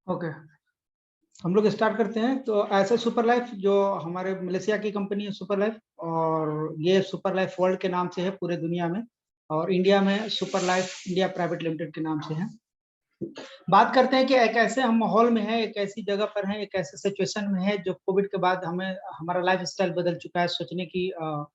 Okay, हम लोग start करते हैं। तो ऐसे सुपर लाइफ जो हमारे मलेशिया की कंपनी है सुपर लाइफ, और ये सुपर लाइफ वर्ल्ड के नाम से है पूरे दुनिया में, और इंडिया में super life India private limited के नाम से है। बात करते हैं कि एक ऐसे हम माहौल में है, एक ऐसी जगह पर है, एक ऐसे सिचुएशन में है जो कोविड के बाद हमें हमारा लाइफ स्टाइल बदल चुका है, सोचने की अ,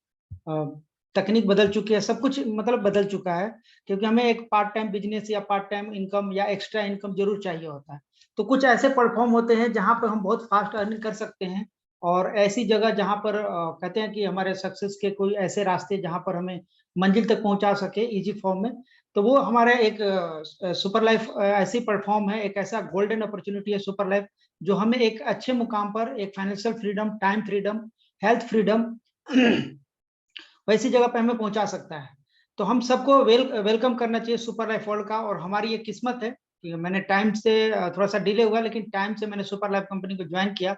तकनीक बदल चुकी है, सब कुछ मतलब बदल चुका है। क्योंकि हमें एक पार्ट टाइम बिजनेस या पार्ट टाइम इनकम या एक्स्ट्रा इनकम जरूर चाहिए होता है। तो कुछ ऐसे प्लेटफॉर्म होते हैं जहां पर हम बहुत फास्ट अर्निंग कर सकते हैं, और ऐसी जगह जहां पर कहते हैं कि हमारे सक्सेस के कोई ऐसे रास्ते जहां पर हमें मंजिल तक पहुंचा सके इजी फॉर्म में। तो वो हमारा एक सुपर लाइफ ऐसी प्लेटफॉर्म है, एक ऐसा गोल्डन अपॉर्चुनिटी है सुपर लाइफ, जो हमें एक अच्छे मुकाम पर एक financial freedom, time freedom, health freedom वैसी जगह पे हमें पहुंचा सकता है। तो हम सबको वेलकम करना चाहिए सुपर लाइफ वर्ल्ड का। और हमारी ये किस्मत है कि मैंने टाइम से थोड़ा सा डिले हुआ, लेकिन टाइम से मैंने सुपर लाइफ कंपनी को ज्वाइन किया।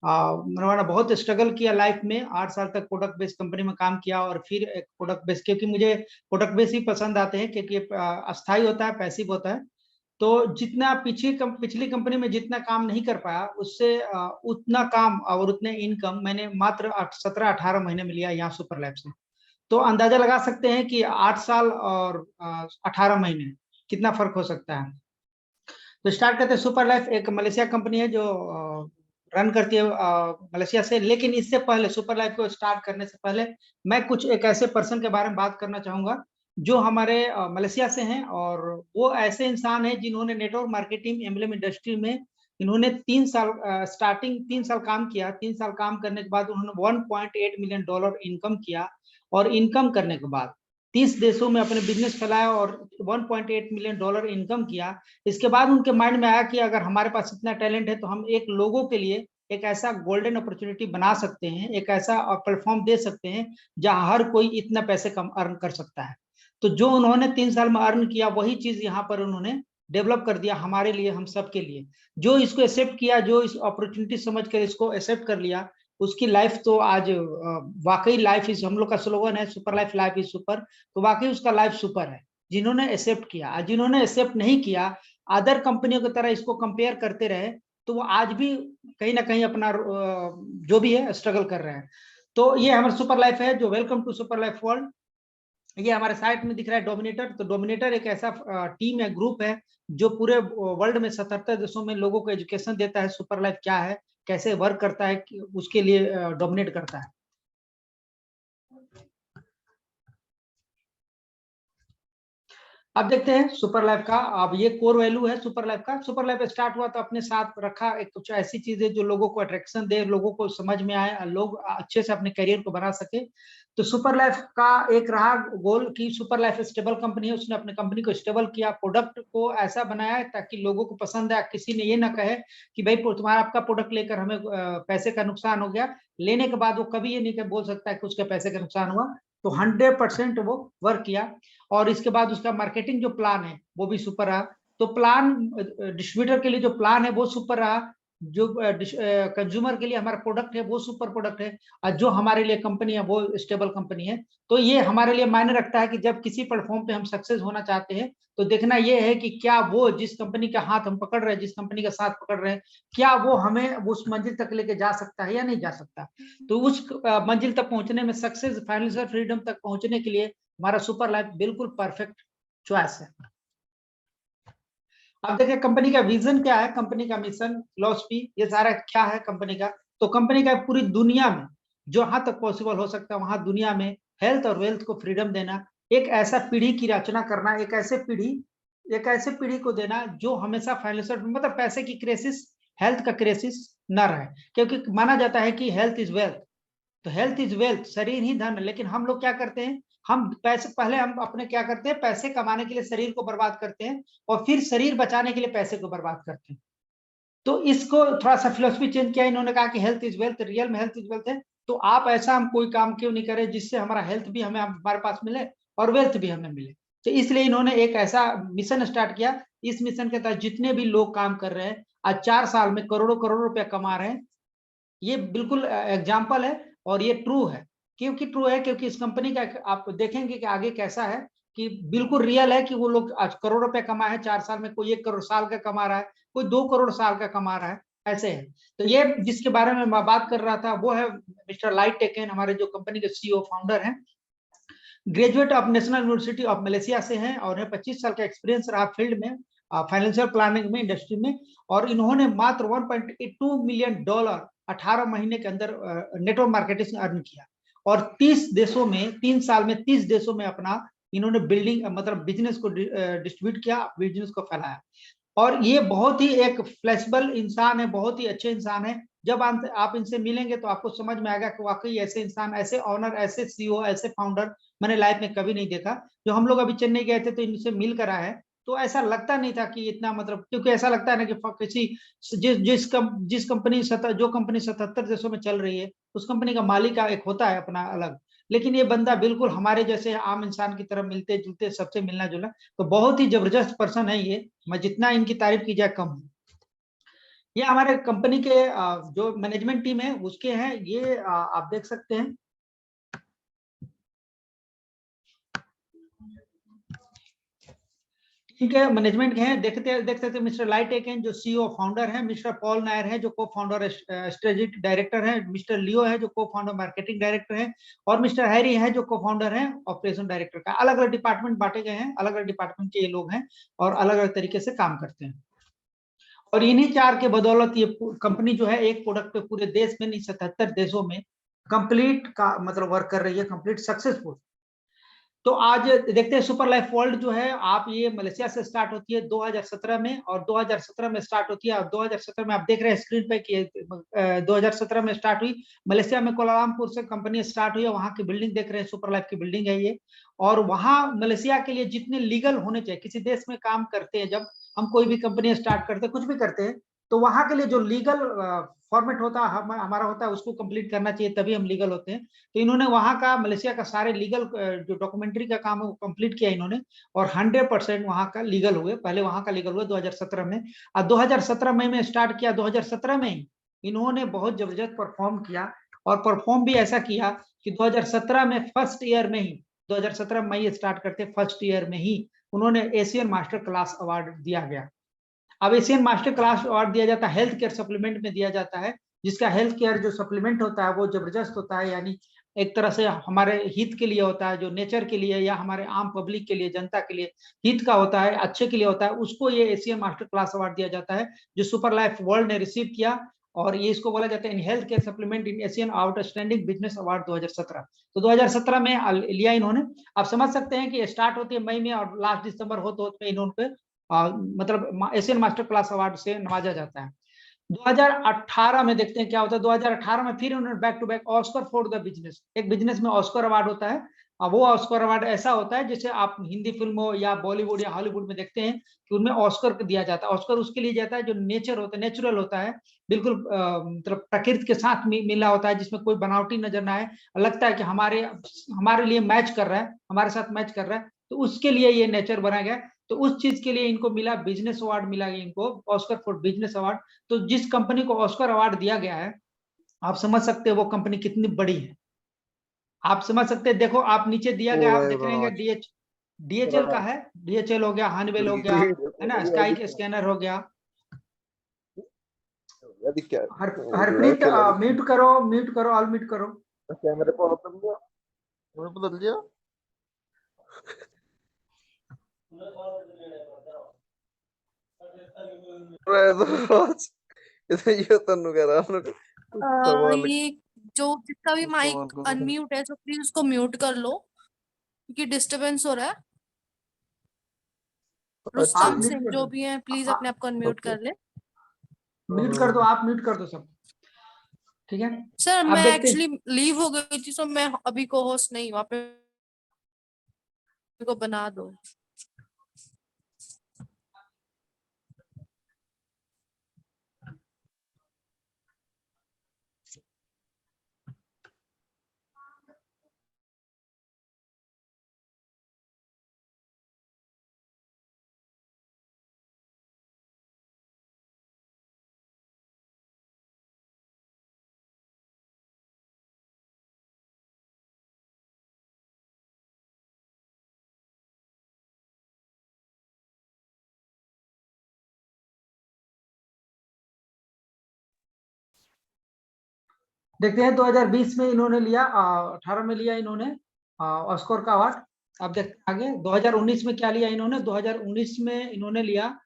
मैंने बहुत स्ट्रगल किया लाइफ में, 8 साल तक प्रोडक्ट बेस्ड कंपनी में काम किया, और फिर एक प्रोडक्ट बेस्ड, क्योंकि मुझे प्रोडक्ट बेस्ड ही पसंद आते हैं, क्योंकि अस्थायी होता है, पैसिव होता है। तो जितना पिछली कंपनी में जितना काम नहीं कर पाया, उससे उतना काम और उतने इनकम मैंने मात्र 17-18 महीने में लिया यहाँ सुपर लाइफ से। तो अंदाजा लगा सकते हैं कि 8 साल और 18 महीने कितना फर्क हो सकता है। तो स्टार्ट करते हैं। सुपर लाइफ एक मलेशिया कंपनी है जो रन करती है मलेशिया से। लेकिन इससे पहले, सुपर लाइफ को स्टार्ट करने से पहले, मैं कुछ एक ऐसे पर्सन के बारे में बात करना चाहूंगा जो हमारे मलेशिया से हैं। और वो ऐसे इंसान हैं जिन्होंने नेटवर्क मार्केटिंग एम्बलम इंडस्ट्री में इन्होंने 3 साल स्टार्टिंग 3 साल काम किया। 3 साल काम करने के बाद उन्होंने $1.8 मिलियन इनकम किया। और इनकम करने के बाद 30 देशों में अपने बिजनेस फैलाया और $1.8 मिलियन इनकम किया। इसके बाद उनके माइंड में आया कि अगर हमारे पास इतना टैलेंट है तो हम एक लोगों के लिए एक ऐसा गोल्डन अपॉर्चुनिटी बना सकते हैं, एक ऐसा प्लेटफॉर्म दे सकते हैं जहां हर कोई इतना पैसे कम अर्न कर सकता है। तो जो उन्होंने 3 साल में अर्न किया, वही चीज यहाँ पर उन्होंने डेवलप कर दिया हमारे लिए, हम सब के लिए। जो इसको एक्सेप्ट किया, जो इस अपॉर्चुनिटी समझ कर इसको एक्सेप्ट कर लिया, उसकी लाइफ तो आज वाकई लाइफ इज, हम लोग का स्लोगन है super life, life is super. तो वाकई उसका लाइफ सुपर है जिन्होंने एक्सेप्ट किया। जिन्होंने एक्सेप्ट नहीं किया, अदर कंपनियों की तरह इसको कंपेयर करते रहे, तो वो आज भी कहीं ना कहीं अपना जो भी है स्ट्रगल कर रहे हैं। तो ये हमारा सुपर लाइफ है जो welcome to super life world. ये हमारे साइट में दिख रहा है डोमिनेटर। तो डोमिनेटर एक ऐसा टीम है, ग्रुप है, जो पूरे वर्ल्ड में 77 देशों में लोगों को एजुकेशन देता है सुपर लाइफ क्या है, कैसे वर्क करता है, उसके लिए डोमिनेट करता है। अब देखते हैं सुपर लाइफ का। अब ये कोर वैल्यू है सुपर लाइफ का। सुपर लाइफ स्टार्ट हुआ तो अपने साथ रखा एक कुछ ऐसी चीजें जो लोगों को अट्रैक्शन दे, लोगों को समझ में आए, लोग अच्छे से अपने करियर को बना सके। तो सुपर लाइफ का एक रहा गोल कि सुपर लाइफ स्टेबल कंपनी है। उसने अपने कंपनी को स्टेबल किया, प्रोडक्ट को ऐसा बनाया ताकि लोगों को पसंद आए, किसी ने ये ना कहे कि भाई तुम्हारा आपका प्रोडक्ट लेकर हमें पैसे का नुकसान हो गया। लेने के बाद वो कभी ये नहीं बोल सकता है कि उसके पैसे का नुकसान हुआ। तो 100% वो वर्क किया। और इसके बाद उसका मार्केटिंग जो प्लान है वो भी सुपर रहा। तो प्लान डिस्ट्रीब्यूटर के लिए जो प्लान है वो सुपर रहा। जो कंज्यूमर के लिए हमारा प्रोडक्ट है वो सुपर प्रोडक्ट है। और जो हमारे लिए कंपनी है वो स्टेबल कंपनी है। तो ये हमारे लिए मायने रखता है कि जब किसी प्लेटफॉर्म पे हम सक्सेस होना चाहते हैं, तो देखना ये है कि क्या वो जिस कंपनी का हाथ हम पकड़ रहे हैं, जिस कंपनी का साथ पकड़ रहे हैं, क्या वो हमें उस मंजिल तक लेके जा सकता है या नहीं जा सकता। तो उस मंजिल तक पहुंचने में, सक्सेस फाइनेंशियल फ्रीडम तक पहुंचने के लिए हमारा सुपर लाइफ बिल्कुल परफेक्ट चॉइस है। अब देखिए कंपनी का विजन क्या है, कंपनी का मिशन, फिलॉसफी, ये सारा क्या है कंपनी का। तो कंपनी का पूरी दुनिया में जहां तक पॉसिबल हो सकता है वहां दुनिया में हेल्थ और वेल्थ को फ्रीडम देना, एक ऐसा पीढ़ी की रचना करना, एक ऐसे पीढ़ी को देना जो हमेशा फाइनेंशियल मतलब पैसे की क्राइसिस, हेल्थ का क्राइसिस न रहे। क्योंकि माना जाता है कि हेल्थ इज वेल्थ। तो हेल्थ इज वेल्थ, शरीर ही धन है। लेकिन हम लोग क्या करते हैं, हम पैसे पहले हम अपने क्या करते हैं, पैसे कमाने के लिए शरीर को बर्बाद करते हैं, और फिर शरीर बचाने के लिए पैसे को बर्बाद करते हैं। तो इसको थोड़ा सा फिलोसफी चेंज किया इन्होंने, कहा कि हेल्थ इज वेल्थ, रियल में हेल्थ इज वेल्थ है। तो आप ऐसा हम कोई काम क्यों नहीं करें जिससे हमारा हेल्थ भी हमें हमारे पास मिले और वेल्थ भी हमें मिले। तो इसलिए इन्होंने एक ऐसा मिशन स्टार्ट किया। इस मिशन के तहत जितने भी लोग काम कर रहे हैं, आज 4 साल में करोड़ों करोड़ों रुपया कमा रहे हैं। ये बिल्कुल एग्जाम्पल है, और ये ट्रू है। क्योंकि ट्रू है क्योंकि इस कंपनी का आप देखेंगे कि आगे कैसा है। कि बिल्कुल रियल है कि वो लोग आज करोड़ रुपए कमाए हैं 4 साल में, कोई 1 करोड़ साल का कमा रहा है, कोई 2 करोड़ साल का कमा रहा है, ऐसे है। तो ये जिसके बारे में मैं बात कर रहा था वो है मिस्टर लाइट टेकेन, हमारे जो कंपनी के सीईओ फाउंडर हैं। Graduate of national university of Malaysia से हैं और 25 साल का एक्सपीरियंस रहा फील्ड में, फाइनेंशियल प्लानिंग में, इंडस्ट्री में। और इन्होंने मात्र $1.2 मिलियन 18 महीने के अंदर नेटवर्क मार्केटिंग से अर्न किया। और 30 देशों में, 3 साल में 30 देशों में अपना इन्होंने बिल्डिंग मतलब बिजनेस को डिस्ट्रीब्यूट किया, बिजनेस को फैलाया। और ये बहुत ही एक फ्लेक्सिबल इंसान है, बहुत ही अच्छे इंसान है। जब आप इनसे मिलेंगे तो आपको समझ में आएगा कि वाकई ऐसे इंसान, ऐसे ऑनर, ऐसे सीईओ, ऐसे फाउंडर मैंने लाइफ में कभी नहीं देखा। जो हम लोग अभी चेन्नई गए थे तो इनसे मिलकर आए हैं, तो ऐसा लगता नहीं था कि इतना मतलब, क्योंकि ऐसा लगता है ना कि किसी जिस कंपनी जो कंपनी 77 देशों में चल रही है, उस कंपनी का मालिक का एक होता है अपना अलग। लेकिन ये बंदा बिल्कुल हमारे जैसे आम इंसान की तरह मिलते जुलते, सबसे मिलना जुलना। तो बहुत ही जबरदस्त पर्सन है ये, मैं जितना इनकी तारीफ की जाए कम है। ये हमारे कंपनी के जो मैनेजमेंट टीम है उसके हैं ये, आप देख सकते हैं। ठीक है, मैनेजमेंट के हैं, देख सकते हैं मिस्टर लाइट एकेन जो सीईओ फाउंडर हैं, मिस्टर पॉल नायर हैं जो को फाउंडर स्ट्रेटेजिक डायरेक्टर हैं, मिस्टर लियो है जो को फाउंडर मार्केटिंग डायरेक्टर हैं, और मिस्टर हैरी है जो को फाउंडर हैं ऑपरेशन डायरेक्टर का। अलग अलग डिपार्टमेंट बांटे गए हैं, अलग अलग डिपार्टमेंट के ये लोग हैं और अलग अलग तरीके से काम करते हैं। और इन्हीं चार के बदौलत ये कंपनी जो है एक प्रोडक्ट पे पूरे देश में नहीं 77 देशों में कंप्लीट का मतलब वर्क कर रही है, कंप्लीट सक्सेसफुल। तो आज देखते हैं सुपर लाइफ वर्ल्ड जो है, आप ये मलेशिया से स्टार्ट होती है 2017 में, और 2017 में स्टार्ट होती है। और 2017 में आप देख रहे हैं स्क्रीन पे कि 2017 में स्टार्ट हुई मलेशिया में, कोलालमपुर से कंपनी स्टार्ट हुई है। वहां की बिल्डिंग देख रहे हैं, सुपर लाइफ की बिल्डिंग है ये। और वहां मलेशिया के लिए जितने लीगल होने चाहिए, किसी देश में काम करते हैं जब हम, कोई भी कंपनी स्टार्ट करते हैं, कुछ भी करते हैं, तो वहां के लिए जो लीगल फॉर्मेट होता है हमारा होता है, उसको कंप्लीट करना चाहिए, तभी हम लीगल होते हैं। तो इन्होंने वहां का मलेशिया का सारे लीगल जो डॉक्यूमेंट्री का काम है वो कंप्लीट किया इन्होंने, और 100% वहां का लीगल हुए। पहले वहां का लीगल हुआ 2017 में, और 2017 मई में स्टार्ट किया। 2017 में ही इन्होंने बहुत जबरदस्त परफॉर्म किया, और परफॉर्म भी ऐसा किया कि 2017 में फर्स्ट ईयर में ही, 2017 मई स्टार्ट करते फर्स्ट ईयर में ही उन्होंने एशियन मास्टर क्लास अवार्ड दिया गया। अब एशियन मास्टर क्लास अवार्ड दिया जाता है, हेल्थ केयर सप्लीमेंट में दिया जाता है, जिसका हेल्थ केयर जो सप्लीमेंट होता है वो जबरदस्त होता है, यानी एक तरह से हमारे हित के लिए होता है, जो नेचर के लिए या हमारे आम पब्लिक के लिए, जनता के लिए हित का होता है, अच्छे के लिए होता है, उसको ये एशियन मास्टर क्लास अवार्ड दिया जाता है, जो सुपर लाइफ वर्ल्ड ने रिसीव किया। और ये इसको बोला जाता है in health care supplement in Asian outstanding business award 2017। तो 2017 में लिया इन्होंने। आप समझ सकते हैं कि स्टार्ट होती है मई में और लास्ट दिसंबर होते होते इन्होंने मतलब एशियन मास्टर क्लास अवार्ड से नवाजा जाता है। 2018 में देखते हैं क्या होता है। 2018 में फिर उन्होंने back to back Oscar for the business, एक बिजनेस में ऑस्कर अवार्ड होता है। वो ऑस्कर अवार्ड ऐसा होता है जैसे आप हिंदी फिल्मों या बॉलीवुड या हॉलीवुड में देखते हैं कि उनमें ऑस्कर दिया जाता है। ऑस्कर उसके लिए जाता है जो नेचर होता है, नेचुरल होता है, बिल्कुल मतलब प्रकृति के साथ मिला होता है, जिसमें कोई बनावटी नजर ना आए, लगता है कि हमारे हमारे लिए मैच कर रहा है, हमारे साथ मैच कर रहा है, तो उसके लिए ये नेचर बनाया गया। तो उस चीज के लिए इनको मिला बिजनेस अवार्ड, मिला इनको ऑस्कर फॉर बिजनेस अवार्ड। तो जिस कंपनी को ऑस्कर अवार्ड दिया गया है, आप समझ सकते हैं वो कंपनी कितनी बड़ी है। आप समझ सकते हैं, देखो आप नीचे दिया ओ गया, आप भाई देख रहे हैं राज डीएचएल का है, डीएचएल हो गया, हनीवेल हो गया, है ना, स्काई के स्कैनर हो गया। यदि क्या हरप्रीत खेला म्यूट करो, ऑल म्यूट करो। कैमरे को बदल दिया बदल दिया राज ये तन्नू कह रहा हम लोग कुछ सवाल ये जो जिसका भी कुछ सवाल माइक को अनम्यूट है तो प्लीज उसको म्यूट कर लो, क्योंकि डिस्टरबेंस हो रहा है। अच्छा आप रुस्तम जी म्यूट सिंह कर जो दो, भी है प्लीज अपने आप को अनम्यूट ओके कर ले। म्यूट कर दो, आप म्यूट कर दो सब। ठीक है, सर अब मैं देखते एक्चुअली लीव हो गई थी, तो मैं अभी को होस्ट नहीं हूँ, आप मेरे को बना दो। देखते हैं 2020 में इन्होंने लिया 18 में लिया इन्होंने ऑस्कर का अवार्ड। अब देखते हैं आगे 2019 में क्या लिया इन्होंने। 2019 में इन्होंने लिया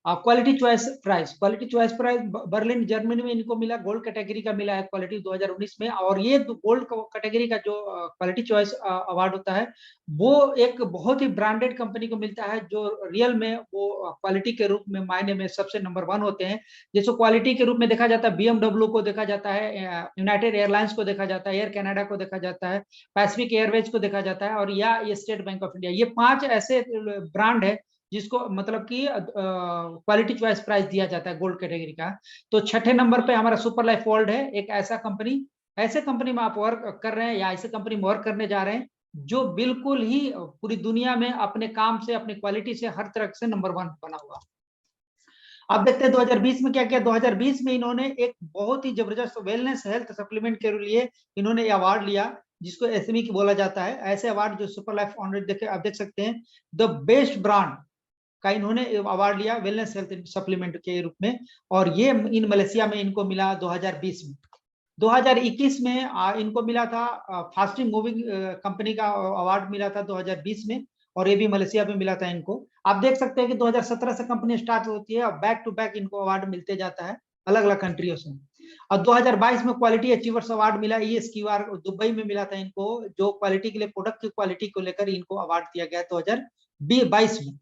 quality choice prize. Quality choice prize Berlin Germany में इनको मिला, गोल्ड कैटेगरी का मिला है क्वालिटी 2019 में। और ये गोल्ड कैटेगरी का जो क्वालिटी चॉइस अवार्ड होता है वो एक बहुत ही ब्रांडेड कंपनी को मिलता है जो रियल में वो क्वालिटी के रूप में मायने में सबसे नंबर 1 होते हैं। जैसे क्वालिटी के रूप में देखा जाता है BMW को देखा जाता है, यूनाइटेड एयरलाइंस को देखा जाता है, एयर कनाडा को देखा जाता है, पैसिफिक एयरवेज को देखा जाता है, और या ये स्टेट बैंक ऑफ इंडिया। ये 5 ऐसे ब्रांड है जिसको मतलब कि क्वालिटी चॉइस प्राइज दिया जाता है गोल्ड कैटेगरी का। तो 6ठे नंबर पे हमारा सुपर लाइफ वर्ल्ड है, एक ऐसा कंपनी। ऐसे कंपनी में आप वर्क कर रहे हैं या ऐसे कंपनी में वर्क करने जा रहे हैं जो बिल्कुल ही पूरी दुनिया में अपने काम से, अपनी क्वालिटी से हर तरह से नंबर 1 बना हुआ। अब देखते हैं 2020 में क्या किया। 2020 में इन्होंने एक बहुत ही जबरदस्त वेलनेस हेल्थ सप्लीमेंट के लिए इन्होंने अवार्ड लिया जिसको एसएमई की बोला जाता है। ऐसे अवार्ड जो सुपर लाइफ ऑनरेड देखे आप देख सकते हैं, द बेस्ट ब्रांड का इन्होंने अवार्ड लिया वेलनेस हेल्थ सप्लीमेंट के रूप में, और ये इन मलेशिया में इनको मिला 2020 में। 2021 में इनको मिला था फास्टिंग मूविंग कंपनी का अवार्ड मिला था 2020 में, और ये भी मलेशिया में मिला था इनको। आप देख सकते हैं कि 2017 से कंपनी स्टार्ट होती है और बैक टू बैक इनको अवार्ड मिलते जाता है अलग अलग कंट्रियों से। और 2022 में क्वालिटी अचीवर्स अवार्ड मिला ESQR दुबई में मिला था इनको, जो क्वालिटी के लिए प्रोडक्ट की क्वालिटी को लेकर इनको अवार्ड दिया गया 2022 में।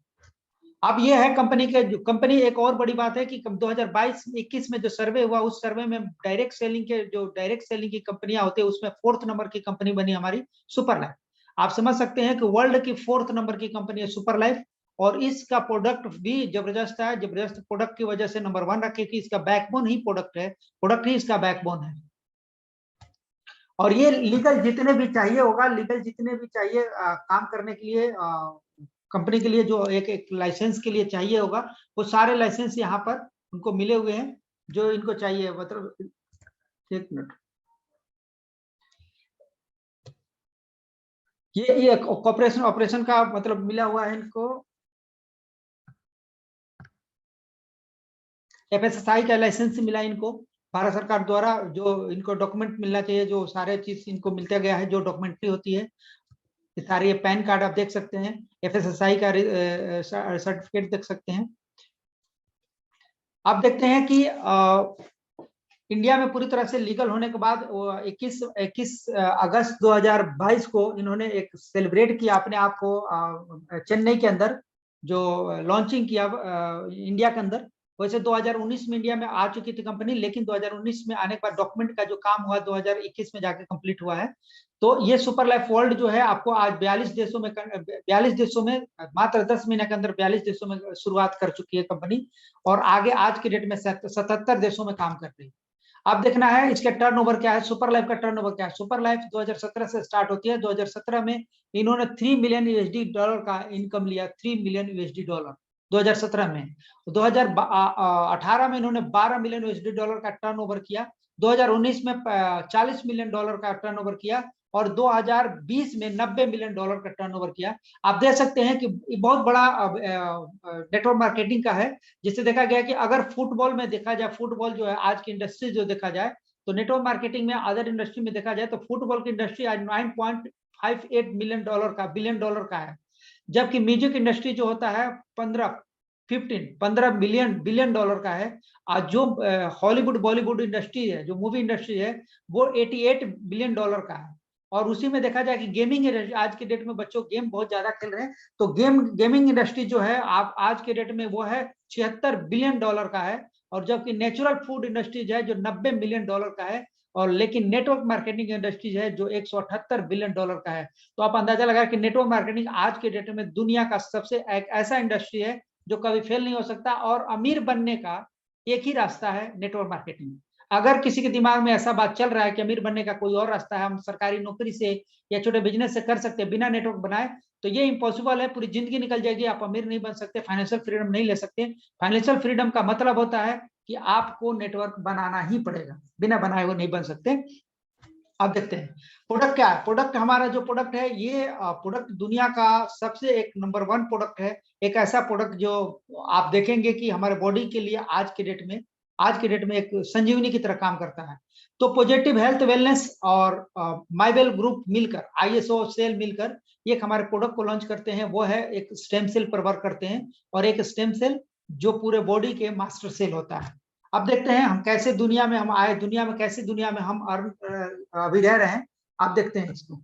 अब ये है कंपनी के जो कंपनी। एक और बड़ी बात है कि 2022-21 में जो सर्वे हुआ उस सर्वे में डायरेक्ट सेलिंग की कंपनियां होती है उसमें 4th नंबर की कंपनी बनी हमारी सुपर लाइफ। आप समझ सकते हैं कि वर्ल्ड की 4th नंबर की कंपनी है सुपर लाइफ, और इसका प्रोडक्ट भी जबरदस्त है। जबरदस्त प्रोडक्ट की वजह से नंबर 1 रखे कि इसका बैकबोन ही प्रोडक्ट है, प्रोडक्ट ही इसका बैकबोन है। और ये लीगल जितने भी चाहिए होगा, लीगल जितने भी चाहिए काम करने के लिए कंपनी के लिए जो एक लाइसेंस के लिए चाहिए होगा, वो सारे लाइसेंस यहाँ पर उनको मिले हुए हैं जो इनको चाहिए। मतलब एक मिनट, ये कॉर्पोरेशन ऑपरेशन का मतलब मिला हुआ है इनको। FSSAI का लाइसेंस मिला इनको भारत सरकार द्वारा। जो इनको डॉक्यूमेंट मिलना चाहिए, जो सारे चीज इनको मिलता गया है, जो डॉक्यूमेंट्री होती है सारी। ये पैन कार्ड आप देख सकते हैं, FSSAI का सर्टिफिकेट देख सकते हैं। आप देखते हैं कि इंडिया में पूरी तरह से लीगल होने के बाद 21 अगस्त 2022 को इन्होंने एक सेलिब्रेट किया अपने आप को चेन्नई के अंदर, जो लॉन्चिंग किया इंडिया के अंदर। वैसे 2019 में इंडिया में आ चुकी थी कंपनी, लेकिन 2019 में आने के बाद डॉक्यूमेंट का जो काम हुआ 2021 में जाके कंप्लीट हुआ है। तो ये सुपर लाइफ वर्ल्ड जो है आपको आज 42 देशों में मात्र 10 महीने के अंदर 42 देशों में शुरुआत कर चुकी है कंपनी, और आगे आज की डेट में 77 देशों में काम कर रही है। अब देखना है इसका टर्नओवर क्या है, सुपर लाइफ का टर्नओवर क्या है। सुपर लाइफ 2017 से स्टार्ट होती है। 2017 में इन्होंने $3 मिलियन का इनकम लिया, $3 मिलियन 2017 में। 2018 में इन्होंने $12 मिलियन का टर्नओवर किया। 2019 में $40 मिलियन का टर्नओवर किया, और 2020 में $90 मिलियन का टर्नओवर किया। आप देख सकते हैं कि बहुत बड़ा नेटवर्क मार्केटिंग का है, जिससे देखा गया कि अगर फुटबॉल में देखा जाए, फुटबॉल जो है आज की इंडस्ट्री जो देखा जाए, तो नेटवर्क मार्केटिंग में अदर इंडस्ट्री में देखा जाए तो फुटबॉल की इंडस्ट्री आज $9.58 बिलियन डॉलर का है। जबकि म्यूजिक इंडस्ट्री जो होता है 15 बिलियन डॉलर का है। आज जो हॉलीवुड बॉलीवुड इंडस्ट्री है, जो मूवी इंडस्ट्री है, वो $88 बिलियन का है। और उसी में देखा जाए कि गेमिंग आज के डेट में बच्चों गेम बहुत ज्यादा खेल रहे हैं, तो गेमिंग इंडस्ट्री जो है आप आज के डेट में वो है $76 बिलियन का है। और जबकि नेचुरल फूड इंडस्ट्री जो है जो $90 बिलियन का है, और लेकिन नेटवर्क मार्केटिंग इंडस्ट्री है जो $178 बिलियन का है। तो आप अंदाजा लगा कि नेटवर्क मार्केटिंग आज के डेट में दुनिया का सबसे एक ऐसा इंडस्ट्री है जो कभी फेल नहीं हो सकता। और अमीर बनने का एक ही रास्ता है, नेटवर्क मार्केटिंग। अगर किसी के दिमाग में ऐसा बात चल रहा है कि अमीर बनने का कोई और रास्ता है, हम सरकारी नौकरी से या छोटे बिजनेस से कर सकते हैं बिना नेटवर्क बनाए, तो ये इम्पॉसिबल है। पूरी जिंदगी निकल जाएगी, आप अमीर नहीं बन सकते, फाइनेंशियल फ्रीडम नहीं ले सकते। फाइनेंशियल फ्रीडम का मतलब होता है कि आपको नेटवर्क बनाना ही पड़ेगा, बिना बनाए हुए नहीं बन सकते। अब देखते हैं प्रोडक्ट क्या है। प्रोडक्ट हमारा जो प्रोडक्ट है, ये प्रोडक्ट दुनिया का सबसे एक नंबर 1 प्रोडक्ट है। एक ऐसा प्रोडक्ट जो आप देखेंगे कि हमारे बॉडी के लिए आज के डेट में आज के डेट में एक संजीवनी की तरह काम करता है। तो पॉजिटिव हेल्थ वेलनेस और माइवेल ग्रुप मिलकर, ISO सेल मिलकर एक हमारे प्रोडक्ट को लॉन्च करते हैं, वो है एक स्टेम सेल पर वर्क करते हैं, और एक स्टेम सेल जो पूरे बॉडी के मास्टर सेल होता है। अब देखते हैं हम कैसे दुनिया में हम आए, दुनिया में कैसे दुनिया में हम अभी रह रहे हैं। आप देखते हैं इसको,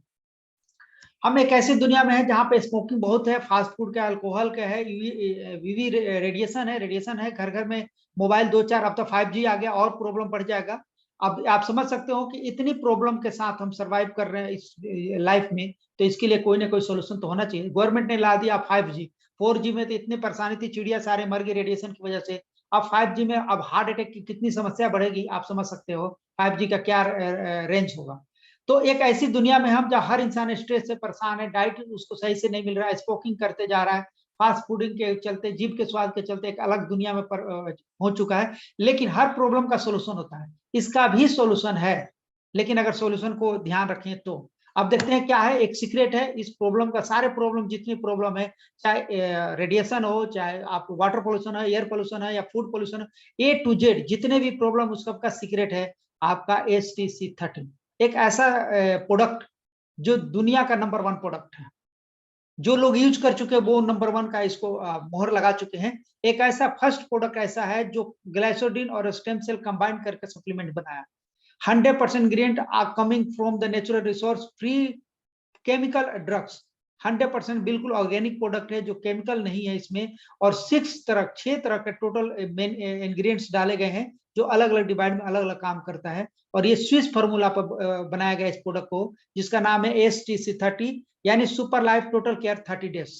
हम एक ऐसी दुनिया में है जहाँ पे स्मोकिंग बहुत है, फास्ट फूड का, अल्कोहल का है, यूवी रेडिएशन है, घर घर में मोबाइल 2-4, अब तो 5G आ गया और प्रॉब्लम बढ़ जाएगा। अब आप समझ सकते हो कि इतनी प्रॉब्लम के साथ हम सरवाइव कर रहे हैं इस लाइफ में, तो इसके लिए कोई ना कोई सोल्यूशन तो होना चाहिए। गवर्नमेंट ने ला दिया 5G, 4G में तो इतनी परेशानी थी, चिड़िया सारे मर गई रेडिएशन की वजह से। अब 5G में अब हार्ट अटैक की कितनी समस्या बढ़ेगी, आप समझ सकते हो 5G का क्या रेंज होगा। तो एक ऐसी दुनिया में हम, जहाँ हर इंसान स्ट्रेस से परेशान है, डाइट उसको सही से नहीं मिल रहा है, स्मोकिंग करते जा रहा है, फास्ट फूडिंग के चलते, जीभ के स्वाद के चलते एक अलग दुनिया में हो चुका है। लेकिन हर प्रॉब्लम का सोल्यूशन होता है, इसका भी सोल्यूशन है, लेकिन अगर सोल्यूशन को ध्यान रखें तो। अब देखते हैं क्या है, एक सीक्रेट है इस प्रॉब्लम का, सारे प्रॉब्लम जितनी प्रॉब्लम है, चाहे रेडिएशन हो, चाहे आप वाटर पोल्यूशन है, एयर पोल्यूशन है, या फूड पोल्यूशन है, A to Z जितने भी प्रॉब्लम, उस सबका सीक्रेट है आपका HTC30। एक ऐसा प्रोडक्ट जो दुनिया का नंबर 1 प्रोडक्ट है, जो लोग यूज कर चुके हैं वो नंबर 1 का इसको मोहर लगा चुके हैं। एक ऐसा फर्स्ट प्रोडक्ट ऐसा है जो ग्लाइसोडिन और स्टेम सेल कंबाइन करके सप्लीमेंट बनाया। 100% ingredient are coming from the natural resource, free chemical drugs, 100% बिल्कुल ऑर्गेनिक प्रोडक्ट है जो केमिकल नहीं है इसमें, और 6 तरह के टोटल इंग्रेडिएंट्स डाले गए हैं, जो अलग अलग डिवाइड में अलग अलग काम करता है। और ये स्विस फार्मूला पर बनाया गया इस प्रोडक्ट को, जिसका नाम है HTC30, यानी super life total care 30 days.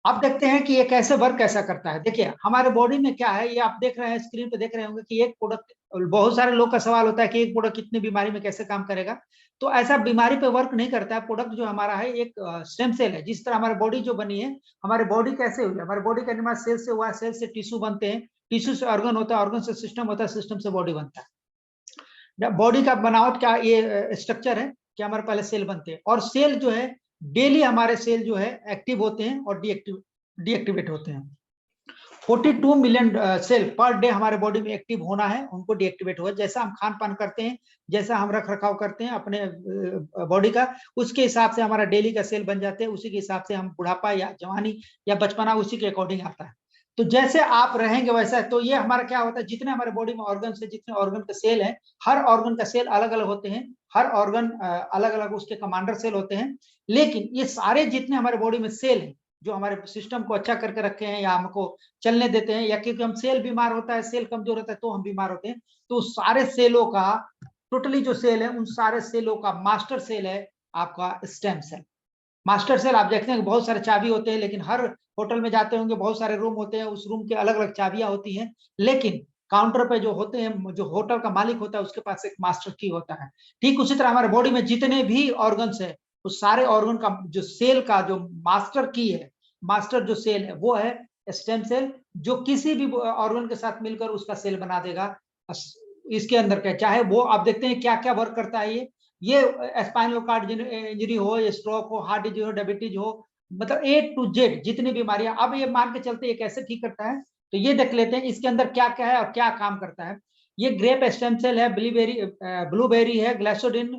अब देखते हैं कि ये कैसे वर्क कैसा करता है। देखिए हमारे बॉडी में क्या है, ये आप देख रहे हैं स्क्रीन पे, देख रहे होंगे कि एक प्रोडक्ट, बहुत सारे लोग का सवाल होता है कि एक प्रोडक्ट कितनी बीमारी में कैसे काम करेगा। तो ऐसा बीमारी पे वर्क नहीं करता है प्रोडक्ट। जो हमारा है एक स्टेम सेल है, जिस तरह हमारी बॉडी जो बनी है, हमारी बॉडी कैसे हुई है, हमारी बॉडी का निर्माण सेल से हुआ है, सेल से टिश्यू बनते हैं, टिश्यू से ऑर्गन होता है, ऑर्गन से सिस्टम होता है, सिस्टम से बॉडी बनता है। बॉडी का बनावट क्या, ये स्ट्रक्चर है कि हमारे पहले सेल बनते हैं, और सेल जो है डेली हमारे सेल जो है एक्टिव होते हैं और डीएक्टिवेट होते हैं। 42 मिलियन सेल पर डे हमारे बॉडी में एक्टिव होना है, उनको डीएक्टिवेट हो। जैसा हम खान पान करते हैं, जैसा हम रख रखाव करते हैं अपने बॉडी का, उसके हिसाब से हमारा डेली का सेल बन जाते हैं, उसी के हिसाब से हम बुढ़ापा या जवानी या बचपना उसी के अकॉर्डिंग आता है। तो जैसे आप रहेंगे वैसा है। तो ये हमारा क्या होता है, जितने हमारे बॉडी में ऑर्गन है, जितने ऑर्गन के सेल हैं, हर ऑर्गन का सेल अलग अलग होते हैं, हर ऑर्गन अलग अलग उसके कमांडर सेल होते हैं। लेकिन ये सारे जितने हमारे बॉडी में सेल हैं, जो हमारे सिस्टम को अच्छा करके रखे हैं या हमको चलने देते हैं, या क्योंकि हम सेल बीमार होता है, सेल कमजोर होता है तो हम बीमार होते हैं, तो सारे सेलों का, टोटली जो सेल है उन सारे सेलों का मास्टर सेल है आपका स्टेम सेल। मास्टर सेल आप देखते हैं कि बहुत सारे चाबी होते हैं, लेकिन हर होटल में जाते होंगे बहुत सारे रूम होते हैं, उस रूम के अलग अलग चाबियां होती हैं, लेकिन काउंटर पे जो होते हैं, जो होटल का मालिक होता है, उसके पास एक मास्टर की होता है। ठीक उसी तरह हमारे बॉडी में जितने भी ऑर्गन्स है, उस सारे ऑर्गन का जो सेल का जो मास्टर की है, मास्टर जो सेल है वो है स्टेम सेल, जो किसी भी ऑर्गन के साथ मिलकर उसका सेल बना देगा। इसके अंदर क्या, चाहे वो आप देखते हैं क्या क्या वर्क करता है ये स्पाइनल कार्ड इंजरी हो, या स्ट्रोक हो, हार्ट डिजीज हो, डायबिटीज हो, मतलब A to Z जितनी बीमारियां, अब ये मान के चलते ये कैसे ठीक करता है, तो ये देख लेते हैं इसके अंदर क्या क्या है और क्या काम करता है। ये ग्रेप स्टेम सेल है, ब्लूबेरी है, ग्लाइसोडिन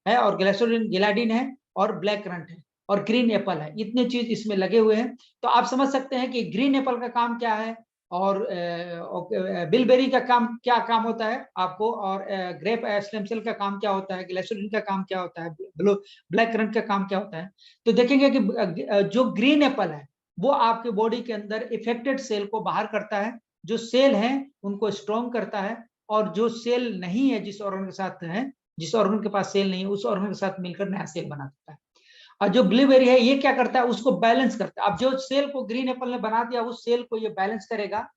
है, और ग्लाइसोडिन गिलाडिन है, और ब्लैक करंट है, और ग्रीन एप्पल है। इतने चीज इसमें लगे हुए हैं। तो आप समझ सकते हैं कि ग्रीन एप्पल का काम क्या है, और बिलबेरी का काम क्या काम होता है आपको, और ग्रेप स्टेम सेल का काम क्या होता है, ग्लाइसोडिन का काम क्या होता है, ब्लैक करंट का काम क्या होता है। तो देखेंगे कि जो ग्रीन एप्पल है वो आपके बॉडी के अंदर इफेक्टेड सेल को बाहर करता है, जो सेल हैं उनको स्ट्रॉन्ग करता है, और जो सेल नहीं है, जिस ऑर्गन के साथ है, जिस ऑर्गन के पास सेल नहीं है, उस ऑर्गन के साथ मिलकर नया सेल बना देता है। और जो ब्लूबेरी है ये क्या करता है, उसको बैलेंस करता है। अब जो सेल को ग्रीन एप्पल ने बना दिया, उस सेल को ये बैलेंस करेगा,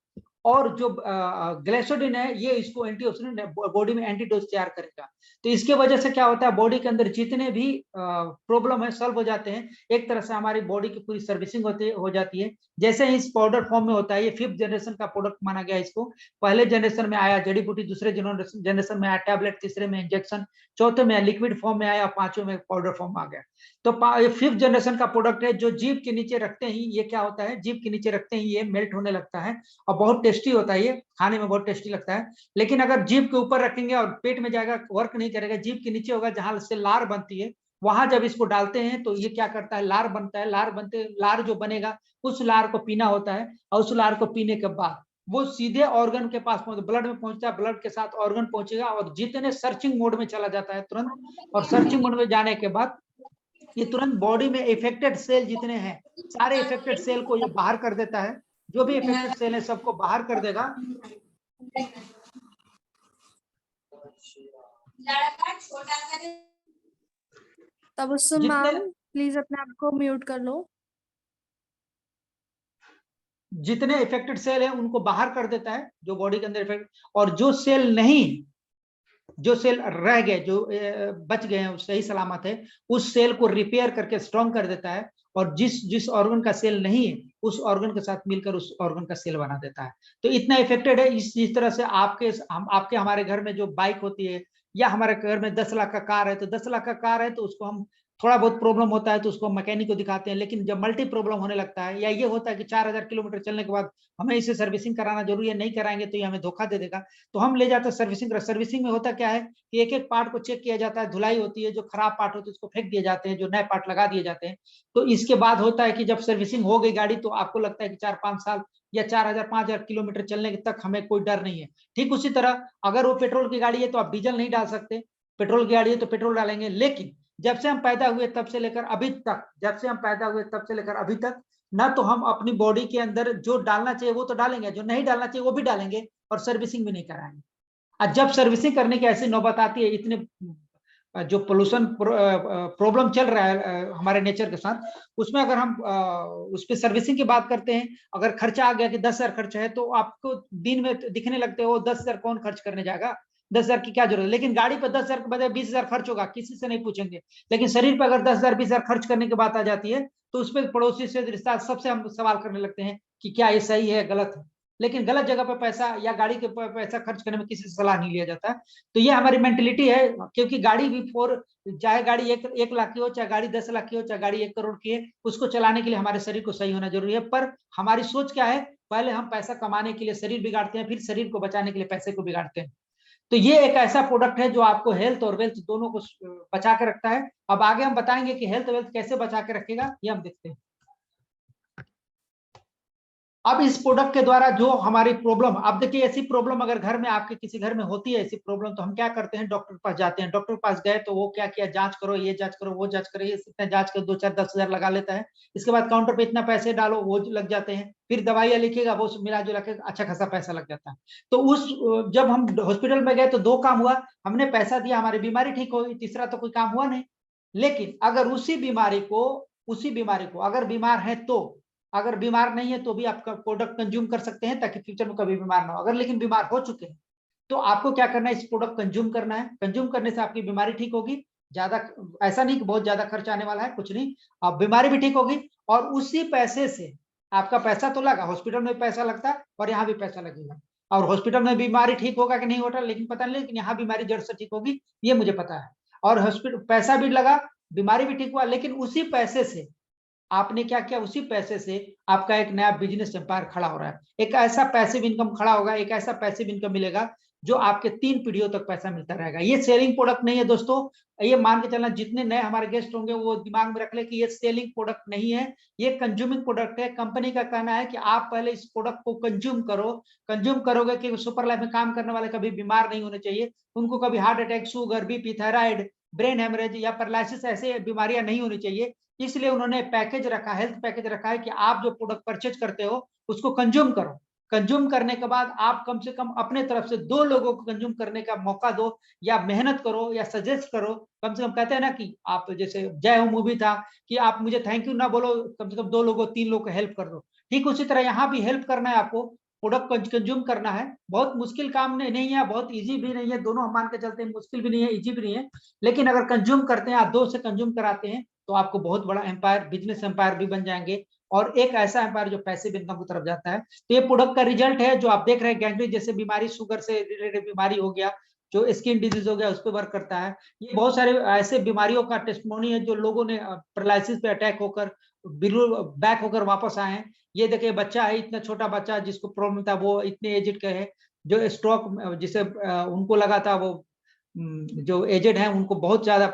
और जो ग्लाइसोडिन है ये इसको एंटीऑक्सीडेंट, बॉडी में एंटीडोज तैयार करेगा। तो इसके वजह से क्या होता है, बॉडी के अंदर जितने भी प्रॉब्लम है सॉल्व हो जाते हैं। एक तरह से हमारी बॉडी की पूरी सर्विसिंग हो जाती है। जैसे इस पाउडर फॉर्म में होता है, ये 5th जनरेशन का प्रोडक्ट माना गया इसको। पहले जनरेशन में आया जड़ी बूटी, दूसरे जनरेशन में आया टैबलेट, तीसरे में इंजेक्शन, चौथे में लिक्विड फॉर्म में आया, 5वें में पाउडर फॉर्म आ गया। तो 5th जनरेशन का प्रोडक्ट है, जो जीभ के नीचे रखते ही ये क्या होता है, जीभ के नीचे रखते ही ये मेल्ट होने लगता है और बहुत टेस्टी होता है, ये खाने में बहुत टेस्टी लगता है। लेकिन अगर जीभ के ऊपर रखेंगे और पेट में जाएगा, वर्क नहीं करेगा, जीभ के नीचे होगा जहां से लार बनती है, वहां जब इसको डालते हैं तो ये क्या करता है, लार बनता है, लार जो बनेगा उस लार को पीना होता है, और उस लार को पीने के बाद वो सीधे ऑर्गन के पास ब्लड में पहुंचता है, ब्लड के साथ ऑर्गन पहुंचेगा और जितने सर्चिंग मोड में चला जाता है तुरंत, और सर्चिंग मोड में जाने के बाद ये तुरंत बॉडी में इफेक्टेड सेल जितने हैं सारे इफेक्टेड सेल को ये बाहर कर देता है, जो भी इफेक्टेड सेल है सबको बाहर कर देगा। तबस्सुम मैम प्लीज अपने आप को म्यूट कर लो। जितने इफेक्टेड सेल है उनको बाहर कर देता है जो बॉडी के अंदर इफेक्ट, और जो सेल नहीं, जो सेल रह गए, जो बच गए हैं, सही सलामत है, उस सेल को रिपेयर करके स्ट्रॉन्ग कर देता है, और जिस ऑर्गन का सेल नहीं है उस ऑर्गन के साथ मिलकर उस ऑर्गन का सेल बना देता है। तो इतना इफेक्टेड है। इस तरह से आपके हमारे घर में जो बाइक होती है, या हमारे घर में 10 लाख का कार है, तो 10 लाख का कार है तो उसको हम थोड़ा बहुत प्रॉब्लम होता है तो उसको मैकेनिक को दिखाते हैं, लेकिन जब मल्टी प्रॉब्लम होने लगता है, या ये होता है कि 4000 किलोमीटर चलने के बाद हमें इसे सर्विसिंग कराना जरूरी है, नहीं कराएंगे तो ये हमें धोखा दे देगा, तो हम ले जाते हैं सर्विसिंग। सर्विसिंग में होता क्या है कि एक एक पार्ट को चेक किया जाता है, धुलाई होती है, जो खराब पार्ट होते हैं उसको फेंक दिए जाते हैं, जो नए पार्ट लगा दिए जाते हैं। तो इसके बाद होता है कि जब सर्विसिंग हो गई गाड़ी, तो आपको लगता है कि 4-5 साल या 4000-5000 किलोमीटर चलने तक हमें कोई डर नहीं है। ठीक उसी तरह अगर वो पेट्रोल की गाड़ी है तो आप डीजल नहीं डाल सकते, पेट्रोल की गाड़ी है तो पेट्रोल डालेंगे। लेकिन जब से हम पैदा हुए तब से लेकर अभी तक, जब से हम पैदा हुए तब से लेकर अभी तक, ना तो हम अपनी बॉडी के अंदर जो डालना चाहिए वो तो डालेंगे, जो नहीं डालना चाहिए वो भी डालेंगे, और सर्विसिंग भी नहीं कराएंगे। और जब सर्विसिंग करने की ऐसी नौबत आती है, इतने जो पोल्यूशन प्रॉब्लम चल रहा है हमारे नेचर के साथ, उसमें अगर हम उस पर सर्विसिंग की बात करते हैं, अगर खर्चा आ गया कि 10,000 खर्च है, तो आपको दिन में दिखने लगते हो 10,000 कौन खर्च करने जाएगा, 10,000 की क्या जरूरत है। लेकिन गाड़ी पर 10,000 के बजाय 20,000 खर्च होगा, किसी से नहीं पूछेंगे। लेकिन शरीर पर अगर 10,000 20,000 खर्च करने की बात आ जाती है, तो उस पर पड़ोसी से रिश्ता सबसे हम सवाल करने लगते हैं कि क्या ये सही है गलत है। लेकिन गलत जगह पर पैसा या गाड़ी के पैसा खर्च करने में किसी से सलाह नहीं लिया जाता। तो ये हमारी मेंटेलिटी है, क्योंकि गाड़ी भी चाहे गाड़ी 1 लाख की हो, चाहे गाड़ी 10 लाख की हो, चाहे गाड़ी 1 करोड़ की है, उसको चलाने के लिए हमारे शरीर को सही होना जरूरी है। पर हमारी सोच क्या है, पहले हम पैसा कमाने के लिए शरीर बिगाड़ते हैं, फिर शरीर को बचाने के लिए पैसे को बिगाड़ते हैं। तो ये एक ऐसा प्रोडक्ट है जो आपको हेल्थ और वेल्थ दोनों को बचा के रखता है। अब आगे हम बताएंगे कि हेल्थ वेल्थ कैसे बचा के रखेगा, ये हम देखते हैं। अब इस प्रोडक्ट के द्वारा जो हमारी प्रॉब्लम, अब देखिए ऐसी प्रॉब्लम अगर घर में आपके किसी घर में होती है ऐसी प्रॉब्लम, तो हम क्या करते हैं, डॉक्टर के पास जाते हैं। डॉक्टर के पास गए तो वो क्या किया, जांच करो, ये जांच करो, वो जांच करो, ये इतना जांच करो, 2-4-10,000 लगा लेता है। इसके बाद काउंटर पे इतना पैसे डालो, वो लग जाते हैं। फिर दवाइयाँ लिखेगा, वो मिला जुला के अच्छा खासा पैसा लग जाता है। तो जब हम हॉस्पिटल में गए तो 2 काम हुआ, हमने पैसा दिया, हमारी बीमारी ठीक हो गई, तीसरा तो कोई काम हुआ नहीं। लेकिन अगर उसी बीमारी को अगर बीमार है तो, अगर बीमार नहीं है तो भी आपका प्रोडक्ट कंज्यूम कर सकते हैं, ताकि फ्यूचर में कभी बीमार ना हो। अगर लेकिन बीमार हो चुके हैं तो आपको क्या करना है, इस प्रोडक्ट कंज्यूम करना है। कंज्यूम करने से आपकी बीमारी ठीक होगी, ज्यादा ऐसा नहीं कि बहुत ज्यादा खर्च आने वाला है, कुछ नहीं, अब बीमारी भी ठीक होगी। और उसी पैसे से आपका पैसा तो लगा, हॉस्पिटल में पैसा लगता है और यहाँ भी पैसा लगेगा। और हॉस्पिटल में बीमारी ठीक होगा कि नहीं होगा लेकिन पता नहीं, लेकिन यहाँ बीमारी जड़ से ठीक होगी ये मुझे पता है। और हॉस्पिटल पैसा भी लगा, बीमारी भी ठीक हुआ, लेकिन उसी पैसे से आपने क्या किया, उसी पैसे से आपका एक नया बिजनेस एम्पायर खड़ा हो रहा है। एक ऐसा पैसिव इनकम खड़ा होगा, एक ऐसा पैसिव इनकम मिलेगा जो आपके 3 पीढ़ियों तक पैसा मिलता रहेगा। ये सेलिंग प्रोडक्ट नहीं है दोस्तों, ये मान के चलना, जितने नए हमारे गेस्ट होंगे वो दिमाग में रख ले कि ये सेलिंग प्रोडक्ट नहीं है, ये कंज्यूमिंग प्रोडक्ट है। कंपनी का कहना है कि आप पहले इस प्रोडक्ट को कंज्यूम करो, कंज्यूम करोगे कि सुपर लाइफ में काम करने वाले कभी बीमार नहीं होने चाहिए, उनको कभी heart attack, sugar, BP, thyroid, brain haemorrhage या पैरालिसिस ऐसे बीमारियां नहीं होनी चाहिए। इसलिए उन्होंने पैकेज रखा, हेल्थ पैकेज रखा है कि आप जो प्रोडक्ट परचेज करते हो उसको कंज्यूम करो। कंज्यूम करने के बाद आप कम से कम अपने तरफ से 2 लोगों को कंज्यूम करने का मौका दो, या मेहनत करो, या सजेस्ट करो। कम से कम कहते हैं ना कि आप जैसे जय हो मूवी था कि आप मुझे थैंक यू ना बोलो, कम से कम 2 लोगों 3 लोग को हेल्प कर दो। ठीक उसी तरह यहाँ भी हेल्प करना है आपको, प्रोडक्ट कंज्यूम करना है। बहुत मुश्किल काम नहीं है, बहुत इजी भी नहीं है, दोनों हम मान के चलते हैं, मुश्किल भी नहीं है, इजी भी नहीं है। लेकिन अगर कंज्यूम करते हैं, आप 2 से कंज्यूम कराते हैं, तो आपको बहुत बड़ा एम्पायर, बिजनेस एम्पायर भी बन जाएंगे, और एक ऐसा एम्पायर जो पैसिव इनकम की तरफ जाता है। तो ये प्रोडक्ट का रिजल्ट है जो आप देख रहे हैं, गैंग्रीन जैसे बीमारी, शुगर से रिलेटेड बीमारी हो गया, जो स्किन डिजीज हो गया उस पर वर्क करता है। ये बहुत सारे ऐसे बीमारियों का टेस्टिमोनी है जो लोगों ने पैरालिसिस पे अटैक होकर बिल्कुल बैक होकर वापस आए हैं। ये देखिए बच्चा है, इतना छोटा बच्चा जिसको प्रॉब्लम था, वो इतने एजेड के है, जो स्ट्रोक जिसे उनको लगा था, वो जो एजेड है उनको बहुत ज्यादा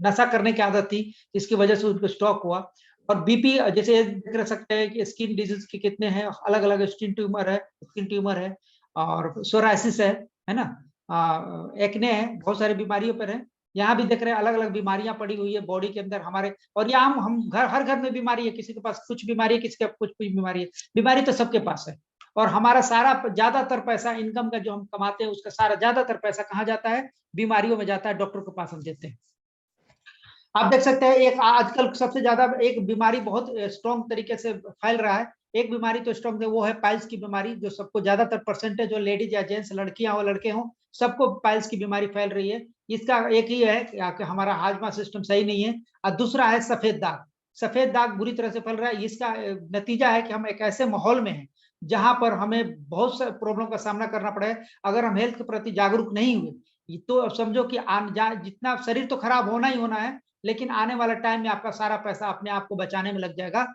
नशा करने की आदत थी, इसकी वजह से उनको स्ट्रोक हुआ। और बीपी जैसे देख सकते हैं कि स्किन डिजीज के कितने हैं, अलग अलग स्किन ट्यूमर है और सोराइसिस है ना, एक्ने है, बहुत सारी बीमारियों पर है। यहाँ भी देख रहे हैं अलग अलग बीमारियां पड़ी हुई है बॉडी के अंदर हमारे। और यहाँ हम घर, हर घर में बीमारी है, किसी के पास कुछ बीमारी है, किसी के कुछ बीमारी है, बीमारी तो सबके पास है। और हमारा सारा ज्यादातर पैसा इनकम का जो हम कमाते हैं उसका सारा ज्यादातर पैसा कहाँ जाता है? बीमारियों में जाता है, डॉक्टर के पास हम देते हैं। आप देख सकते हैं एक आजकल सबसे ज्यादा एक बीमारी बहुत स्ट्रॉन्ग तरीके से फैल रहा है। एक बीमारी तो स्ट्रॉन्ग है, वो है पाइल्स की बीमारी, जो सबको ज्यादातर परसेंटेज जो लेडीज या जेंट्स, लड़कियां हो लड़के हों, सबको पाइल्स की बीमारी फैल रही है। इसका एक ही है कि हमारा हाजमा सिस्टम सही नहीं है। और दूसरा है सफेद दाग। सफेद दाग बुरी तरह से फैल रहा है। इसका नतीजा है कि हम एक ऐसे माहौल में हैं जहां पर हमें बहुत से प्रॉब्लम का सामना करना पड़ा है। अगर हम हेल्थ के प्रति जागरूक नहीं हुए तो अब समझो कि जितना शरीर तो खराब होना ही होना है, लेकिन आने वाला टाइम में आपका सारा पैसा अपने आप को बचाने में लग जाएगा।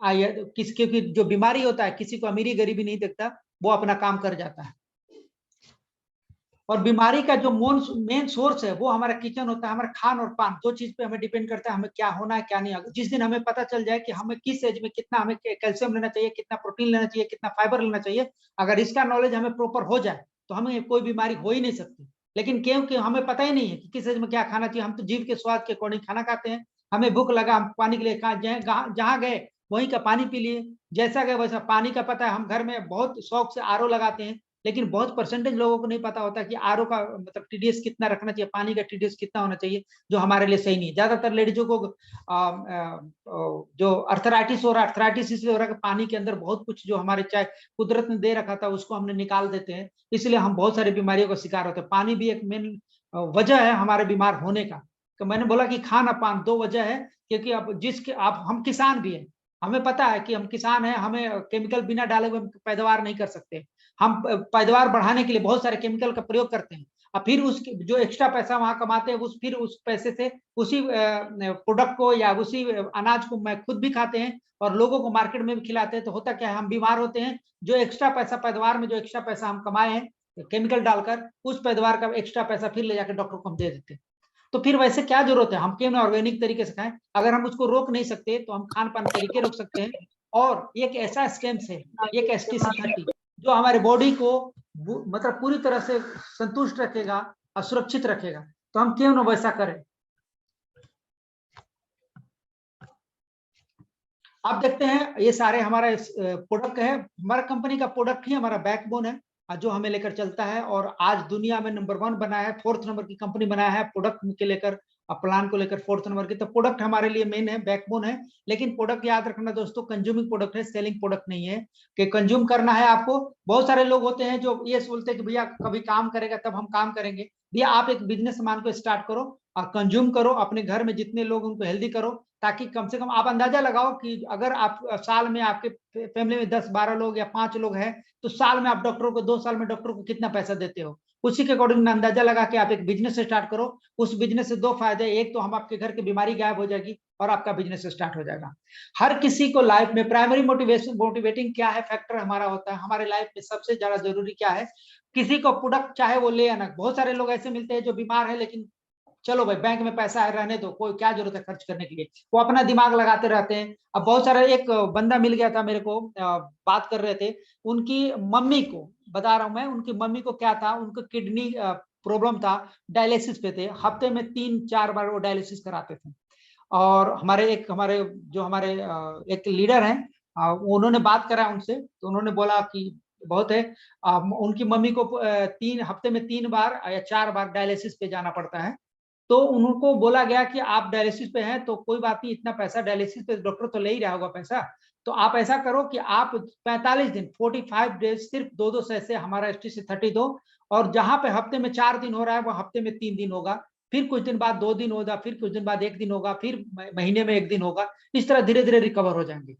क्योंकि जो बीमारी होता है, किसी को अमीरी गरीबी नहीं देखता, वो अपना काम कर जाता है। और बीमारी का जो मेन सोर्स है वो हमारा किचन होता है, हमारा खान और पान, दो चीज पे हमें डिपेंड करता है हमें क्या होना है क्या नहीं। जिस दिन हमें पता चल जाए कि हमें किस एज में कितना हमें कैल्शियम लेना चाहिए, कितना प्रोटीन लेना चाहिए, कितना फाइबर लेना चाहिए, अगर इसका नॉलेज हमें प्रॉपर हो जाए तो हमें कोई बीमारी हो ही नहीं सकती। लेकिन क्योंकि हमें पता ही नहीं है कि किस एज में क्या खाना चाहिए, हम तो जीव के स्वाद के अकॉर्डिंग खाना खाते हैं। हमें भूख लगा, हम पानी के लिए जहाँ गए वहीं का पानी पी लिए, जैसा गए वैसा पानी का पता है। हम घर में बहुत शौक से आरओ लगाते हैं, लेकिन बहुत परसेंटेज लोगों को नहीं पता होता कि आरओ का मतलब टीडीएस कितना रखना चाहिए, पानी का टीडीएस कितना होना चाहिए, जो हमारे लिए सही नहीं है। ज्यादातर लेडीजों को जो अर्थराइटिस हो रहा है, अर्थराइटिस इसलिए हो रहा है कि पानी के अंदर बहुत कुछ जो हमारे चाहे कुदरत ने दे रखा था उसको हमने निकाल देते हैं, इसलिए हम बहुत सारी बीमारियों का शिकार होते हैं। पानी भी एक मेन वजह है हमारे बीमार होने का। तो मैंने बोला कि खाना पान दो वजह है, क्योंकि अब जिसके आप हम किसान भी हैं, हमें पता है कि हम किसान हैं, हमें केमिकल बिना डाले हुए पैदावार नहीं कर सकते। हम पैदावार बढ़ाने के लिए बहुत सारे केमिकल का प्रयोग करते हैं, और फिर उसके जो एक्स्ट्रा पैसा वहां कमाते हैं फिर उस पैसे से उसी प्रोडक्ट को या उसी अनाज को मैं खुद भी खाते हैं और लोगों को मार्केट में भी खिलाते हैं। तो होता क्या है, हम बीमार होते हैं। जो एक्स्ट्रा पैसा पैदावार में जो एक्स्ट्रा पैसा हम कमाए हैं केमिकल डालकर, उस पैदावार का एक्स्ट्रा पैसा फिर ले जाकर डॉक्टर को हम दे देते हैं। तो फिर वैसे क्या जरूरत है, हम क्यों ना ऑर्गेनिक तरीके से खाएं। अगर हम उसको रोक नहीं सकते तो हम खान पान तरीके रोक सकते हैं। और एक ऐसा स्टेम्स है, एक STC30 जो हमारे बॉडी को मतलब पूरी तरह से संतुष्ट रखेगा और सुरक्षित रखेगा, तो हम क्यों ना वैसा करें। आप देखते हैं ये सारे हमारा प्रोडक्ट है, हमारा कंपनी का प्रोडक्ट ही हमारा बैकबोन है जो हमें लेकर चलता है। और आज दुनिया में नंबर 1 बना है, 4th नंबर की कंपनी बनाया है प्रोडक्ट के लेकर, प्लान को लेकर 4th नंबर की। तो प्रोडक्ट हमारे लिए मेन है, बैकबोन है। लेकिन प्रोडक्ट याद रखना दोस्तों, कंज्यूमिंग प्रोडक्ट है, सेलिंग प्रोडक्ट नहीं है कि कंज्यूम करना है आपको। बहुत सारे लोग होते हैं जो ये बोलते हैं कि भैया कभी काम करेगा तब हम काम करेंगे। भैया आप एक बिजनेस मान को स्टार्ट करो और कंज्यूम करो, अपने घर में जितने लोग उनको हेल्दी करो, ताकि कम से कम आप अंदाजा लगाओ कि अगर आप साल में आपके फैमिली में 10-12 लोग या 5 लोग हैं, तो साल में आप डॉक्टरों को 2 साल में डॉक्टर को कितना पैसा देते हो, उसी के अकॉर्डिंग अंदाजा लगा के आप एक बिजनेस स्टार्ट करो। उस बिजनेस से 2 फायदे, एक तो हम आपके घर की बीमारी गायब हो जाएगी और आपका बिजनेस स्टार्ट हो जाएगा। हर किसी को लाइफ में प्राइमरी मोटिवेटिंग क्या है फैक्टर हमारा होता है, हमारे लाइफ में सबसे ज्यादा जरूरी क्या है, किसी को प्रोडक्ट चाहे वो ले या ना। बहुत सारे लोग ऐसे मिलते हैं जो बीमार है, लेकिन चलो भाई बैंक में पैसा है रहने दो, कोई क्या जरूरत है खर्च करने के लिए, वो अपना दिमाग लगाते रहते हैं। अब बहुत सारे, एक बंदा मिल गया था मेरे को, बात कर रहे थे, उनकी मम्मी को बता रहा हूं मैं, उनकी मम्मी को क्या था, उनको किडनी प्रॉब्लम था, डायलिसिस पे थे, हफ्ते में 3-4 बार वो डायलिसिस कराते थे। और हमारे जो हमारे एक लीडर हैं, उन्होंने बात करा उनसे, तो उन्होंने बोला कि बहुत है, उनकी मम्मी को 3 हफ्ते में 3 बार या 4 बार डायलिसिस पे जाना पड़ता है। तो उनको बोला गया कि आप डायलिसिस पे हैं तो कोई बात नहीं, इतना पैसा डायलिसिस पे डॉक्टर तो ले ही रहा होगा पैसा, तो आप ऐसा करो कि आप 45 दिन 45 डेज सिर्फ 2-2 सौ से हमारा STC30 दो, और जहां पे हफ्ते में 4 दिन हो रहा है वो हफ्ते में 3 दिन होगा, फिर कुछ दिन बाद 2 दिन होगा, फिर कुछ दिन बाद 1 दिन होगा, फिर महीने में 1 दिन होगा। इस तरह धीरे धीरे रिकवर हो जाएंगे।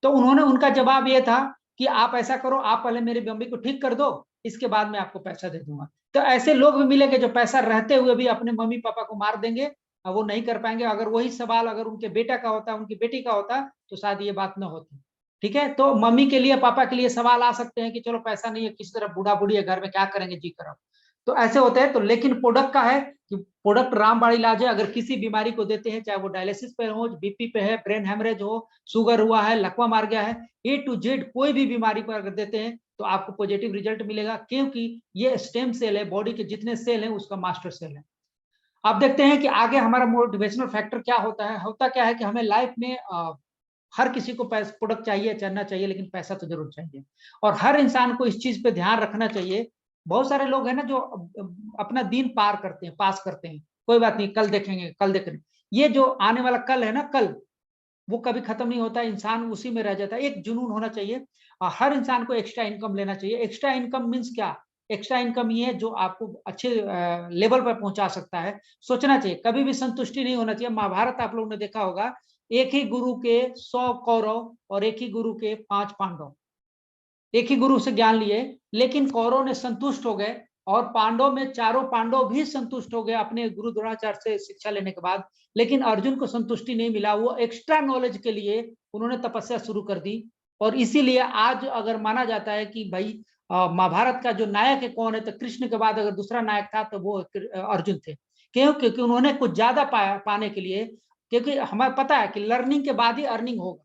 तो उनका जवाब ये था कि आप ऐसा करो, आप पहले मेरी मम्मी को ठीक कर दो, इसके बाद मैं आपको पैसा दे दूंगा। तो ऐसे लोग भी मिलेंगे जो पैसा रहते हुए भी अपने मम्मी पापा को मार देंगे और वो नहीं कर पाएंगे। अगर वही सवाल अगर उनके बेटा का होता, उनकी बेटी का होता, तो शायद ये बात ना होती। ठीक है, तो मम्मी के लिए पापा के लिए सवाल आ सकते हैं कि चलो पैसा नहीं है, किस तरह बूढ़ा बूढ़ी है घर में, क्या करेंगे जी कर। तो ऐसे होते हैं। तो लेकिन प्रोडक्ट का है कि प्रोडक्ट रामबाण इलाज है। अगर किसी बीमारी को देते हैं, चाहे वो डायलिसिस पे हो, बीपी पे है, ब्रेन हेमरेज हो, शुगर हुआ है, लकवा मार गया है, ए टू जेड कोई भी बीमारी पर अगर देते हैं तो आपको पॉजिटिव रिजल्ट मिलेगा, क्योंकि ये स्टेम सेल है, बॉडी के जितने सेल हैं उसका मास्टर सेल है। अब देखते हैं कि आगे हमारा मोटिवेशनल फैक्टर क्या होता है। होता क्या है कि हमें लाइफ में हर किसी को प्रोडक्ट चाहिए, चलना चाहिए, लेकिन पैसा तो जरूर चाहिए। और हर इंसान को इस चीज पे ध्यान रखना चाहिए। बहुत सारे लोग हैं ना जो अपना दिन पार करते हैं, पास करते हैं, कोई बात नहीं, कल देखेंगे, कल देखेंगे। ये जो आने वाला कल है ना, कल वो कभी खत्म नहीं होता, इंसान उसी में रह जाता है। एक जुनून होना चाहिए और हर इंसान को एक्स्ट्रा इनकम लेना चाहिए। एक्स्ट्रा इनकम मीन्स क्या? एक्स्ट्रा इनकम ये है जो आपको अच्छे लेवल पर पहुंचा सकता है। सोचना चाहिए, कभी भी संतुष्टि नहीं होना चाहिए। महाभारत आप लोगों ने देखा होगा, एक ही गुरु के 100 कौरव और एक ही गुरु के 5 पांडव। एक ही गुरु से ज्ञान लिए, लेकिन कौरव ने संतुष्ट हो गए और पांडव में चारों पांडव भी संतुष्ट हो गए अपने गुरु द्रोणाचार्य से शिक्षा लेने के बाद। लेकिन अर्जुन को संतुष्टि नहीं मिला, वो एक्स्ट्रा नॉलेज के लिए उन्होंने तपस्या शुरू कर दी। और इसीलिए आज अगर माना जाता है कि भाई महाभारत का जो नायक है कौन है, तो कृष्ण के बाद अगर दूसरा नायक था तो वो अर्जुन थे। क्यों? क्योंकि उन्होंने कुछ ज्यादा पाने के लिए, क्योंकि हमें पता है कि लर्निंग के बाद ही अर्निंग होगा।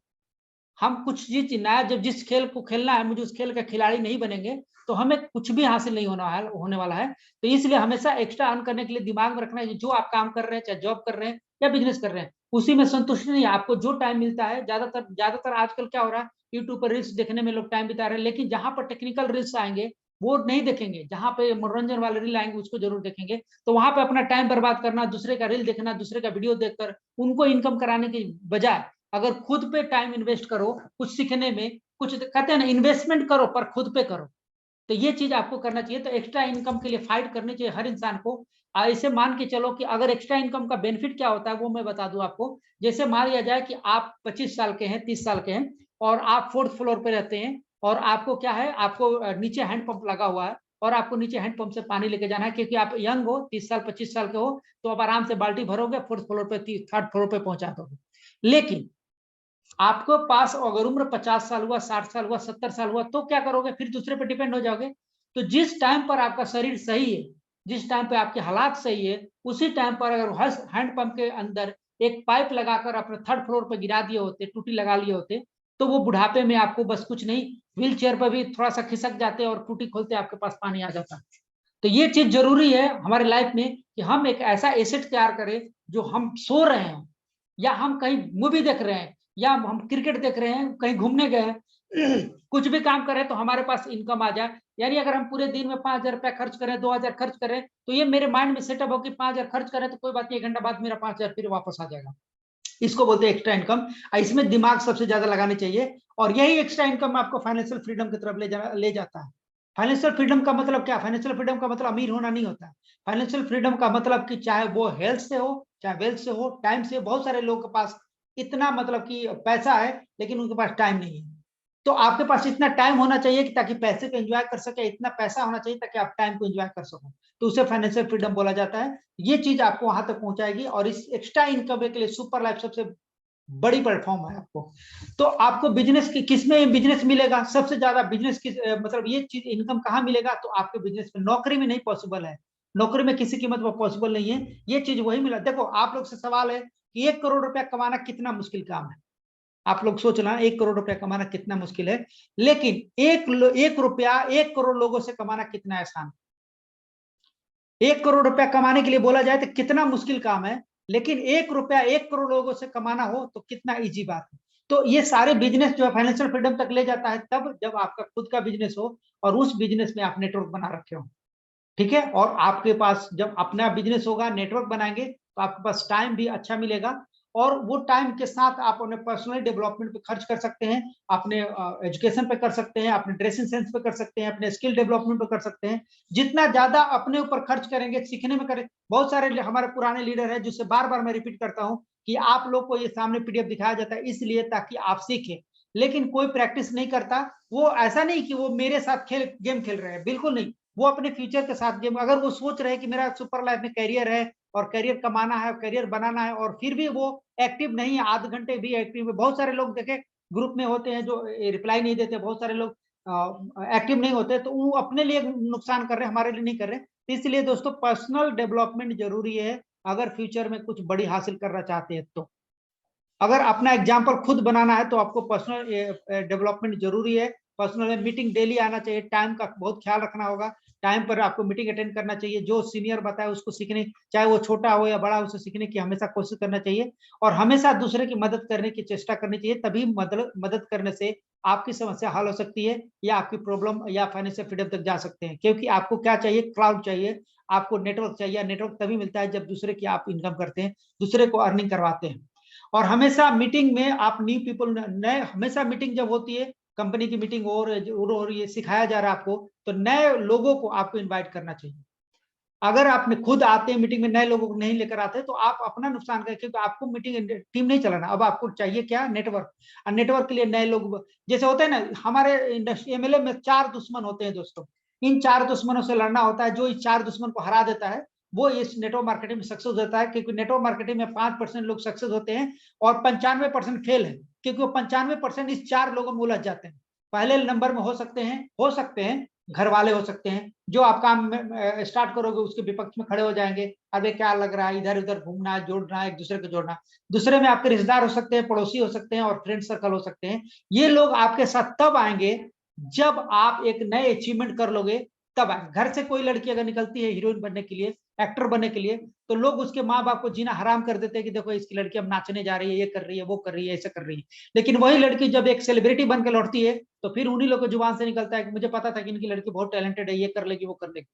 हम कुछ चीज नया, जब जिस खेल को खेलना है, मुझे उस खेल का खिलाड़ी नहीं बनेंगे तो हमें कुछ भी हासिल नहीं होने वाला है। तो इसलिए हमेशा एक्स्ट्रा अर्न करने के लिए दिमाग में रखना है कि जो आप काम कर रहे हैं, चाहे जॉब कर रहे हैं या बिजनेस कर रहे हैं, उसी में संतुष्टि नहीं है। आपको जो टाइम मिलता है, ज्यादातर आजकल क्या हो रहा है, यूट्यूब पर रील्स देखने में लोग टाइम बिता रहे हैं, लेकिन जहां पर टेक्निकल रील्स आएंगे वो नहीं देखेंगे। जहां पे मनोरंजन वाले रील आएंगे उसको जरूर देखेंगे। तो वहां पे अपना टाइम बर्बाद करना, दूसरे का रील देखना, दूसरे का वीडियो देखकर उनको इनकम कराने की बजाय अगर खुद पे टाइम इन्वेस्ट करो, कुछ सीखने में, कुछ कहते हैं ना, इन्वेस्टमेंट करो पर खुद पे करो। तो ये चीज आपको करना चाहिए। तो एक्स्ट्रा इनकम के लिए फाइट करनी चाहिए हर इंसान को। ऐसे मान के चलो कि अगर एक्स्ट्रा इनकम का बेनिफिट क्या होता है वो मैं बता दूं आपको। जैसे मान लिया जाए कि आप 25 साल के हैं, 30 साल के हैं और आप 4th फ्लोर पे रहते हैं और आपको क्या है, आपको नीचे हैंडपंप लगा हुआ है और आपको नीचे हैंडपंप से पानी लेके जाना है, क्योंकि आप यंग हो, 30 साल 25 साल के हो, तो आप आराम से बाल्टी भरोगे, 4th फ्लोर पे 3rd फ्लोर पे पहुंचा दोगे। लेकिन आपको पास अगर उम्र 50 साल हुआ, 60 साल हुआ, 70 साल हुआ, तो क्या करोगे? फिर दूसरे पे डिपेंड हो जाओगे। तो जिस टाइम पर आपका शरीर सही है, जिस टाइम पे आपके हालात सही है, उसी टाइम पर अगर हैंडपंप के अंदर एक पाइप लगाकर अपने 3rd फ्लोर पर गिरा दिए होते, टूटी लगा लिए होते, तो वो बुढ़ापे में आपको बस कुछ नहीं, व्हील चेयर पर भी थोड़ा सा खिसक जाते और टूटी खोलते आपके पास पानी आ जाता। तो ये चीज जरूरी है हमारे लाइफ में कि हम एक ऐसा एसेट तैयार करें, जो हम सो रहे हैं या हम कहीं मूवी देख रहे हैं या हम क्रिकेट देख रहे हैं, कहीं घूमने गए हैं, कुछ भी काम करें तो हमारे पास इनकम आ जाए। यानी अगर हम पूरे दिन में 5,000 रुपया खर्च करें, 2,000 खर्च करें, तो ये मेरे माइंड में सेटअप हो कि 5,000 खर्च करें तो कोई बात नहीं, 1 घंटा बाद मेरा 5,000 फिर वापस आ जाएगा। इसको बोलते हैं एक्स्ट्रा इनकम। इसमें दिमाग सबसे ज्यादा लगाने चाहिए और यही एक्स्ट्रा इनकम आपको फाइनेंशियल फ्रीडम की तरफ ले जाता है। फाइनेंशियल फ्रीडम का मतलब क्या? फाइनेंशियल फ्रीडम का मतलब अमीर होना नहीं होता। फाइनेंशियल फ्रीडम का मतलब कि चाहे वो हेल्थ से हो, चाहे वेल्थ से हो, टाइम से। बहुत सारे लोगों के पास इतना मतलब कि पैसा है लेकिन उनके पास टाइम नहीं है। तो आपके पास इतना टाइम होना चाहिए कि ताकि पैसे को एंजॉय कर सके, इतना पैसा होना चाहिए ताकि आप टाइम को एंजॉय कर सको, तो उसे फाइनेंशियल फ्रीडम बोला जाता है। ये चीज आपको वहां तक पहुंचाएगी और इस एक्स्ट्रा इनकम के लिए सुपर लाइफ सबसे बड़ी प्लेटफॉर्म है आपको। तो आपको बिजनेस की किसमें बिजनेस मिलेगा सबसे ज्यादा? बिजनेस की मतलब ये चीज इनकम कहाँ मिलेगा? तो आपके बिजनेस में। नौकरी में नहीं पॉसिबल है, नौकरी में किसी कीमत पर पॉसिबल नहीं है। ये चीज वही मिला। देखो आप लोग से सवाल है कि 1 करोड़ रुपया कमाना कितना मुश्किल काम है। आप लोग सोच रहे हैं 1 करोड़ रुपया कमाना कितना मुश्किल है, लेकिन 1 रुपया 1 करोड़ लोगों से कमाना कितना आसान। 1 करोड़ रुपया कमाने के लिए बोला जाए तो कितना मुश्किल काम है, लेकिन 1 रुपया 1 करोड़ लोगों से कमाना हो तो कितना इजी बात है। तो ये सारे बिजनेस जो है फाइनेंशियल फ्रीडम तक ले जाता है तब जब आपका खुद का बिजनेस हो और उस बिजनेस में आप नेटवर्क बना रखे हो। ठीक है, और आपके पास जब अपना बिजनेस होगा, नेटवर्क बनाएंगे, तो आपके पास टाइम भी अच्छा मिलेगा और वो टाइम के साथ आप अपने पर्सनल डेवलपमेंट पे खर्च कर सकते हैं, अपने एजुकेशन पे कर सकते हैं, अपने ड्रेसिंग सेंस पे कर सकते हैं, अपने स्किल डेवलपमेंट पे कर सकते हैं। जितना ज्यादा अपने ऊपर खर्च करेंगे, सीखने में करें। बहुत सारे हमारे पुराने लीडर हैं जिससे बार बार मैं रिपीट करता हूं कि आप लोग को ये सामने पीडीएफ दिखाया जाता है इसलिए ताकि आप सीखें, लेकिन कोई प्रैक्टिस नहीं करता। वो ऐसा नहीं कि वो मेरे साथ गेम खेल रहे हैं, बिल्कुल नहीं। वो अपने फ्यूचर के साथ गेम, अगर वो सोच रहे कि मेरा सुपर लाइफ में करियर है और करियर कमाना है, करियर बनाना है, और फिर भी वो एक्टिव नहीं है, आध घंटे भी एक्टिव है, बहुत सारे लोग देखे ग्रुप में होते हैं जो रिप्लाई नहीं देते, बहुत सारे लोग एक्टिव नहीं होते, तो वो अपने लिए नुकसान कर रहे हैं, हमारे लिए नहीं कर रहे। इसलिए दोस्तों पर्सनल डेवलपमेंट जरूरी है अगर फ्यूचर में कुछ बड़ी हासिल करना चाहते हैं। तो अगर अपना एग्जाम्पल खुद बनाना है तो आपको पर्सनल डेवलपमेंट जरूरी है। पर्सनल मीटिंग डेली आना चाहिए, टाइम का बहुत ख्याल रखना होगा, टाइम पर आपको मीटिंग अटेंड करना चाहिए, जो सीनियर बताए उसको सीखने, चाहे वो छोटा हो या बड़ा, उसे सीखने की हमेशा कोशिश करना चाहिए, और हमेशा दूसरे की मदद करने की चेष्टा करनी चाहिए। तभी मदद करने से आपकी समस्या हल हो सकती है, या आपकी प्रॉब्लम या फाइनेंशियल फ्रीडम तक जा सकते हैं। क्योंकि आपको क्या चाहिए, क्राउड चाहिए, आपको नेटवर्क चाहिए। नेटवर्क तभी मिलता है जब दूसरे की आप इनकम करते हैं, दूसरे को अर्निंग करवाते हैं। और हमेशा मीटिंग में आप न्यू पीपल, नए, हमेशा मीटिंग जब होती है, कंपनी की मीटिंग और ये सिखाया जा रहा है आपको, तो नए लोगों को आपको इनवाइट करना चाहिए। अगर आप खुद आते हैं मीटिंग में, नए लोगों को नहीं लेकर आते, तो आप अपना नुकसान करें, क्योंकि आपको मीटिंग टीम नहीं चलाना। अब आपको चाहिए क्या, नेटवर्क। और नेटवर्क के लिए नए लोग, जैसे होते हैं ना, हमारे इंडस्ट्री एमएलए में 4 दुश्मन होते हैं दोस्तों, इन 4 दुश्मनों से लड़ना होता है। जो इस 4 दुश्मन को हरा देता है वो इस नेटवर्क मार्केटिंग में सक्सेस होता है, क्योंकि नेटवर्क मार्केटिंग में 5% लोग सक्सेस होते हैं और 95% फेल है, क्योंकि वो 95% इस 4 लोगों में उलझ जाते हैं। पहले नंबर में हो सकते हैं घर वाले, हो सकते हैं जो आप काम स्टार्ट करोगे उसके विपक्ष में खड़े हो जाएंगे, अबे क्या लग रहा है, इधर उधर घूमना है, जोड़ना है, एक दूसरे को जोड़ना। दूसरे में आपके रिश्तेदार हो सकते हैं, पड़ोसी हो सकते हैं, और फ्रेंड सर्कल हो सकते हैं। ये लोग आपके साथ तब आएंगे जब आप एक नए अचीवमेंट कर लोगे, तब आए। घर से कोई लड़की अगर निकलती है हीरोइन बनने के लिए, एक्टर बनने के लिए, तो लोग उसके माँ बाप को जीना हराम कर देते हैं कि देखो इसकी लड़की अब नाचने जा रही है, ये कर रही है, वो कर रही है, ऐसा कर रही है। लेकिन वही लड़की जब एक सेलिब्रिटी बनकर लौटती है, तो फिर उन्हीं लोगों की जुबान से निकलता है कि मुझे पता था कि इनकी लड़की बहुत टैलेंटेड है, ये कर लेगी, वो कर लेगी।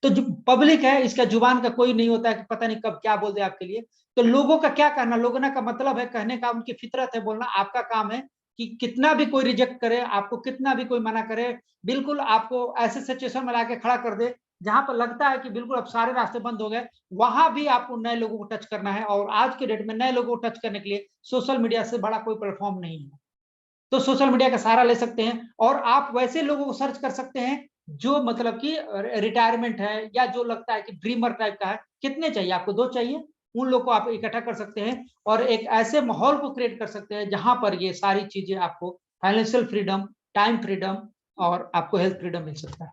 तो जो पब्लिक है, इसका जुबान का कोई नहीं होता है कि पता नहीं कब क्या बोल दे आपके लिए। तो लोगों का क्या कहना, लोगों का मतलब है कहने का, उनकी फितरत है बोलना। आपका काम है कि कितना भी कोई रिजेक्ट करे, आपको कितना भी कोई मना करे, बिल्कुल आपको ऐसे सिचुएशन में लाके खड़ा कर दे जहां पर लगता है कि बिल्कुल अब सारे रास्ते बंद हो गए, वहां भी आपको नए लोगों को टच करना है। और आज के डेट में नए लोगों को टच करने के लिए सोशल मीडिया से बड़ा कोई प्लेटफॉर्म नहीं है। तो सोशल मीडिया का सहारा ले सकते हैं, और आप वैसे लोगों को सर्च कर सकते हैं जो मतलब कि रिटायरमेंट है, या जो लगता है कि ड्रीमर टाइप का है। कितने चाहिए आपको, 2 चाहिए, उन लोग को आप इकट्ठा कर सकते हैं, और एक ऐसे माहौल को क्रिएट कर सकते हैं जहां पर ये सारी चीजें आपको, फाइनेंशियल फ्रीडम, टाइम फ्रीडम, और आपको हेल्थ फ्रीडम मिल सकता है।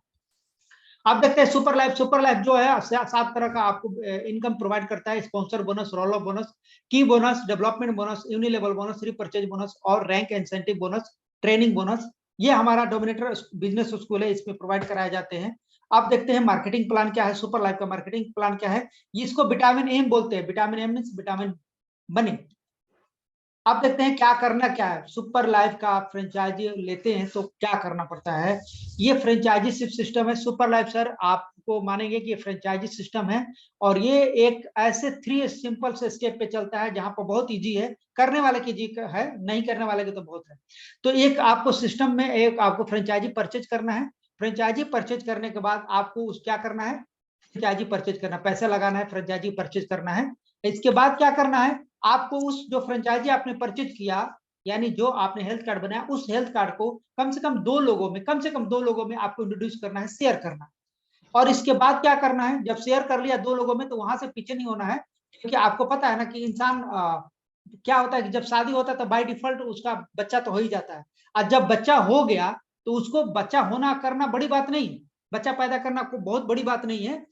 आप देखते हैं सुपर लाइफ जो है 7 तरह का आपको इनकम प्रोवाइड करता है। Sponsor bonus, roll off bonus, key bonus, development bonus, unilevel bonus, repurchase bonus, और rank incentive bonus, training bonus. ये हमारा डोमिनेटर बिजनेस स्कूल है, इसमें प्रोवाइड कराए जाते हैं। आप देखते हैं मार्केटिंग प्लान क्या है, सुपर लाइफ का मार्केटिंग प्लान क्या है। इसको विटामिन एम बोलते हैं, vitamin M means vitamin money. आप देखते हैं क्या करना क्या है। सुपर लाइफ का आप फ्रेंचाइजी लेते हैं तो क्या करना पड़ता है। ये फ्रेंचाइजी सिस्टम है सुपर लाइफ सर, आपको मानेंगे कि ये फ्रेंचाइजी सिस्टम है, और ये एक ऐसे 3 सिंपल से स्टेप पे चलता है जहां पर बहुत इजी है, करने वाले की इजी है, नहीं करने वाले की तो बहुत है। तो एक आपको सिस्टम में, एक आपको फ्रेंचाइजी परचेज करना है। फ्रेंचाइजी परचेज करने के बाद आपको उस क्या करना है, फ्रेंचाइजी परचेज करना, पैसा लगाना है, फ्रेंचाइजी परचेज करना है। इसके बाद क्या करना है, आपको उस जो फ्रेंचाइजी आपने परचेज किया, यानी जो आपने हेल्थ कार्ड बनाया, उस हेल्थ कार्ड को कम से कम 2 लोगों में, कम से कम 2 लोगों में आपको इंट्रोड्यूस करना है, शेयर करना है। और इसके बाद क्या करना है, जब शेयर कर लिया 2 लोगों में, तो वहां से पीछे नहीं होना है। क्योंकि आपको पता है ना कि इंसान क्या होता है कि जब शादी होता है तो बाय डिफॉल्ट उसका बच्चा तो हो ही जाता है। और जब बच्चा हो गया तो उसको बच्चा होना करना बड़ी बात नहीं है, बच्चा पैदा करना को बहुत बड़ी बात नहीं है,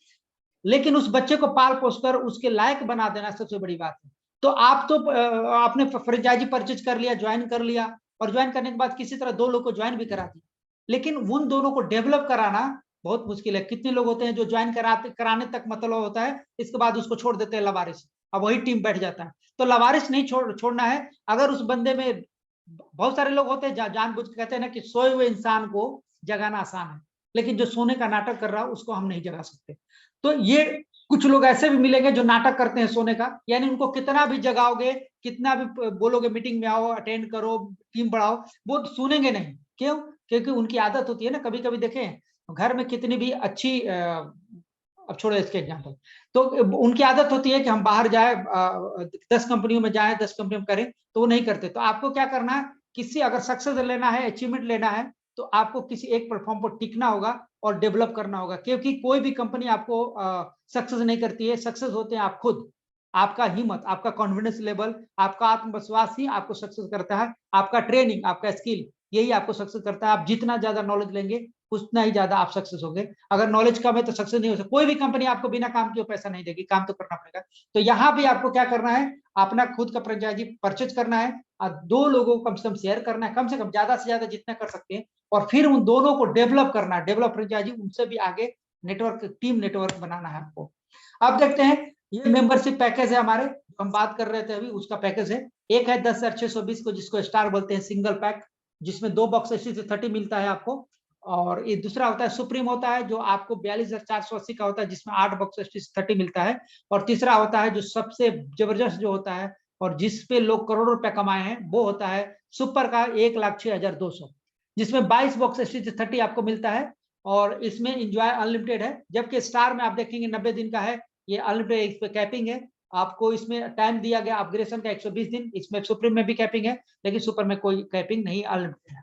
लेकिन उस बच्चे को पाल पोस कर उसके लायक बना देना सबसे बड़ी बात है। तो आप तो आपने फ्रेंचाइजी परचेज कर लिया, ज्वाइन कर लिया, और ज्वाइन करने के बाद किसी तरह 2 लोग को ज्वाइन भी करा दिया, लेकिन उन दोनों को डेवलप कराना बहुत मुश्किल है। कितने लोग होते हैं जो ज्वाइन कराने तक मतलब होता है, इसके बाद उसको छोड़ देते हैं लवारिस, अब वही टीम बैठ जाता है। तो लवारिस नहीं छोड़ना है। अगर उस बंदे में, बहुत सारे लोग होते हैं जानबूझ के कहते हैं ना कि सोए हुए इंसान को जगाना आसान है, लेकिन जो सोने का नाटक कर रहा है उसको हम नहीं जगा सकते। तो ये कुछ लोग ऐसे भी मिलेंगे जो नाटक करते हैं सोने का, यानी उनको कितना भी जगाओगे, कितना भी बोलोगे मीटिंग में आओ, अटेंड करो, टीम बढ़ाओ, वो सुनेंगे नहीं। क्यों? क्योंकि उनकी आदत होती है ना, कभी कभी देखें घर में कितनी भी अच्छी अब छोड़ो इसके एग्जाम्पल, तो उनकी आदत होती है कि हम बाहर जाए, 10 कंपनियों में जाए, 10 कंपनियों में करें, तो वो नहीं करते। तो आपको क्या करना है, किसी अगर सक्सेस लेना है, अचीवमेंट लेना है, तो आपको किसी एक प्लेटफॉर्म पर टिकना होगा, और डेवलप करना होगा, क्योंकि कोई भी कंपनी आपको सक्सेस नहीं करती है, सक्सेस होते हैं आप खुद। आपका हिम्मत, आपका कॉन्फिडेंस लेवल, आपका आत्मविश्वास ही आपको सक्सेस करता है। आपका ट्रेनिंग, आपका स्किल, यही आपको सक्सेस करता है। आप जितना ज्यादा नॉलेज लेंगे उतना ही ज्यादा आप सक्सेस होंगे। अगर नॉलेज कम है तो सक्सेस नहीं हो सकता। कोई भी कंपनी आपको बिना काम किए पैसा नहीं देगी, काम तो करना पड़ेगा। तो यहाँ भी आपको क्या करना है, अपना खुद का फ्रेंचाइजी परचेज करना है और 2 लोगों को कम से कम शेयर करना है, कम से कम, ज्यादा से ज्यादा जितना कर सकते हैं, और फिर उन दोनों को डेवलप करना है, डेवलप फ्रेंचाइजी, उनसे भी आगे नेटवर्क, टीम नेटवर्क बनाना है आपको। अब देखते हैं, ये मेंबरशिप पैकेज है हमारे, हम बात कर रहे थे अभी, उसका पैकेज है। एक है 10,620 को, जिसको स्टार बोलते हैं, सिंगल पैक, जिसमें 2 बॉक्स 30 मिलता है आपको। और ये दूसरा होता है सुप्रीम, होता है जो आपको 42,480 का होता है, जिसमें 8 बॉक्स 30 मिलता है। और तीसरा होता है जो सबसे जबरदस्त जो होता है और जिसपे लोग करोड़ों रुपए कमाए हैं, वो होता है सुपर का 1,06,200, जिसमें 22 बॉक्स 30 आपको मिलता है। और इसमें इंजॉय अनलिमिटेड है, जबकि स्टार में आप देखेंगे 90 दिन का है, ये अनलिमिटेड, इस पे कैपिंग है। आपको इसमें टाइम दिया गया अपग्रेडेशन का 120 दिन, इसमें सुप्रीम में भी कैपिंग है, लेकिन सुपर में कोई कैपिंग नहीं, अनलिमिटेड है।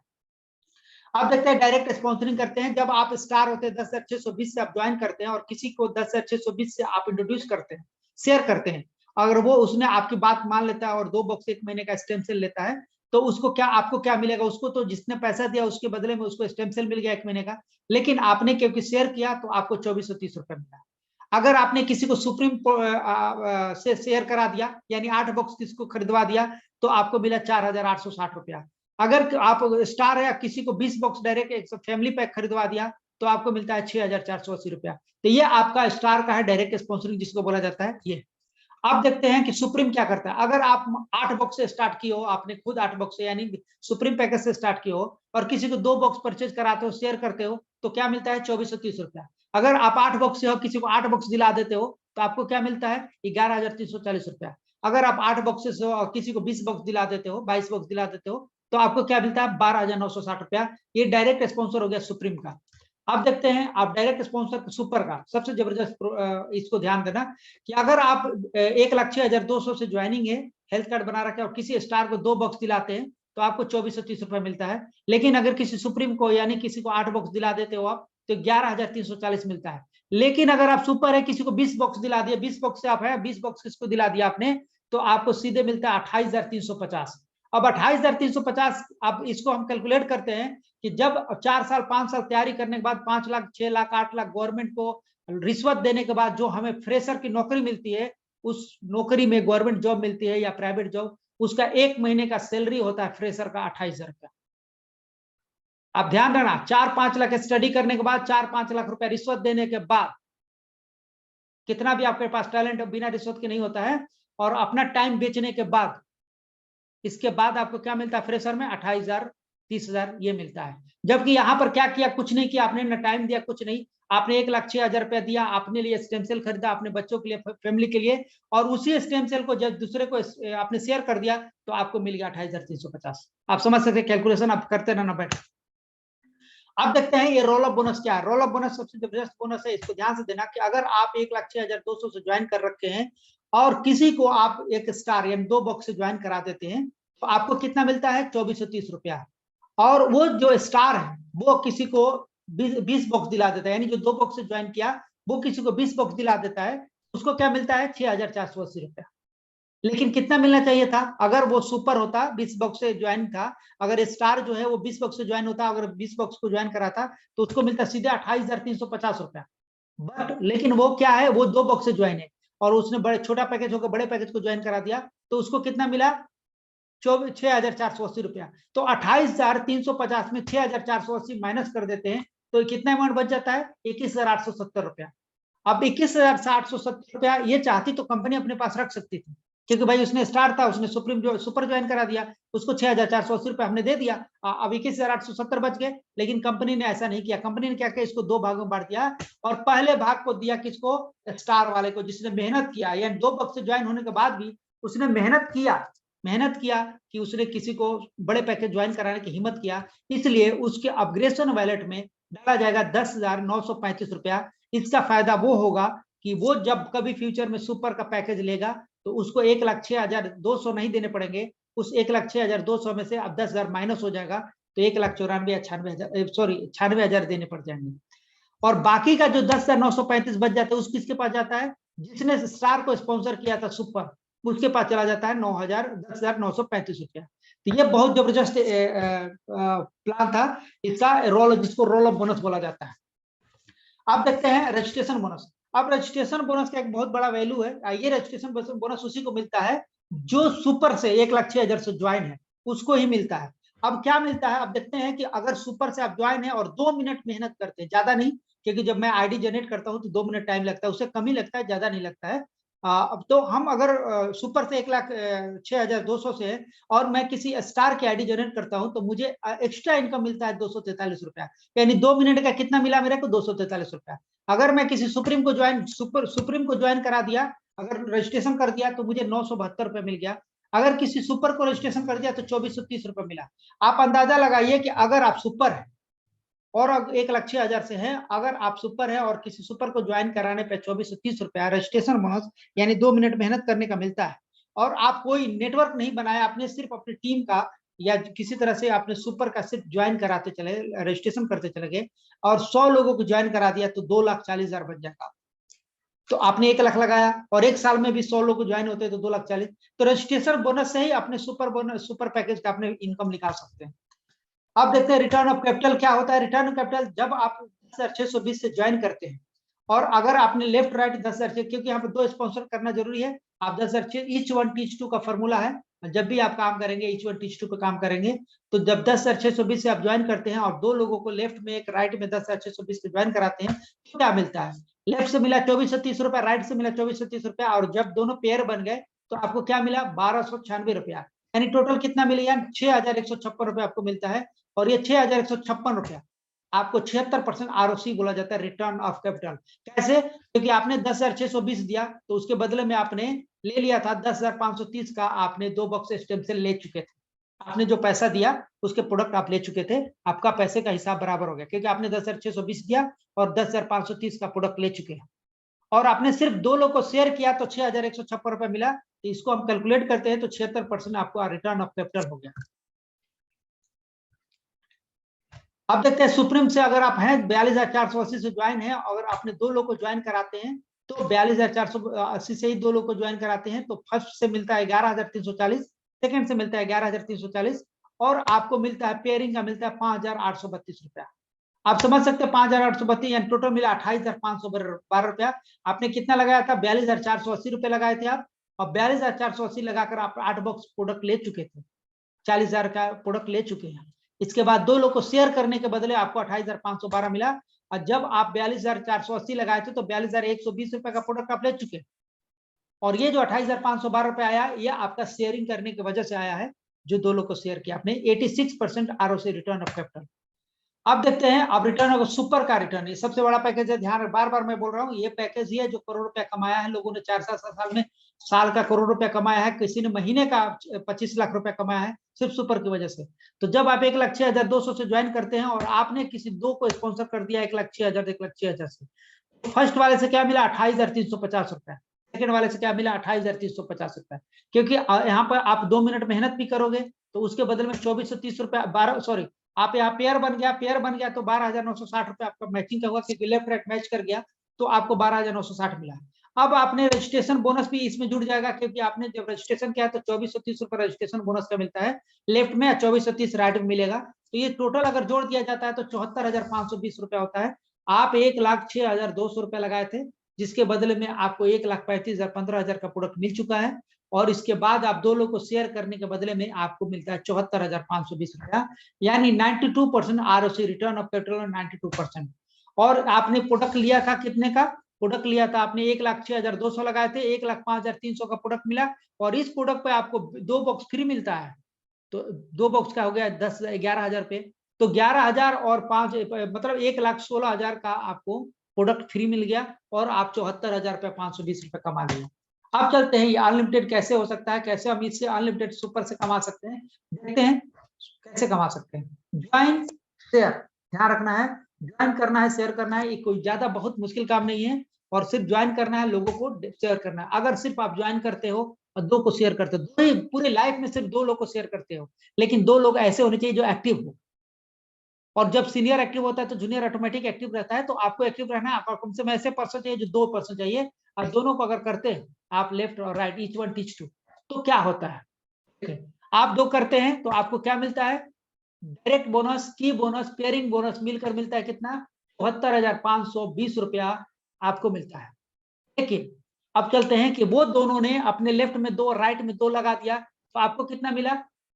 अब देखते हैं डायरेक्ट स्पॉन्सरिंग करते हैं। जब आप स्टार होते हैं 10,620 से आप ज्वाइन करते हैं और किसी को 10,620 से आप इंट्रोड्यूस करते हैं, शेयर करते हैं, अगर वो उसने आपकी बात मान लेता है और 2 बॉक्स 1 महीने का स्टेम सेल लेता है, तो उसको क्या, आपको क्या मिलेगा, उसको तो जिसने पैसा दिया उसके बदले में उसको स्टेम सेल मिल गया 1 महीने का, लेकिन आपने क्योंकि शेयर किया तो आपको 2430 रुपए मिला। अगर आपने किसी को सुप्रीम से शेयर करा दिया, यानी 8 बॉक्स किसी को खरीदवा दिया, तो आपको मिला 4,860 रुपया। अगर आप स्टार है, किसी को 20 बॉक्स डायरेक्ट एक फैमिली पैक खरीदवा दिया, तो आपको मिलता है 6,480 रुपया। तो ये आपका स्टार का है डायरेक्ट स्पॉन्सरिंग, जिसको बोला जाता है ये। अब देखते हैं कि सुप्रीम क्या करता है। अगर आप 8 बॉक्स से स्टार्ट किए हो, आपने खुद 8 बॉक्स से यानी सुप्रीम पैकेज से स्टार्ट किए हो, और किसी को 2 बॉक्स परचेज कराते हो, शेयर करते हो, तो क्या मिलता है, 2430 रुपया। अगर आप 8 बॉक्स से हो, किसी को 8 बॉक्स दिला देते हो, तो आपको क्या मिलता है, 11,340 रुपया। अगर आप 8 बॉक्सेस हो और किसी को 20 बॉक्स दिला देते हो, 22 बॉक्स दिला देते हो, तो आपको क्या मिलता है, 12,960 रुपया। ये डायरेक्ट स्पॉन्सर हो गया सुप्रीम का। अब देखते हैं आप डायरेक्ट स्पॉन्सर सुपर का, सबसे जबरदस्त इसको ध्यान देना कि अगर आप 1,06,200 से ज्वाइनिंग है, हेल्थ कार्ड बना रखे और किसी स्टार को 2 बॉक्स दिलाते हैं, तो आपको 2430 रुपए मिलता है। लेकिन अगर किसी सुप्रीम को यानी किसी को 8 बॉक्स दिला देते हो आप, तो 11,340 मिलता है। लेकिन अगर आप सुपर है, किसी को 20 बॉक्स दिला दिया, 20 बॉक्स से आप है, 20 बॉक्स किसको दिला दिया आपने, तो आपको सीधे मिलता है 28,350। अब 28,350, अब इसको हम कैलकुलेट करते हैं कि जब 4 साल 5 साल तैयारी करने के बाद 5 लाख 6 लाख 8 लाख गवर्नमेंट को रिश्वत देने के बाद जो हमें फ्रेशर की नौकरी मिलती है, उस नौकरी में गवर्नमेंट जॉब मिलती है या प्राइवेट जॉब, उसका 1 महीने का सैलरी होता है फ्रेशर का 28,000 रुपया। आप ध्यान रखना, 4-5 लाख स्टडी करने के बाद, 4-5 लाख रुपया रिश्वत देने के बाद, कितना भी आपके पास टैलेंट बिना रिश्वत के नहीं होता है, और अपना टाइम बेचने के बाद, इसके बाद आपको क्या मिलता है फ्रेशर में, 28,000 30,000 ये मिलता है। जबकि यहाँ पर क्या किया, कुछ नहीं किया आपने, ना टाइम दिया, कुछ नहीं, आपने 1,06,000 रुपया दिया, अपने लिए स्टेम सेल खरीदा, अपने बच्चों के लिए, फैमिली के लिए, और उसी स्टेम सेल को जब दूसरे को आपने शेयर कर दिया, तो आपको मिल गया 28,350। आप समझ सकते, कैलकुलेशन आप करते रहना बैठ। अब देखते हैं ये रोल ऑफ बोनस क्या है। रोल ऑफ बोनस सबसे जबरदस्त बोनस है, इसको ध्यान से देना कि अगर आप 1,06,200 से ज्वाइन कर रखे हैं और किसी को आप 1 स्टार यानी 2 बॉक्स से ज्वाइन करा देते हैं, तो आपको कितना मिलता है, 2430 रुपया। और वो जो स्टार है वो किसी को 20 बॉक्स दिला देता है, यानी जो 2 बॉक्स से ज्वाइन किया वो किसी को 20 बॉक्स दिला देता है, उसको क्या मिलता है, 6,480 रुपया। लेकिन कितना मिलना चाहिए था, अगर वो सुपर होता, 20 बॉक्स से ज्वाइन था, अगर स्टार जो है वो 20 बॉक्स से ज्वाइन होता, अगर 20 बॉक्स को ज्वाइन कराता, तो उसको मिलता सीधे 28,350 रुपया। बट लेकिन वो क्या है, वो 2 बॉक्स से ज्वाइन है और उसने बड़े छोटा पैकेज होकर बड़े पैकेज को ज्वाइन करा दिया, तो उसको कितना मिला, 6,480 रुपया। तो 28,350 में 6,480 माइनस कर देते हैं, तो कितना अमाउंट बच जाता है, 21,870 रुपया। अब 21,870 रुपया ये चाहती तो कंपनी अपने पास रख सकती थी, क्योंकि भाई उसने स्टार था, उसने सुप्रीम जो सुपर ज्वाइन करा दिया, उसको 6,480 रुपया हमने दे दिया, अब 21,870 बच गए। लेकिन कंपनी ने ऐसा नहीं किया, कंपनी ने क्या किया, इसको 2 भागों में बांट दिया, और पहले भाग को दिया किसको, स्टार वाले को, जिसने मेहनत किया, यानी 2 बक्स से ज्वाइन होने के बाद भी उसने मेहनत किया कि उसने किसी को बड़े पैकेज ज्वाइन कराने की हिम्मत किया, इसलिए उसके अपग्रेडेशन वैलेट में डाला जाएगा 10,935 रुपया। इसका फायदा वो होगा कि वो जब कभी फ्यूचर में सुपर का पैकेज लेगा, तो उसको 1,06,200 नहीं देने पड़ेंगे, उस 1,06,200 में से अब 10,000 माइनस हो जाएगा, तो 1,94,96,000 सॉरी 96,000 देने पड़ जाएंगे। और बाकी का जो 10,935 बच जाता है उस किसके पास जाता है, जिसने स्टार को स्पॉन्सर किया था सुपर, उसके पास चला जाता है 10,935 रुपया। तो ये बहुत जबरदस्त प्लान था इसका, रोल जिसको रोल ऑफ बोनस बोला जाता है। अब देखते हैं रजिस्ट्रेशन बोनस। अब रजिस्ट्रेशन बोनस का एक बहुत बड़ा वैल्यू है, ये रजिस्ट्रेशन बोनस उसी को मिलता है जो सुपर से 1,06,000 से ज्वाइन है, उसको ही मिलता है। अब क्या मिलता है, अब देखते हैं कि अगर सुपर से आप ज्वाइन है और 2 मिनट मेहनत करते हैं, ज्यादा नहीं, क्योंकि जब मैं आईडी जनरेट करता हूं तो 2 मिनट टाइम लगता है, उससे कम ही लगता है, ज्यादा नहीं लगता है। अब तो हम अगर सुपर से 1,06,200 से है और मैं किसी स्टार की आईडी जनरेट करता हूं तो मुझे एक्स्ट्रा इनकम मिलता है 243 रुपया, यानी 2 मिनट का कितना मिला मेरे को, 243 रुपया। अगर मैं किसी सुप्रीम को ज्वाइन करा दिया, अगर रजिस्ट्रेशन कर दिया तो मुझे 972 रुपये मिल गया। अगर किसी सुपर को रजिस्ट्रेशन कर दिया तो 2430 रुपये मिला। आप अंदाजा लगाइए कि अगर आप सुपर है और 1,06,000 से है, अगर आप सुपर है और किसी सुपर को ज्वाइन कराने पे 2430 रुपया रजिस्ट्रेशन बोनस यानी 2 मिनट मेहनत करने का मिलता है, और आप कोई नेटवर्क नहीं बनाया, आपने सिर्फ अपनी टीम का या किसी तरह से आपने सुपर का सिर्फ ज्वाइन कराते चले, रजिस्ट्रेशन करते चले गए और 100 लोगों को ज्वाइन करा दिया तो 2,40,000 बन जाएगा। तो आपने 1 लाख लगाया और एक साल में भी 100 लोग ज्वाइन होते हैं तो 2,40,000। तो रजिस्ट्रेशन बोनस से ही अपने सुपर पैकेज का अपने इनकम निकाल सकते हैं। अब देखते हैं रिटर्न ऑफ कैपिटल क्या होता है। रिटर्न ऑफ कैपिटल जब आप 10,620 से ज्वाइन करते हैं और अगर आपने लेफ्ट राइट 10,000, क्योंकि यहाँ पे 2 स्पॉन्सर करना जरूरी है, आप 10,000 ईच वन टीच टू का फॉर्मूला है, जब भी आप काम करेंगे ईच वन टीच टू पे काम करेंगे, तो जब 10,620 से आप ज्वाइन करते हैं और 2 लोगों को लेफ्ट में एक राइट में 10,620 से ज्वाइन कराते हैं तो क्या मिलता है, लेफ्ट से मिला 2430 रुपया, राइट से मिला 2430 रुपया, और जब दोनों पेयर बन गए तो आपको क्या मिला, 1,296 रुपया, यानी टोटल कितना मिलेगा, 6,156 रुपया आपको मिलता है। और ये 6,156 रुपया आपको 76% आरओसी बोला जाता है, रिटर्न ऑफ कैपिटल। कैसे, क्योंकि आपने 10,620 दिया तो उसके बदले में आपने ले लिया था 10,530 का, आपने 2 बॉक्स स्टेम से ले चुके थे, आपने जो पैसा दिया उसके प्रोडक्ट आप ले चुके थे, आपका पैसे का हिसाब बराबर हो गया, क्योंकि आपने 10,620 दिया और 10,530 का प्रोडक्ट ले चुके हैं, और आपने सिर्फ 2 लोग को शेयर किया तो 6,156 रुपया मिला। तो इसको हम कैलकुलेट करते हैं तो 76% आपको रिटर्न ऑफ कैपिटल हो गया। अब देखते हैं सुप्रीम से अगर आप हैं 42,480 से ज्वाइन है, अगर आपने 2 लोग को ज्वाइन कराते हैं तो 42,480 से ही 2 लोग को ज्वाइन कराते हैं तो फर्स्ट से मिलता है 11,340, सेकंड से मिलता है 11,340, और आपको मिलता है पेयरिंग का मिलता है 5,832 रुपया। आप समझ सकते हैं 5,832 यानी टोटल मिला 28,512 रुपया। आपने कितना लगाया था, 42,480 रुपये लगाए थे आप, और 42,480 लगाकर आप 8 बॉक्स प्रोडक्ट ले चुके थे, 40,000 का प्रोडक्ट ले चुके हैं। इसके बाद 2 लोग को शेयर करने के बदले आपको 28,512 मिला, और जब आप 42,480 लगाए थे तो 42,120 रुपए का प्रोडक्ट आप ले चुके, और ये जो 28,512 रुपए आया ये आपका शेयरिंग करने की वजह से आया है, जो 2 लोग को शेयर किया आपने। 86% आरओसी रिटर्न ऑफ कैपिटल। अब देखते हैं अब रिटर्न ऑफ सुपर का रिटर्न, ये सबसे बड़ा पैकेज है, ध्यान बार बार मैं बोल रहा हूँ, ये पैकेज ही है जो करोड़ रुपया कमाया है लोगों ने 4-7 साल में, साल का करोड़ रुपया कमाया है, किसी ने महीने का 25 लाख रुपया कमाया है सिर्फ सुपर की वजह से। तो जब आप 1,06,200 से ज्वाइन करते हैं और आपने किसी 2 को स्पॉन्सर कर दिया 1,06,000 से, तो फर्स्ट वाले से क्या मिला, 28,350 रुपया, सेकंड वाले से क्या मिला, 28,350 रुपया, क्योंकि यहाँ पर आप 2 मिनट मेहनत भी करोगे तो उसके बदले में 2,430 रुपया, आप यहाँ पेयर बन गया तो 12,960 रुपया आपका मैचिंग का हुआ, क्योंकि लेफ्ट राइट मैच कर गया तो आपको 12,960 मिला। अब आपने रजिस्ट्रेशन बोनस भी इसमें जुड़ जाएगा, क्योंकि आपने जब रजिस्ट्रेशन किया तो 2,430 रुपया रजिस्ट्रेशन बोनस का मिलता है लेफ्ट में, 2,430 राइट में मिलेगा, तो ये टोटल अगर जोड़ दिया जाता है तो 74,520 रुपया होता है। आप 1,06,200 रुपया लगाए थे, जिसके बदले में आपको 1,35,000 15,000 का प्रोडक्ट मिल चुका है, और इसके बाद आप 2 लोग को शेयर करने के बदले में आपको मिलता है 74,520 रुपया, यानी 92% आरओसी रिटर्न ऑफ कैपिटल, 92%। और आपने प्रोडक्ट लिया था कितने का, प्रोडक्ट लिया था आपने 1,06,200 लगाए थे, 1,05,300 का प्रोडक्ट मिला, और इस प्रोडक्ट पे आपको 2 बॉक्स फ्री मिलता है, तो 2 बॉक्स का हो गया 11,000 रुपए, तो 11,000 और 5 मतलब 1,16,000 का आपको प्रोडक्ट फ्री मिल गया, और आप 74,000 रुपये 520 रुपये कमा लिए। अब चलते हैं ये अनलिमिटेड कैसे हो सकता है, कैसे हम इससे अनलिमिटेड सुपर से कमा सकते हैं, देखते हैं कैसे कमा सकते हैं। ज्वाइन शेयर, ध्यान रखना है, ज्वाइन करना है, शेयर करना है, ये कोई ज्यादा बहुत मुश्किल काम नहीं है, और सिर्फ ज्वाइन करना है, लोगों को शेयर करना है। अगर सिर्फ आप ज्वाइन करते हो और 2 को शेयर करते हो, पूरे लाइफ में सिर्फ 2 लोग को शेयर करते हो, लेकिन 2 लोग ऐसे होने चाहिए जो एक्टिव हो, और जब सीनियर एक्टिव होता है तो जूनियर ऑटोमेटिक एक्टिव रहता है। तो आपको एक्टिव रहना है, आपको कम से कम ऐसे पर्सन चाहिए जो 2 पर्सन चाहिए। और दोनों को अगर करते हैं आप लेफ्ट और right, each one teach two, तो क्या होता है, ठीक है, आप 2 करते हैं तो आपको क्या मिलता है, direct bonus, key bonus, pairing bonus मिलकर मिलता है कितना, 72,520 रुपया आपको मिलता है। लेकिन अब चलते हैं कि वो दोनों ने अपने लेफ्ट में 2 राइट में 2 लगा दिया, तो आपको कितना मिला,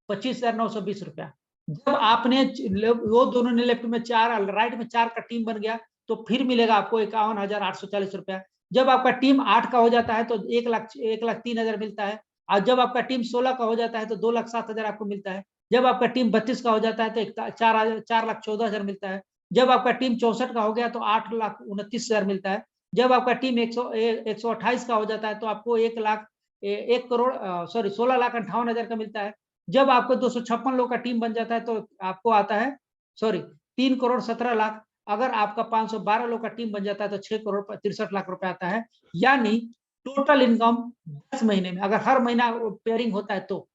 25,920 रुपया। जब आपने वो दोनों ने लेफ्ट में 4, राइट में 4 का टीम बन गया, तो फिर मिलेगा आपको 51,840 रुपया। जब आपका टीम 8 का हो जाता है तो 1,03,000 मिलता है। और जब आपका टीम 16 का हो जाता है तो 2,07,000 आपको मिलता है। जब आपका टीम 32 का हो जाता है तो 4,14,000 मिलता है। जब आपका टीम 64 का हो गया तो 8,29,000 मिलता है। जब आपका टीम 128 का हो जाता है तो आपको 16,58,000 का मिलता है। जब आपको 256 लोग का टीम बन जाता है तो आपको आता है 3,17,00,000। अगर आपका 512 लोग का टीम बन जाता है तो 6,63,00,000 रुपए आता है। यानी टोटल इनकम 10 महीने में, अगर हर महीना पेयरिंग होता है तो,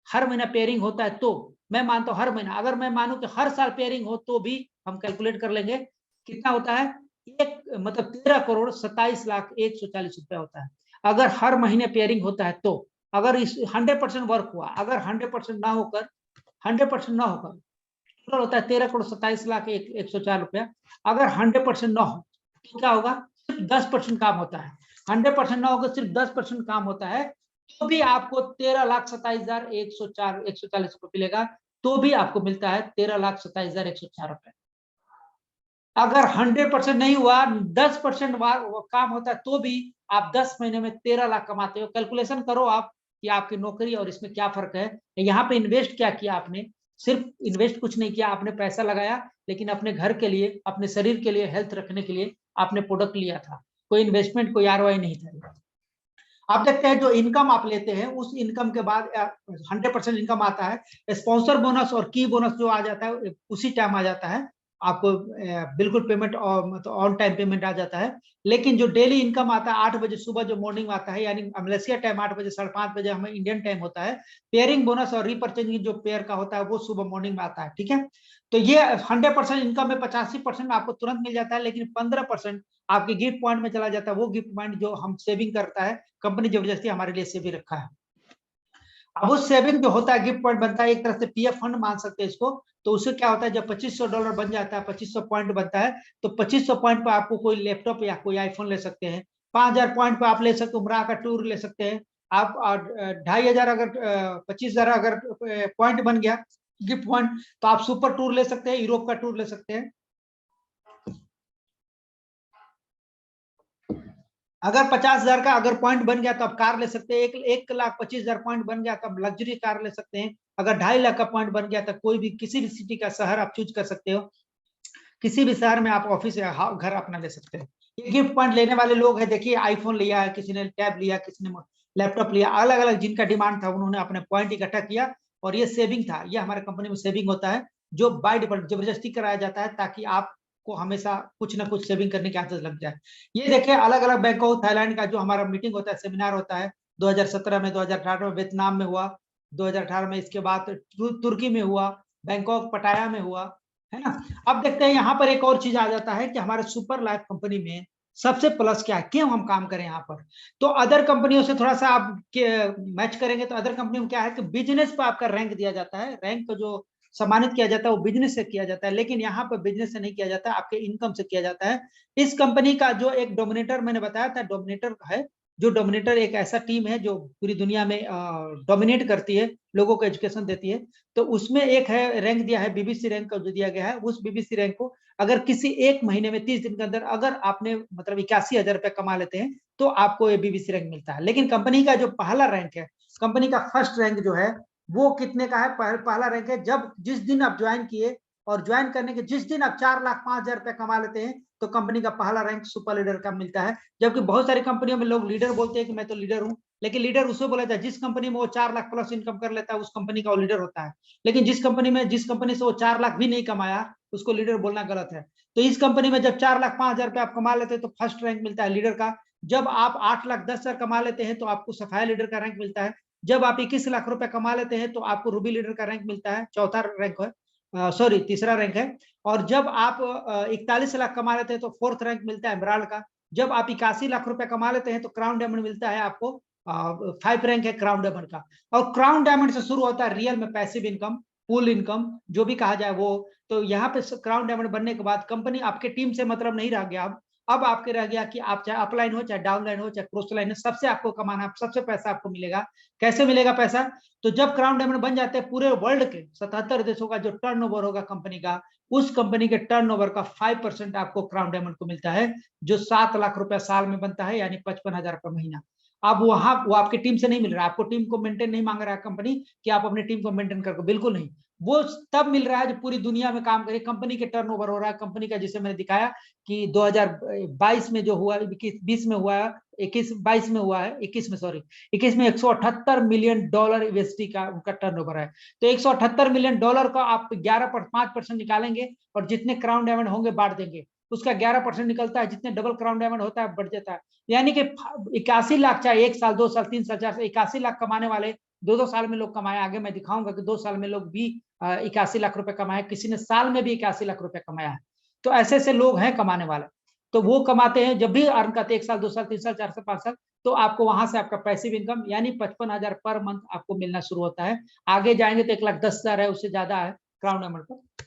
हर महीना पेयरिंग होता है तो, मैं मानता हूं हर महीना, अगर मैं मानूं कि हर साल पेयरिंग हो तो भी हम कैलकुलेट कर लेंगे कितना होता है, एक मतलब 13,37,01,40 रुपया होता है। अगर हर महीने पेयरिंग होता है तो, अगर इस 100% वर्क हुआ, अगर 100% ना होकर, 100% ना होकर टोटल होता है 13,27,01,104 रुपया। अगर 100% ना हो तो क्या होगा, सिर्फ 10% काम होता है। 100% ना होकर सिर्फ 10% काम होता है तो भी आपको 13,27,140 रुपये मिलेगा। तो भी आपको मिलता है 13,27,104 रुपए। अगर 100% नहीं हुआ, 10% काम होता है तो भी आप 10 महीने में 13 लाख कमाते हो। कैलकुलेशन करो आप कि आपकी नौकरी और इसमें क्या फर्क है। यहाँ पे इन्वेस्ट क्या किया आपने, सिर्फ इन्वेस्ट कुछ नहीं किया, आपने पैसा लगाया, लेकिन अपने घर के लिए, अपने शरीर के लिए, हेल्थ रखने के लिए आपने प्रोडक्ट लिया था। कोई इन्वेस्टमेंट, कोई आरओआई नहीं था। आप देखते हैं जो इनकम आप लेते हैं उस इनकम के बाद 100% इनकम आता है। स्पॉन्सर बोनस और की बोनस जो आ जाता है उसी टाइम आ जाता है आपको, बिल्कुल पेमेंट और मतलब ऑन टाइम पेमेंट आ जाता है। लेकिन जो डेली इनकम आता है 8 बजे सुबह जो मॉर्निंग में आता है, यानी मलेशिया टाइम 8 बजे 5:30 बजे हमें इंडियन टाइम होता है। पेयरिंग बोनस और रीपरचेजिंग जो पेयर का होता है वो सुबह मॉर्निंग में आता है, ठीक है। तो ये 100% इनकम में 85% आपको तुरंत मिल जाता है, लेकिन 15% आपके गिफ्ट पॉइंट में चला जाता है। वो गिफ्ट पॉइंट जो हम सेविंग करता है, कंपनी जबरदस्ती हमारे लिए सेविंग रखा है। अब उस सेविंग जो होता है, गिफ्ट पॉइंट बनता है, एक तरह से पीएफ फंड मान सकते हैं इसको। तो उससे क्या होता है, जब $2,500 बन जाता है, 2,500 पॉइंट बनता है, तो 2,500 पॉइंट पर आपको कोई लैपटॉप या कोई आईफोन ले सकते हैं। 5,000 पॉइंट पर आप ले सकते, उमरा का टूर ले सकते हैं आप। 2,500 अगर 25,000 अगर पॉइंट बन गया गिफ्ट पॉइंट, तो आप सुपर टूर ले सकते हैं, यूरोप का टूर ले सकते हैं। अगर 50,000 का अगर पॉइंट बन गया तो आप कार ले सकते हैं। 1,25,000 पॉइंट बन गया तो आप लग्जरी कार ले सकते हैं। अगर 2.5 लाख का पॉइंट बन गया तो कोई भी किसी भी सिटी का शहर आप चूज कर सकते हो। किसी भी शहर में आप ऑफिस या घर अपना ले सकते हैं। ये गिफ्ट पॉइंट लेने वाले लोग हैं, देखिए आईफोन लिया है, किसी ने टैब लिया, किसी ने लैपटॉप लिया, अलग अलग जिनका डिमांड था उन्होंने अपने पॉइंट इकट्ठा किया। और ये सेविंग था, ये हमारे कंपनी में सेविंग होता है जो बाय डिफॉल्ट जबरदस्ती कराया जाता है ताकि आपको हमेशा कुछ ना कुछ सेविंग करने की आदत लग जाए। ये देखिए अलग अलग बैंकॉक थाईलैंड का जो हमारा मीटिंग होता है, सेमिनार होता है, 2017 में, 2018 में वियतनाम में हुआ, 2018 में, इसके बाद तुर्की में हुआ, बैंकॉक पटाया में हुआ, है ना। अब देखते हैं यहाँ पर एक और चीज आ जाता है कि हमारे सुपर लाइफ कंपनी में सबसे प्लस क्या है, क्यों हम काम करें यहाँ पर। तो अदर कंपनियों से थोड़ा सा आप मैच करेंगे तो अदर कंपनी में क्या है कि बिजनेस पर आपका रैंक दिया जाता है, रैंक को जो सम्मानित किया जाता है वो बिजनेस से किया जाता है। लेकिन यहाँ पर बिजनेस से नहीं किया जाता, आपके इनकम से किया जाता है। इस कंपनी का जो एक डोमिनेटर मैंने बताया था, डोमिनेटर है, जो डोमिनेटर एक ऐसा टीम है जो पूरी दुनिया में डोमिनेट करती है, लोगों को एजुकेशन देती है। तो उसमें एक है रैंक दिया है, बीबीसी रैंक का जो दिया गया है, उस बीबीसी रैंक को अगर किसी एक महीने में 30 दिन के अंदर अगर आपने मतलब 81,000 रुपए कमा लेते हैं तो आपको ये बीबीसी रैंक मिलता है। लेकिन कंपनी का जो पहला रैंक है, कंपनी का फर्स्ट रैंक जो है वो कितने का है, पहला रैंक है जब जिस दिन आप ज्वाइन किए और ज्वाइन करने के जिस दिन आप 4,05,000 रुपए कमा लेते हैं तो कंपनी का पहला रैंक सुपर लीडर का मिलता है। जबकि बहुत सारी कंपनियों में लोग लीडर बोलते हैं कि मैं तो लीडर हूं, लेकिन लीडर उसे बोला जाए जिस कंपनी में वो 4 लाख प्लस इनकम कर लेता है, उस कंपनी का वो लीडर होता है। लेकिन जिस कंपनी से वो 4 लाख भी नहीं कमाया, उसको लीडर बोलना गलत है। तो इस कंपनी में जब 4,05,000 रुपए आप कमा लेते हैं तो फर्स्ट रैंक मिलता है लीडर का। जब आप 8,10,000 कमा लेते हैं तो आपको सफाया लीडर का रैंक मिलता है। जब आप 21 लाख रुपए कमा लेते हैं तो आपको रूबी लीडर का रैंक मिलता है, चौथा रैंक है। सॉरी तीसरा रैंक है। और जब आप 41 लाख कमा लेते हैं तो फोर्थ रैंक मिलता है एमराल्ड का। जब आप 81 लाख रुपए कमा लेते हैं तो क्राउन डायमंड मिलता है आपको, 5 रैंक है क्राउन डायमंड का। और क्राउन डायमंड से शुरू होता है रियल में पैसिव इनकम, पूल इनकम जो भी कहा जाए वो। तो यहाँ पे क्राउन डायमंड बनने के बाद कंपनी आपके टीम से मतलब नहीं रह गया। अब आपके रह गया कि आप चाहे अपलाइन हो चाहे डाउनलाइन हो चाहे क्रॉस लाइन हो, सबसे आपको कमाना है, सबसे पैसा आपको मिलेगा। कैसे मिलेगा पैसा? तो जब क्राउन डायमंड बन जाते हैं पूरे वर्ल्ड के 77 देशों का जो टर्नओवर होगा कंपनी का, उस कंपनी के टर्नओवर का 5% आपको क्राउन डायमंड को मिलता है, जो 7 लाख रुपए साल में बनता है, यानी 55,000 रुपए महीना। अब वहां वो आपकी टीम से नहीं मिल रहा है, आपको टीम को मेंटेन नहीं मांग रहा है कंपनी कि आप अपनी टीम को मेंटेन करो, बिल्कुल नहीं। वो तब मिल रहा है जब पूरी दुनिया में काम करे, कंपनी के टर्नओवर हो रहा है, कंपनी का, जिसे मैंने दिखाया कि 2022 में जो हुआ, 20 में हुआ है, 21 में हुआ है, 21 में सॉरी 21 में $178 मिलियन यूएसडी का उनका टर्नओवर है। तो $178 मिलियन का आप 5% निकालेंगे और जितने क्राउन डायमंड होंगे बांट देंगे, उसका 11% निकलता है, जितने डबल क्राउन डायमंड होता है बढ़ जाता है। यानी कि 81 लाख, चाहे 1 साल 2 साल 3 साल 4 साल, 81 लाख कमाने वाले 2 साल में लोग कमाए। आगे मैं दिखाऊंगा कि 2 साल में लोग भी 81 लाख रुपए कमाए, किसी ने साल में भी 81 लाख रुपए कमाया है। तो ऐसे ऐसे लोग हैं कमाने वाले। तो वो कमाते हैं, जब भी अर्न करते हैं 1 साल 2 साल 3 साल 4 साल 5 साल, तो आपको वहां से आपका पैसिव इनकम यानी 55,000 पर मंथ आपको मिलना शुरू होता है। आगे जाएंगे तो 1,10,000 है, उससे ज्यादा है क्राउन डायमंड पर।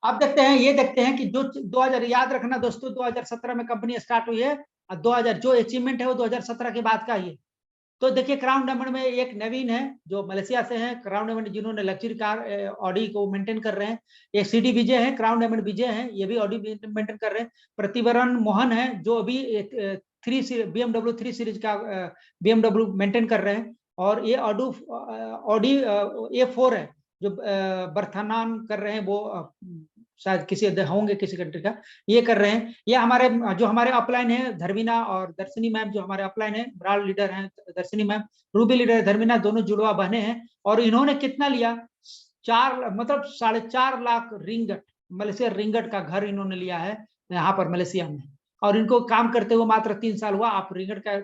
अब देखते हैं, ये देखते हैं कि जो 2000, याद रखना दोस्तों 2017 में कंपनी स्टार्ट हुई है और 2000 जो अचीवमेंट है वो 2017 के बाद का ही है। तो देखिए क्राउन डायमंड में एक नवीन है जो मलेशिया से है, क्राउन डायमंड जिन्होंने लग्जरी कार ऑडी को मेंटेन कर रहे हैं। एक सीडी विजय है, क्राउन डायमंड विजय है, ये भी ऑडी मेंटेन कर रहे हैं। प्रतिवरण मोहन है जो अभी BMW 3 सीरीज का BMW मेंटेन कर रहे हैं। और ये ऑडी A4 है जो बर्थनान कर रहे हैं, वो शायद किसी होंगे किसी कंट्री का, ये कर रहे हैं। ये हमारे जो हमारे अपलाइन है धर्मिना और दर्शनी मैम, जो हमारे अपलाइन है, ब्रांड लीडर हैं दर्शनी मैम, रूबी लीडर है धर्मिना, दोनों जुड़वा बहने हैं। और इन्होंने कितना लिया, 4 मतलब 4.5 लाख रिंगट, मलेशिया रिंगट का घर इन्होंने लिया है यहाँ पर मलेशिया में। और इनको काम करते हुए मात्र 3 साल हुआ। आप रिंगट का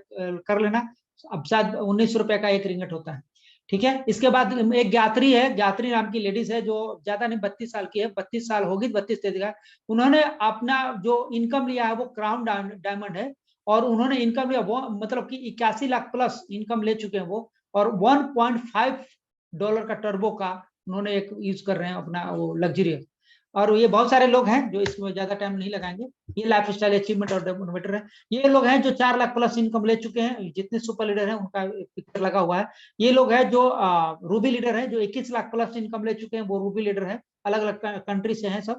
कर लेना, अब शायद 19 रुपए का एक रिंगट होता है, ठीक है। इसके बाद एक ज्ञात्री है, ज्ञात्री नाम की लेडीज है जो ज्यादा नहीं 32 साल की है, 32 साल होगी, 32-33 का। उन्होंने अपना जो इनकम लिया है वो क्राउन डायमंड है, और उन्होंने इनकम लिया वो मतलब कि 81 लाख प्लस इनकम ले चुके हैं वो। और $1.5 का टर्बो का उन्होंने एक यूज कर रहे हैं अपना वो लग्जरियस। और ये बहुत सारे लोग हैं जो इसमें ज्यादा टाइम नहीं लगाएंगे। ये लाइफ स्टाइल अचीवमेंट और मोटिवेटर है। ये लोग हैं जो 4 लाख प्लस इनकम ले चुके हैं, जितने सुपर लीडर हैं उनका पिक्चर लगा हुआ है। ये लोग हैं जो रूबी लीडर है जो 21 लाख प्लस इनकम ले चुके हैं, वो रूबी लीडर है, अलग अलग कंट्री से हैं सब।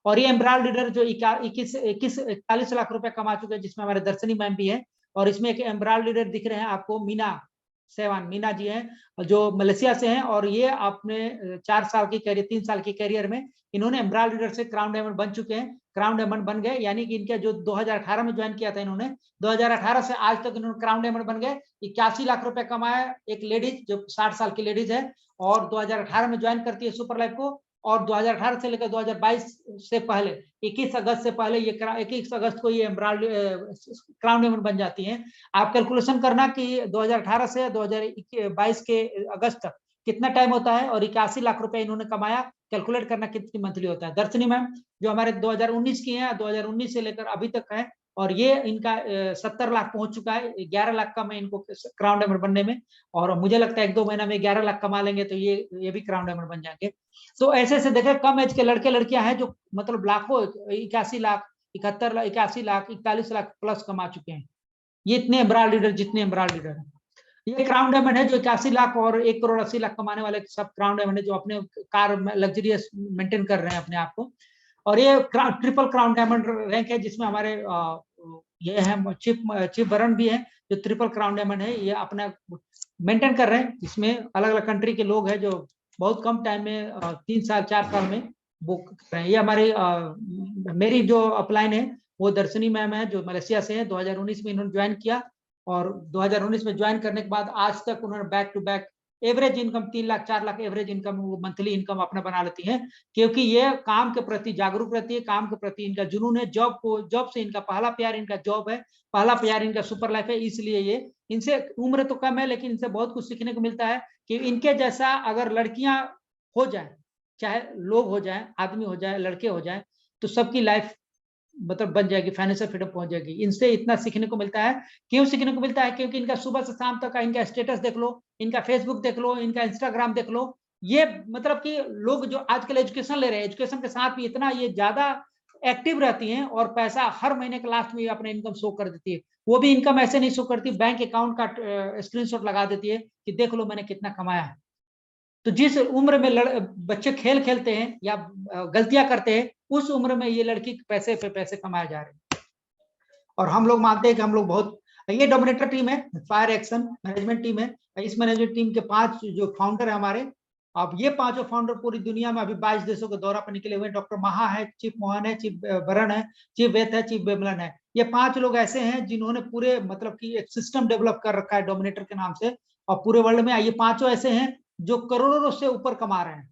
और ये एम्ब्राल लीडर जो 41 लाख रुपए कमा चुके हैं, जिसमें हमारे दर्शनी मैम भी है। और इसमें एक एम्ब्राल लीडर दिख रहे हैं आपको, मीना सेवान, मीना जी हैं जो मलेशिया से हैं। और ये आपने 4 साल की कैरियर, 3 साल की कैरियर में इन्होंने एम्ब्राल लीडर से क्राउन डायमंड बन चुके हैं, क्राउन डायमंड बन गए। यानी कि इनका जो 2018 में ज्वाइन किया था इन्होंने, 2018 से आज तक इन्होंने क्राउन डायमंड बन गए। 81 लाख रुपए कमाया एक लेडीज जो 60 साल की लेडीज है, और 2018 में ज्वाइन करती है सुपर लाइफ को। और 2018 से लेकर 2022 से पहले 21 अगस्त से पहले ये 21 अगस्त को ये एम्ब्राल्ड क्राउन डायमंड बन जाती हैं। आप कैलकुलेशन करना कि 2018 से 2022 के अगस्त तक कितना टाइम होता है, और 81 लाख रुपए इन्होंने कमाया, कैलकुलेट करना कितनी मंथली होता है। दर्शनी मैम जो हमारे 2019 की हैं, 2019 से लेकर अभी तक है, और ये इनका 70 लाख पहुंच चुका है। 11 लाख का मैं इनको क्राउन डायमंड बनने में, और मुझे लगता है 1-2 महीना में 11 लाख कमा लेंगे तो ये भी क्राउन डायमंड बन जाएंगे। तो ऐसे ऐसे देखें कम एज के लड़के लड़कियां हैं जो मतलब लाखों, 81 लाख, 71 लाख, 81 लाख, 41 लाख प्लस कमा चुके हैं। ये इतने एम्ब्राल्ड लीडर, जितने एम्ब्राल्ड लीडर है। ये क्राउन डायमंड है जो 81 लाख और 1,80,00,000 कमाने वाले सब क्राउन डायमंड है, जो अपने कार लग्जरियस मेंटेन कर रहे हैं अपने आप को। और ये ट्रिपल क्राउन डायमंड रैंक है, जिसमें हमारे ये है चिप बरन भी है जो ट्रिपल क्राउन डायमंड है, ये अपना मेंटेन कर रहे हैं। इसमें अलग अलग कंट्री के लोग हैं जो बहुत कम टाइम में 3 साल 4 साल में वो कर रहे हैं। ये हमारी मेरी जो अपलाइन है वो दर्शनी मैम है जो मलेशिया से है, 2019 में इन्होंने ज्वाइन किया। और 2019 में ज्वाइन करने के बाद आज तक उन्होंने back to back average income 3 lakh 4 lakh average income, वो मंथली इनकम अपना बना लेती है, क्योंकि ये काम के प्रति जागरूक रहती है, काम के प्रति इनका जुनून है। जॉब से इनका पहला प्यार इनका जॉब है, पहला प्यार इनका सुपर लाइफ है। इसलिए ये, इनसे उम्र तो कम है लेकिन इनसे बहुत कुछ सीखने को मिलता है कि इनके जैसा अगर लड़कियां हो जाए, चाहे लोग हो जाए, आदमी हो जाए, लड़के हो जाए, तो सबकी लाइफ मतलब बन जाएगी, फाइनेंशियल फ्रीडम पहुंच जाएगी। इनसे इतना सीखने को मिलता है। क्यों सीखने को मिलता है? क्योंकि इनका सुबह से शाम तक का इनका स्टेटस देख लो, इनका फेसबुक देख लो, इनका इंस्टाग्राम देख लो। ये मतलब कि लोग जो आजकल एजुकेशन ले रहे हैं, एजुकेशन के साथ भी इतना ये ज्यादा एक्टिव रहती हैं और पैसा हर महीने के लास्ट में अपने इनकम शो कर देती है। वो भी इनकम ऐसे नहीं शो करती, बैंक अकाउंट का स्क्रीनशॉट लगा देती है कि देख लो मैंने कितना कमाया है। तो जिस उम्र में बच्चे खेल खेलते हैं या गलतियां करते हैं, उस उम्र में ये लड़की पैसे पे पैसे कमाए जा रहे हैं। और हम लोग मानते हैं कि हम लोग बहुत, ये डोमिनेटर टीम है, फायर एक्शन मैनेजमेंट टीम है। इस मैनेजमेंट टीम के 5 जो फाउंडर है हमारे, अब ये 5 फाउंडर पूरी दुनिया में अभी 22 देशों के दौरा पर निकले हुए हैं। डॉक्टर महा है, चीफ मोहन है, चीफ बरन है, चीफ वेथ है, चीफ बेमलन है। ये 5 लोग ऐसे हैं जिन्होंने पूरे मतलब कि एक सिस्टम डेवलप कर रखा है डोमिनेटर के नाम से, और पूरे वर्ल्ड में ये 5 ऐसे हैं जो करोड़ों से ऊपर कमा रहे हैं।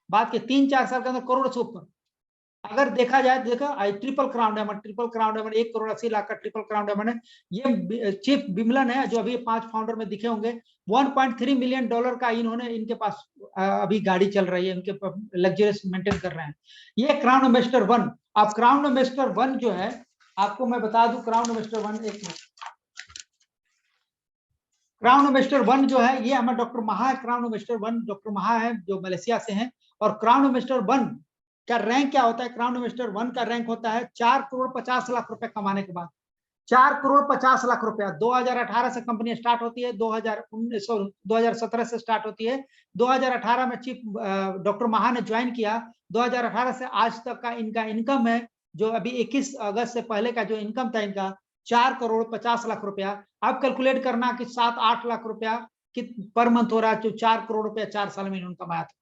बात के 3-4 साल के अंदर करोड़ से ऊपर। अगर देखा जाए, देखा triple crown diamond, 1 crore 80 lakh का ट्रिपल क्राउन डायमंड है। ये चीफ बिमलन है जो अभी 5 फाउंडर में दिखे होंगे। $1.3 मिलियन का इन्होंने, इनके पास अभी गाड़ी चल रही है, इनके लग्जरियस मेंटेन कर रहे हैं। ये क्राउन एम्बेसडर 1। अब क्राउन एम्बेसडर 1 जो है, आपको मैं बता दूं, क्राउन एम्बेसडर 1, एक मिनट, क्राउन एम्बेसडर 1 जो है ये हमारे डॉक्टर महा है। क्राउन एम्बेसडर 1 डॉक्टर महा है जो मलेशिया से हैं। और क्राउन एम्बेसडर 1 का रैंक क्या होता है? क्राउन एम्बेसडर 1 का रैंक होता है 4 करोड़ 50 लाख रुपए कमाने के बाद। 4 करोड़ 50 लाख रुपया। 2018 से कंपनी स्टार्ट होती है, 2017 से स्टार्ट होती है। 2018 में चीफ डॉक्टर महा ने ज्वाइन किया। 2018 से आज तक का इनका इनकम है, जो अभी 21 अगस्त से पहले का जो इनकम था इनका, 4 करोड़ 50 लाख रुपया। अब कैलकुलेट करना कि 7-8 लाख रुपया पर मंथ हो रहा है, जो 4 करोड़ रुपया 4 साल में इन्होंने कमाया था।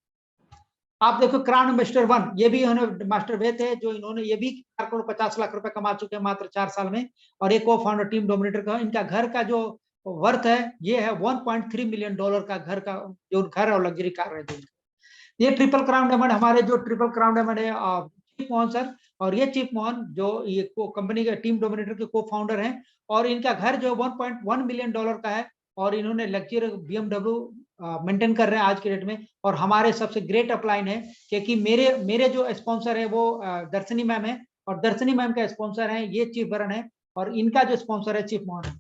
आप देखो क्राउन एम्बेसडर 1, ये भी इन्होंने मास्टर वे थे, जो इन्होंने ये भी 4 करोड़ 50 लाख रुपए कमा चुके हैं मात्र 4 साल में। और एक को फाउंडर टीम डोमिनेटर का, इनका घर का जो वर्थ है ये है $1.3 मिलियन का घर का, जो घर और लग्जरी कार है। ये ट्रिपल क्राउन डायमंड, हमारे जो ट्रिपल क्राउन डायमंड है चीफ मोहन सर, और ये चीफ मोहन जो ये कंपनी के टीम डोमिनेटर के को फाउंडर हैं। और इनका घर जो $1.1 मिलियन का है, और इन्होंने लग्जरी BMW मेंटेन कर रहे हैं आज के डेट में। और हमारे सबसे ग्रेट अपलाइन है, क्योंकि मेरे जो स्पॉन्सर है वो दर्शनी मैम है, और दर्शनी मैम का स्पॉन्सर है ये चीफ बरन है, और इनका जो स्पॉन्सर है चीफ मोहन है।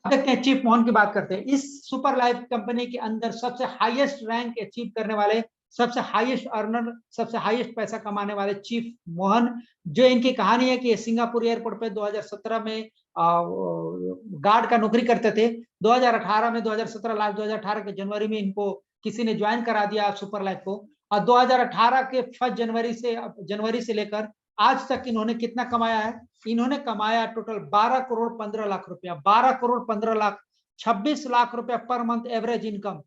अब देखते हैं चीफ मोहन की बात करते हैं। इस सुपर लाइफ कंपनी के अंदर सबसे हाईएस्ट रैंक अचीव करने वाले, सबसे हाईएस्ट अर्नर, सबसे हाईएस्ट पैसा कमाने वाले चीफ मोहन, जो इनकी कहानी है कि सिंगापुर एयरपोर्ट पे 2017 में गार्ड का नौकरी करते थे। 2018 में 2017 लास्ट 2018 के जनवरी में इनको किसी ने ज्वाइन करा दिया सुपर लाइफ को। और 2018 के 1 जनवरी से लेकर आज तक इन्होंने कितना कमाया है? इन्होंने कमाया टोटल 12 करोड़ 15 लाख रुपया। 12 करोड़ 15 लाख, 26 लाख रुपया पर मंथ एवरेज इनकम।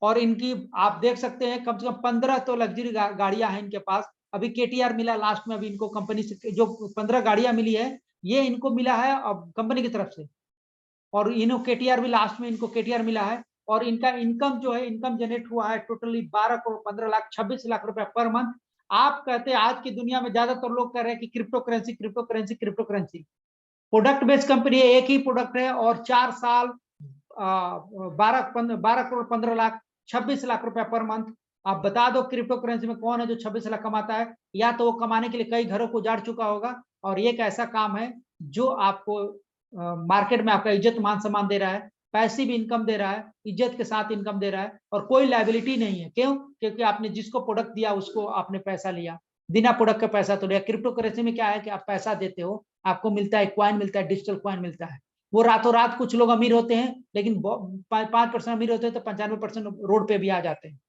और इनकी आप देख सकते हैं कम से कम 15 तो लग्जरी गाड़ियां हैं इनके पास। अभी KTR मिला लास्ट में, अभी इनको कंपनी से जो 15 गाड़ियां मिली है, ये इनको मिला है अब कंपनी की तरफ से। और इन्हों KTR भी लास्ट में इनको KTR मिला है। और इनका इनकम जो है, इनकम जनरेट हुआ है टोटली 12 करोड़ 15 लाख, 26 लाख रुपया पर मंथ। आप कहते हैं आज की दुनिया में ज्यादातर लोग कह रहे हैं कि crypto currency crypto currency crypto currency. Product based company है, एक ही प्रोडक्ट है, और 4 साल 12 करोड़ 15 लाख 26 लाख रुपया पर मंथ। आप बता दो क्रिप्टो करेंसी में कौन है जो 26 लाख कमाता है? या तो वो कमाने के लिए कई घरों को उजाड़ चुका होगा, और ये एक ऐसा काम है जो आपको मार्केट में आपका इज्जत मान सम्मान दे रहा है, पैसिव इनकम दे रहा है, इज्जत के साथ इनकम दे रहा है, और कोई लायबिलिटी नहीं है। क्यों? क्योंकि आपने जिसको प्रोडक्ट दिया उसको आपने पैसा लिया, बिना प्रोडक्ट का पैसा तो लिया। क्रिप्टो करेंसी में क्या है कि आप पैसा देते हो, आपको मिलता है क्वाइन, मिलता है डिजिटल क्वाइन मिलता है। वो रातों रात कुछ लोग अमीर होते हैं, लेकिन 5% अमीर होते हैं तो 95% रोड पे भी आ जाते हैं,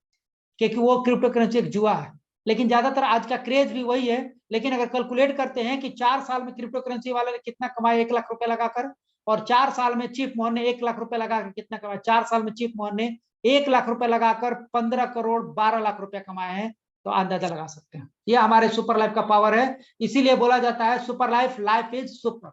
क्योंकि वो क्रिप्टो करेंसी एक जुआ है। लेकिन ज्यादातर आज का क्रेज भी वही है। लेकिन अगर कैलकुलेट करते हैं कि 4 साल में क्रिप्टो करेंसी वाले ने कितना कमाया 1 लाख रुपए लगाकर, और 4 साल में चीफ मोहन ने 1 लाख रुपए लगाकर कितना कमाया? 4 साल में चीफ मोहन ने 1 लाख रुपए लगाकर 15 करोड़ 12 लाख रुपए कमाए हैं। तो अंदाजा लगा सकते हैं, ये हमारे सुपर लाइफ का पावर है। इसीलिए बोला जाता है super life, life is super.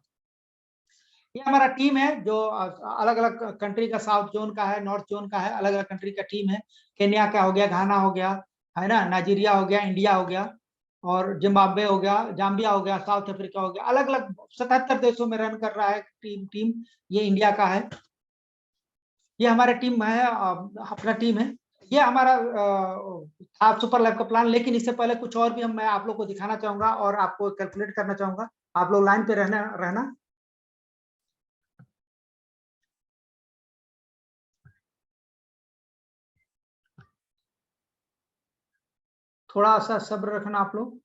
ये हमारा टीम है जो अलग अलग कंट्री का, साउथ जोन का है, नॉर्थ जोन का है, अलग अलग कंट्री का टीम है। केन्या का हो गया, घाना हो गया, है ना, नाइजीरिया हो गया, इंडिया हो गया, और जिम्बाब्वे हो गया, जाम्बिया हो गया, साउथ अफ्रीका हो गया। अलग अलग 77 देशों में रन कर रहा है टीम। ये इंडिया का है, ये हमारे टीम है, अपना टीम है। ये हमारा था सुपर लाइफ का प्लान। लेकिन इससे पहले कुछ और भी मैं आप लोग को दिखाना चाहूंगा और आपको कैलकुलेट करना चाहूंगा। आप लोग लाइन पे रहना। थोड़ा सा सब्र रखना आप लोग।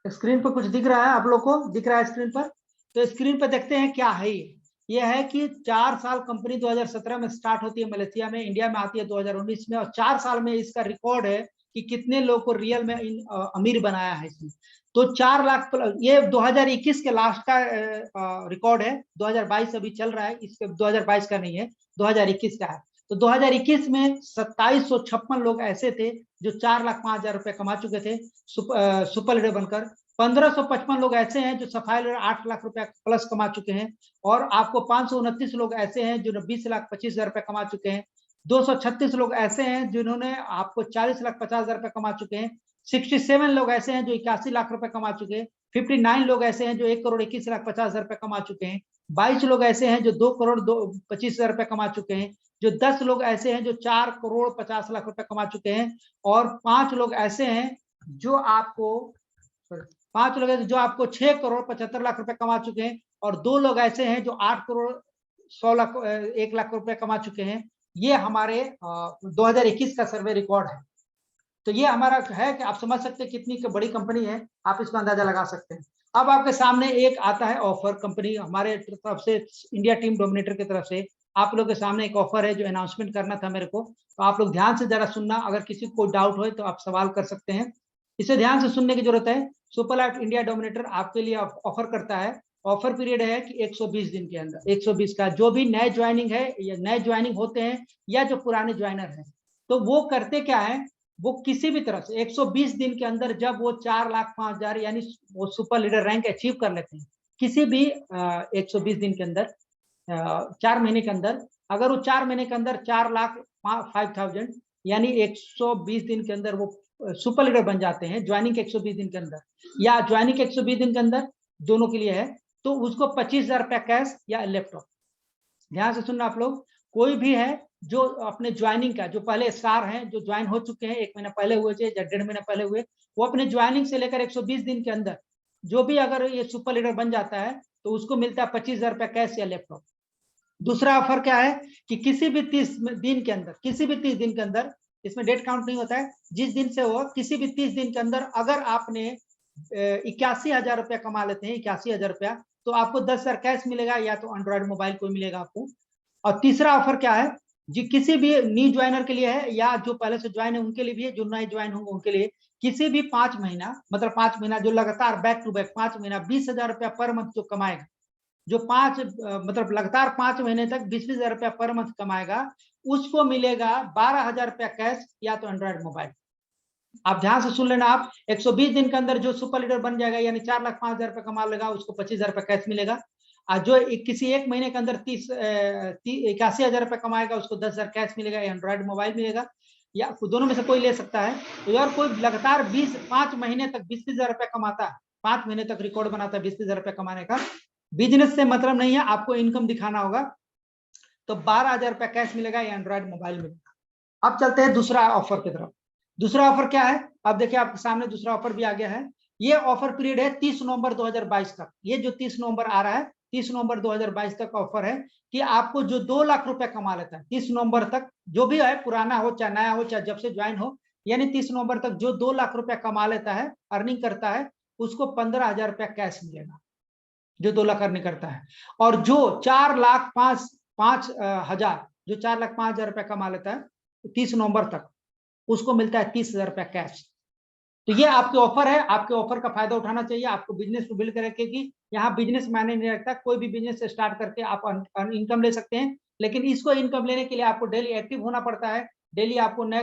स्क्रीन पर कुछ दिख रहा है आप लोग को? दिख रहा है स्क्रीन पर? तो स्क्रीन पर देखते हैं क्या है ये है कि 4 साल कंपनी 2017 में स्टार्ट होती है मलेशिया में, इंडिया में आती है 2019 में, और 4 साल में इसका रिकॉर्ड है कि कितने लोग को रियल में अमीर बनाया है इसने। तो 4 लाख, ये 2021 के लास्ट का रिकॉर्ड है। 2022 अभी चल रहा है, इसके 2022 का नहीं है, 2021 का है। तो 2021 में 2756 लोग ऐसे थे जो 4,05,000 रुपए कमा चुके थे सुपर लीडर बनकर। 1555 लोग ऐसे हैं जो सफाई लीडर 8 लाख रुपए प्लस कमा चुके हैं। और आपको 529 लोग ऐसे हैं जो 20,25,000 रुपए कमा चुके हैं। 236 लोग ऐसे हैं जिन्होंने आपको 40,50,000 रुपए कमा चुके हैं। 67 लोग ऐसे हैं जो 81 लाख रुपए कमा चुके हैं। 59 लोग ऐसे हैं जो 1,21,50,000 रुपए कमा चुके हैं। 22 लोग ऐसे हैं जो 2,25,000 रुपए कमा चुके हैं। जो 10 लोग ऐसे हैं जो 4,50,00,000 रुपए कमा चुके हैं। और 5 लोग ऐसे हैं जो आपको 5 लोग ऐसे जो आपको 6,75,00,000 रुपए कमा चुके हैं। और 2 लोग ऐसे हैं जो 8,100,00,000 1 लाख रुपए कमा चुके हैं। ये हमारे 2021 का सर्वे रिकॉर्ड है। तो ये हमारा है कि आप समझ सकते हैं कितनी बड़ी कंपनी है, आप इसका अंदाजा लगा सकते हैं। अब आपके सामने एक आता है ऑफर, कंपनी हमारे तरफ से, इंडिया टीम डोमिनेटर की तरफ से आप लोग के सामने एक ऑफर है जो अनाउंसमेंट करना था मेरे को। तो आप लोग ध्यान से जरा सुनना, अगर किसी को डाउट हो तो आप सवाल कर सकते हैं। इसे ध्यान से सुनने की जरूरत है। सुपर लाइफ इंडिया डोमिनेटर आपके लिए ऑफर करता है। ऑफर पीरियड है कि 120 दिन के अंदर, 120 का, जो भी नए ज्वाइनिंग है या नए ज्वाइनिंग होते हैं या जो पुराने ज्वाइनर हैं, तो वो करते क्या है, वो किसी भी तरह से 120 दिन के अंदर जब वो 4,05,000 यानी वो सुपर लीडर रैंक अचीव कर लेते हैं, किसी भी 120 दिन के अंदर, 4 महीने के अंदर, अगर वो 4 महीने के अंदर 4,05,000 यानी 120 दिन के अंदर वो सुपर लीडर बन जाते हैं, ज्वाइनिंग के 120 दिन के अंदर या ज्वाइनिंग के 120 दिन के अंदर, दोनों के लिए है, तो उसको 25,000 रुपया कैश या लैपटॉप। ध्यान से सुनना आप लोग, कोई भी है जो अपने ज्वाइनिंग का, जो पहले स्टार हैं, जो ज्वाइन हो चुके हैं, 1 महीना पहले हुए थे या 1.5 महीना पहले हुए, वो अपने ज्वाइनिंग से लेकर 120 दिन के अंदर जो भी अगर ये सुपर लीडर बन जाता है तो उसको मिलता है 25,000 रुपया कैश या लैपटॉप। दूसरा ऑफर क्या है कि किसी भी 30 दिन के अंदर, किसी भी 30 दिन के अंदर, इसमें डेट काउंट नहीं होता है, जिस दिन से हो, किसी भी 30 दिन के अंदर अगर आपने 81,000 रुपया कमा लेते हैं, 81,000 रुपया, तो आपको 10,000 कैश मिलेगा या तो एंड्रॉइड मोबाइल कोई मिलेगा आपको। और तीसरा ऑफर क्या है, जी किसी भी न्यू ज्वाइनर के लिए है या जो पहले से ज्वाइन है उनके लिए भी है, जो नए ज्वाइन होंगे उनके लिए, किसी भी 5 महीना, मतलब 5 महीना जो लगातार बैक टू बैक 5 महीना 20,000 रुपया पर मंथ जो कमाएगा, जो 5 मतलब लगातार 5 महीने तक 20,000 रुपया पर मंथ कमाएगा, उसको मिलेगा 12,000 रुपया कैश या तो एंड्रॉइड मोबाइल। आप ध्यान से सुन लेना, आप 120 दिन के अंदर जो सुपर लीडर बन जाएगा यानी 4,05,000 रुपया कमा लेगा, उसको 25,000 रुपया कैश मिलेगा। और जो किसी 1 महीने के अंदर 81,000 रुपया कमाएगा, उसको 10,000 कैश मिलेगा या एंड्रॉइड मोबाइल मिलेगा, या दोनों में से कोई ले सकता है। तो यार कोई लगातार 5 महीने तक 20,000 रुपया कमाता है, 5 महीने तक रिकॉर्ड बनाता है 20,000 रुपया कमाने का, बिजनेस से मतलब नहीं है, आपको इनकम दिखाना होगा, तो 12,000 रुपया कैश मिलेगा या एंड्रॉइड मोबाइल मिलेगा। अब चलते हैं दूसरा ऑफर की तरफ। दूसरा ऑफर क्या है, अब देखिए आपके सामने दूसरा ऑफर भी आ गया है। ये ऑफर पीरियड है 30 नवंबर 2022 तक। ये जो 30 नवंबर आ रहा है, 30 नवंबर 2022 तक ऑफर है कि आपको जो 2 लाख रुपया कमा लेता है 30 नवंबर तक, जो भी है, पुराना हो चाहे नया हो चाहे जब से ज्वाइन हो, यानी 30 नवंबर तक जो 2 लाख रुपया कमा लेता है, अर्निंग करता है, उसको 15,000 रुपया कैश मिलेगा, जो 2 लाख अर्निंग करता है। और जो 4,05,000 जो 4,05,000 रुपया कमा लेता है 30 नवंबर तक, उसको मिलता है 30,000 रुपया कैश। तो ये आपके ऑफर है, आपके ऑफर का फायदा उठाना चाहिए। आपको बिजनेस को बिल्ड करके कि यहाँ बिजनेस मायने नहीं रखता, कोई भी बिजनेस स्टार्ट करके आप इनकम ले सकते हैं, लेकिन इसको इनकम लेने के लिए आपको डेली एक्टिव होना पड़ता है, डेली आपको नए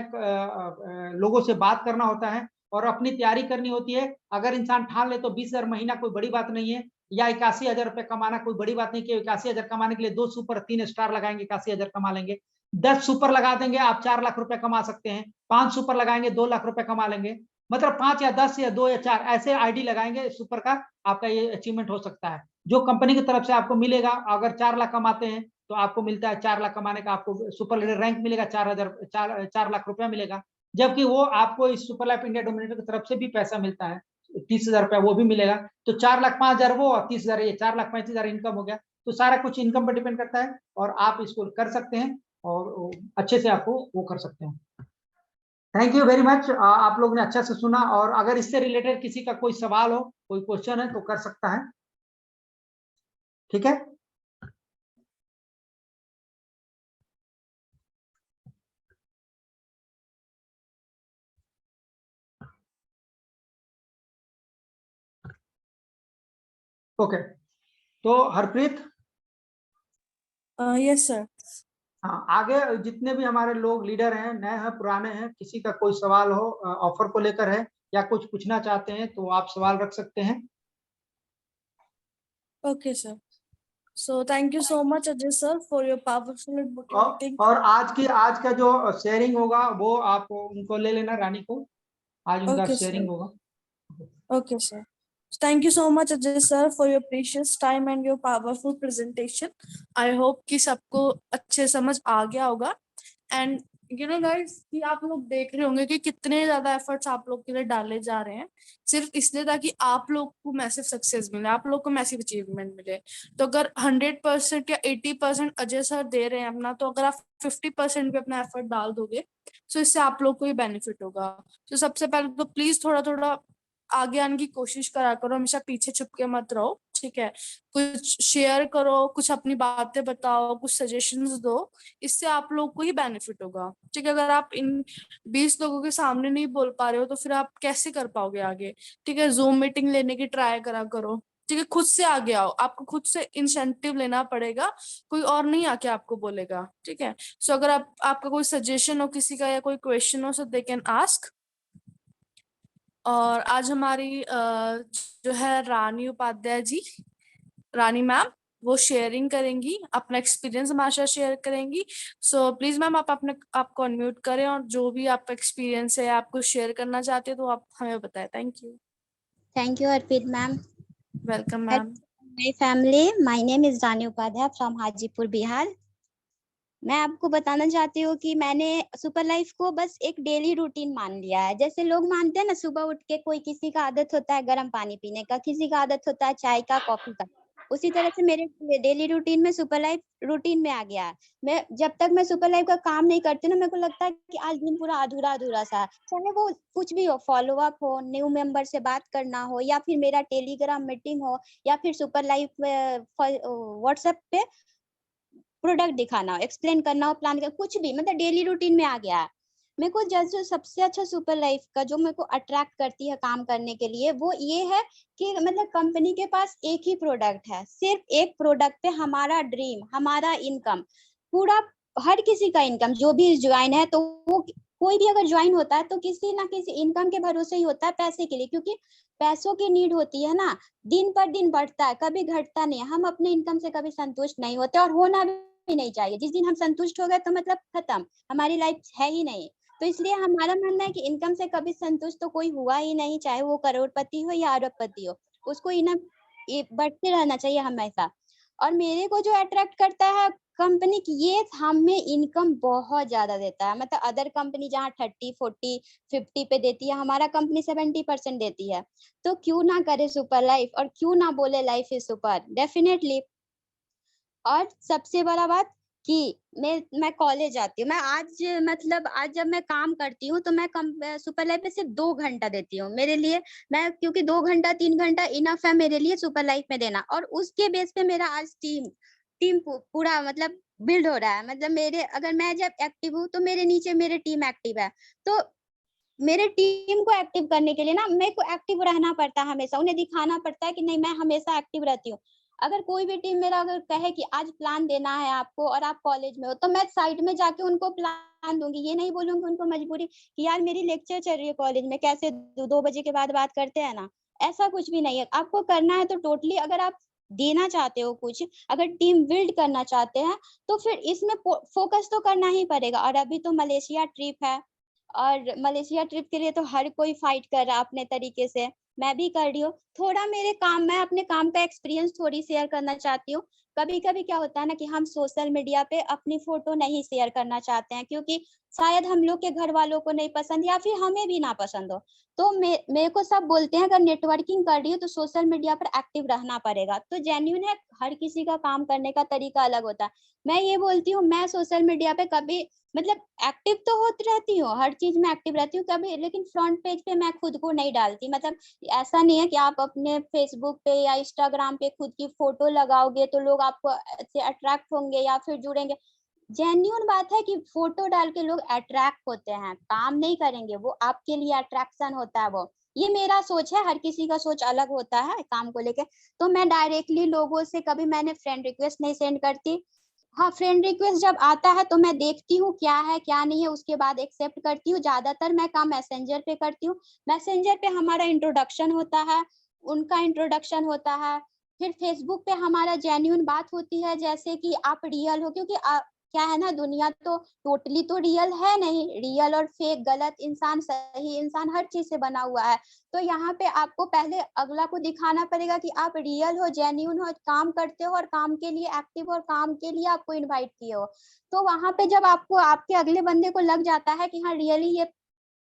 लोगों से बात करना होता है और अपनी तैयारी करनी होती है। अगर इंसान ठान ले तो 20,000 महीना कोई बड़ी बात नहीं है, या 81,000 रुपये कमाना कोई बड़ी बात नहीं कि 81,000 कमाने के लिए 2 सुपर 3 स्टार लगाएंगे 81,000 कमा लेंगे। 10 सुपर लगा देंगे आप 4 लाख रुपए कमा सकते हैं, 5 सुपर लगाएंगे 2 लाख रुपए कमा लेंगे। मतलब 5 या 10 या 2 या 4 ऐसे आईडी लगाएंगे सुपर का, आपका ये अचीवमेंट हो सकता है। जो कंपनी की तरफ से आपको मिलेगा, अगर 4 लाख कमाते हैं तो आपको मिलता है 4 लाख कमाने का आपको सुपर लीडर रैंक मिलेगा, 4 लाख रुपया मिलेगा। जबकि वो आपको इस सुपर लाइफ इंडिया डोमिनेटर की तरफ से भी पैसा मिलता है, 30,000 रुपया वो भी मिलेगा। तो 4,05,000 वो और 30,000 ये, 4,35,000 इनकम हो गया। तो सारा कुछ इनकम पर डिपेंड करता है और आप इसको कर सकते हैं और अच्छे से आपको वो कर सकते हैं। थैंक यू वेरी मच, आप लोग ने अच्छा से सुना, और अगर इससे रिलेटेड किसी का कोई सवाल हो, कोई क्वेश्चन है तो कर सकता है, ठीक है। ओके, तो हरप्रीत, यस सर। हाँ, आगे जितने भी हमारे लोग लीडर हैं, नए हैं पुराने हैं, किसी का कोई सवाल हो ऑफर को लेकर है या कुछ पूछना चाहते हैं तो आप सवाल रख सकते हैं। Okay sir, so thank you so much Ajay sir for your powerful and motivating. और आज का जो शेयरिंग होगा वो आप उनको ले लेना, रानी को, आज उनका ओके शेयरिंग सर। होगा। Okay, sir. Thank you so much, Ajay sir, for your precious time and your powerful presentation. I hope कि सबको अच्छे समझ आ गया होगा। And you know guys, कि आप लोग देख रहे होंगे कि कितने ज्यादा एफर्ट्स आप लोग के लिए डाले जा रहे हैं, सिर्फ इसलिए ताकि आप लोग को मैसिव सक्सेस मिले, आप लोग को मैसिव अचीवमेंट मिले। तो अगर 100% या 80% अजय सर दे रहे हैं अपना, तो अगर आप 50% भी अपना एफर्ट डाल दोगे तो इससे आप लोग को ही बेनिफिट होगा। तो सबसे पहले तो प्लीज थोड़ा थोड़ा आगे आने की कोशिश करा करो, हमेशा पीछे छुप के मत रहो, ठीक है। कुछ शेयर करो, कुछ अपनी बातें बताओ, कुछ सजेशंस दो, इससे आप लोग को ही बेनिफिट होगा, ठीक है। अगर आप इन 20 लोगों के सामने नहीं बोल पा रहे हो तो फिर आप कैसे कर पाओगे आगे, ठीक है। जूम मीटिंग लेने की ट्राई करा करो, ठीक है। खुद से आगे आओ, आपको खुद से इंसेंटिव लेना पड़ेगा, कोई और नहीं आके आपको बोलेगा, ठीक है। सो अगर आपका कोई सजेशन हो किसी का या कोई क्वेश्चन हो, सो दे कैन आस्क। और आज हमारी जो है रानी उपाध्याय जी, रानी मैम, वो शेयरिंग करेंगी, अपना एक्सपीरियंस हमारे साथ शेयर करेंगी। सो प्लीज मैम आप अपने आपको अनम्यूट करें और जो भी आपका एक्सपीरियंस है आपको शेयर करना चाहते हैं तो आप हमें बताएं। Thank you. Thank you, Arpit ma'am. Welcome ma'am. My family, my name is Rani Upadhyay from Hajipur, Bihar. मैं आपको बताना चाहती हूँ कि मैंने सुपर लाइफ को बस एक डेली रूटीन मान लिया है। जैसे लोग मानते हैं ना, सुबह उठ के कोई किसी का आदत होता है गर्म पानी पीने का, किसी का आदत होता है चाय का, कॉफी का, उसी तरह से मेरे डेली रूटीन में सुपर लाइफ रूटीन में आ गया है। मैं जब तक मैं सुपर लाइफ का काम नहीं करती ना, मेरे को लगता है कि आज दिन पूरा अधूरा अधूरा सा, चाहे वो कुछ भी हो, फॉलो अप हो, न्यू मेंबर से बात करना हो, या फिर मेरा टेलीग्राम मीटिंग हो, या फिर सुपर लाइफ व्हाट्सएप पे प्रोडक्ट दिखाना हो, एक्सप्लेन करना हो, प्लान कर, कुछ भी, मतलब डेली रूटीन में आ गया है। मेरे को जो सबसे अच्छा सुपर लाइफ का जो मेरे को अट्रैक्ट करती है काम करने के लिए, वो ये है कि मतलब कंपनी के पास एक ही प्रोडक्ट है, सिर्फ एक प्रोडक्ट पे हमारा ड्रीम, हमारा इनकम, पूरा हर किसी का इनकम, जो भी ज्वाइन है, तो वो कोई भी अगर ज्वाइन होता है तो किसी ना किसी इनकम के भरोसे ही होता है, पैसे के लिए, क्योंकि पैसों की नीड होती है ना, दिन पर दिन बढ़ता है, कभी घटता नहीं। हम अपने इनकम से कभी संतुष्ट नहीं होते और होना भी नहीं चाहिए। जिस दिन हम संतुष्ट हो गए तो मतलब खत्म, हमारी लाइफ है ही नहीं। तो इसलिए हमारा मानना है कि इनकम से कभी संतुष्ट तो कोई हुआ ही नहीं, चाहे वो करोड़पति हो या अरबपति हो, उसको इनकम बढ़ते रहना चाहिए हमेशा। और मेरे को जो अट्रैक्ट करता है कंपनी की, ये हमें इनकम बहुत ज्यादा देता है। मतलब अदर कंपनी जहाँ 30, 40, 50 पे देती है, हमारा कंपनी 70% देती है। तो क्यों ना करे सुपर लाइफ, और क्यों ना बोले लाइफ इज सुपर, डेफिनेटली। और सबसे बड़ा बात कि मैं कॉलेज जाती हूँ, मैं आज मतलब आज जब मैं काम करती हूँ तो मैं सुपर लाइफ में सिर्फ 2 घंटा देती हूँ मेरे लिए। मैं क्योंकि 2 घंटा 3 घंटा इनफ है मेरे लिए सुपर लाइफ में देना, और उसके बेस पे मेरा आज टीम पूरा मतलब बिल्ड हो रहा है। मतलब मेरे, अगर मैं जब एक्टिव हूँ तो मेरे नीचे मेरे टीम एक्टिव है। तो मेरे टीम को एक्टिव करने के लिए ना मेरे को एक्टिव रहना पड़ता है हमेशा, उन्हें दिखाना पड़ता है कि नहीं मैं हमेशा एक्टिव रहती हूँ। अगर कोई भी टीम मेरा अगर कहे कि आज प्लान देना है आपको और आप कॉलेज में हो, तो मैं साइड में जाके उनको प्लान दूंगी। ये नहीं बोलूंगी उनको मजबूरी कि यार मेरी लेक्चर चल रही है कॉलेज में, कैसे 2 बजे के बाद बात करते हैं ना, ऐसा कुछ भी नहीं है। आपको करना है तो टोटली, अगर आप देना चाहते हो कुछ, अगर टीम बिल्ड करना चाहते हैं, तो फिर इसमें फोकस तो करना ही पड़ेगा। और अभी तो मलेशिया ट्रिप है, और मलेशिया ट्रिप के लिए तो हर कोई फाइट कर रहा है अपने तरीके से, मैं भी कर रही हूँ। थोड़ा मेरे काम, मैं अपने काम का एक्सपीरियंस थोड़ी शेयर करना चाहती हूँ। कभी कभी क्या होता है ना कि हम सोशल मीडिया पे अपनी फोटो नहीं शेयर करना चाहते हैं, क्योंकि शायद हम लोग के घर वालों को नहीं पसंद या फिर हमें भी ना पसंद हो। तो मेरे को सब बोलते हैं अगर नेटवर्किंग कर रही हो तो सोशल मीडिया पर एक्टिव रहना पड़ेगा। तो जेन्युइन है, हर किसी का काम करने का तरीका अलग होता है। मैं ये बोलती हूँ, मैं सोशल मीडिया पे कभी मतलब एक्टिव तो होती रहती हूँ, हर चीज में एक्टिव रहती हूँ कभी, लेकिन फ्रंट पेज पे मैं खुद को नहीं डालती। मतलब ऐसा नहीं है कि आप अपने फेसबुक पे या इंस्टाग्राम पे खुद की फोटो लगाओगे तो लोग आपको से अट्रैक्ट होंगे या फिर जुड़ेंगे। जेन्युइन बात है कि फोटो डाल के लोग अट्रैक्ट होते हैं, काम नहीं करेंगे, वो आपके लिए अट्रैक्शन होता है। वो ये मेरा सोच है, हर किसी का सोच अलग होता है काम को लेके। तो मैं डायरेक्टली लोगों से कभी मैंने फ्रेंड रिक्वेस्ट नहीं सेंड करती। हाँ, फ्रेंड रिक्वेस्ट जब आता है तो मैं देखती हूँ क्या है क्या नहीं है, उसके बाद एक्सेप्ट करती हूँ। ज्यादातर मैं काम मैसेंजर पे करती हूँ। मैसेंजर पे हमारा इंट्रोडक्शन होता है, उनका इंट्रोडक्शन होता है। फिर फेसबुक पे हमारा जेन्युइन बात होती है, जैसे कि आप रियल हो, क्योंकि क्या है ना, दुनिया तो टोटली तो रियल है नहीं, रियल और फेक, गलत इंसान, सही इंसान, हर चीज से बना हुआ है। तो यहाँ पे आपको पहले अगला को दिखाना पड़ेगा कि आप रियल हो, जेन्युइन हो, काम करते हो और काम के लिए एक्टिव हो और काम के लिए आपको इनवाइट किए हो। तो वहां पे जब आपको आपके अगले बंदे को लग जाता है कि हाँ रियली ये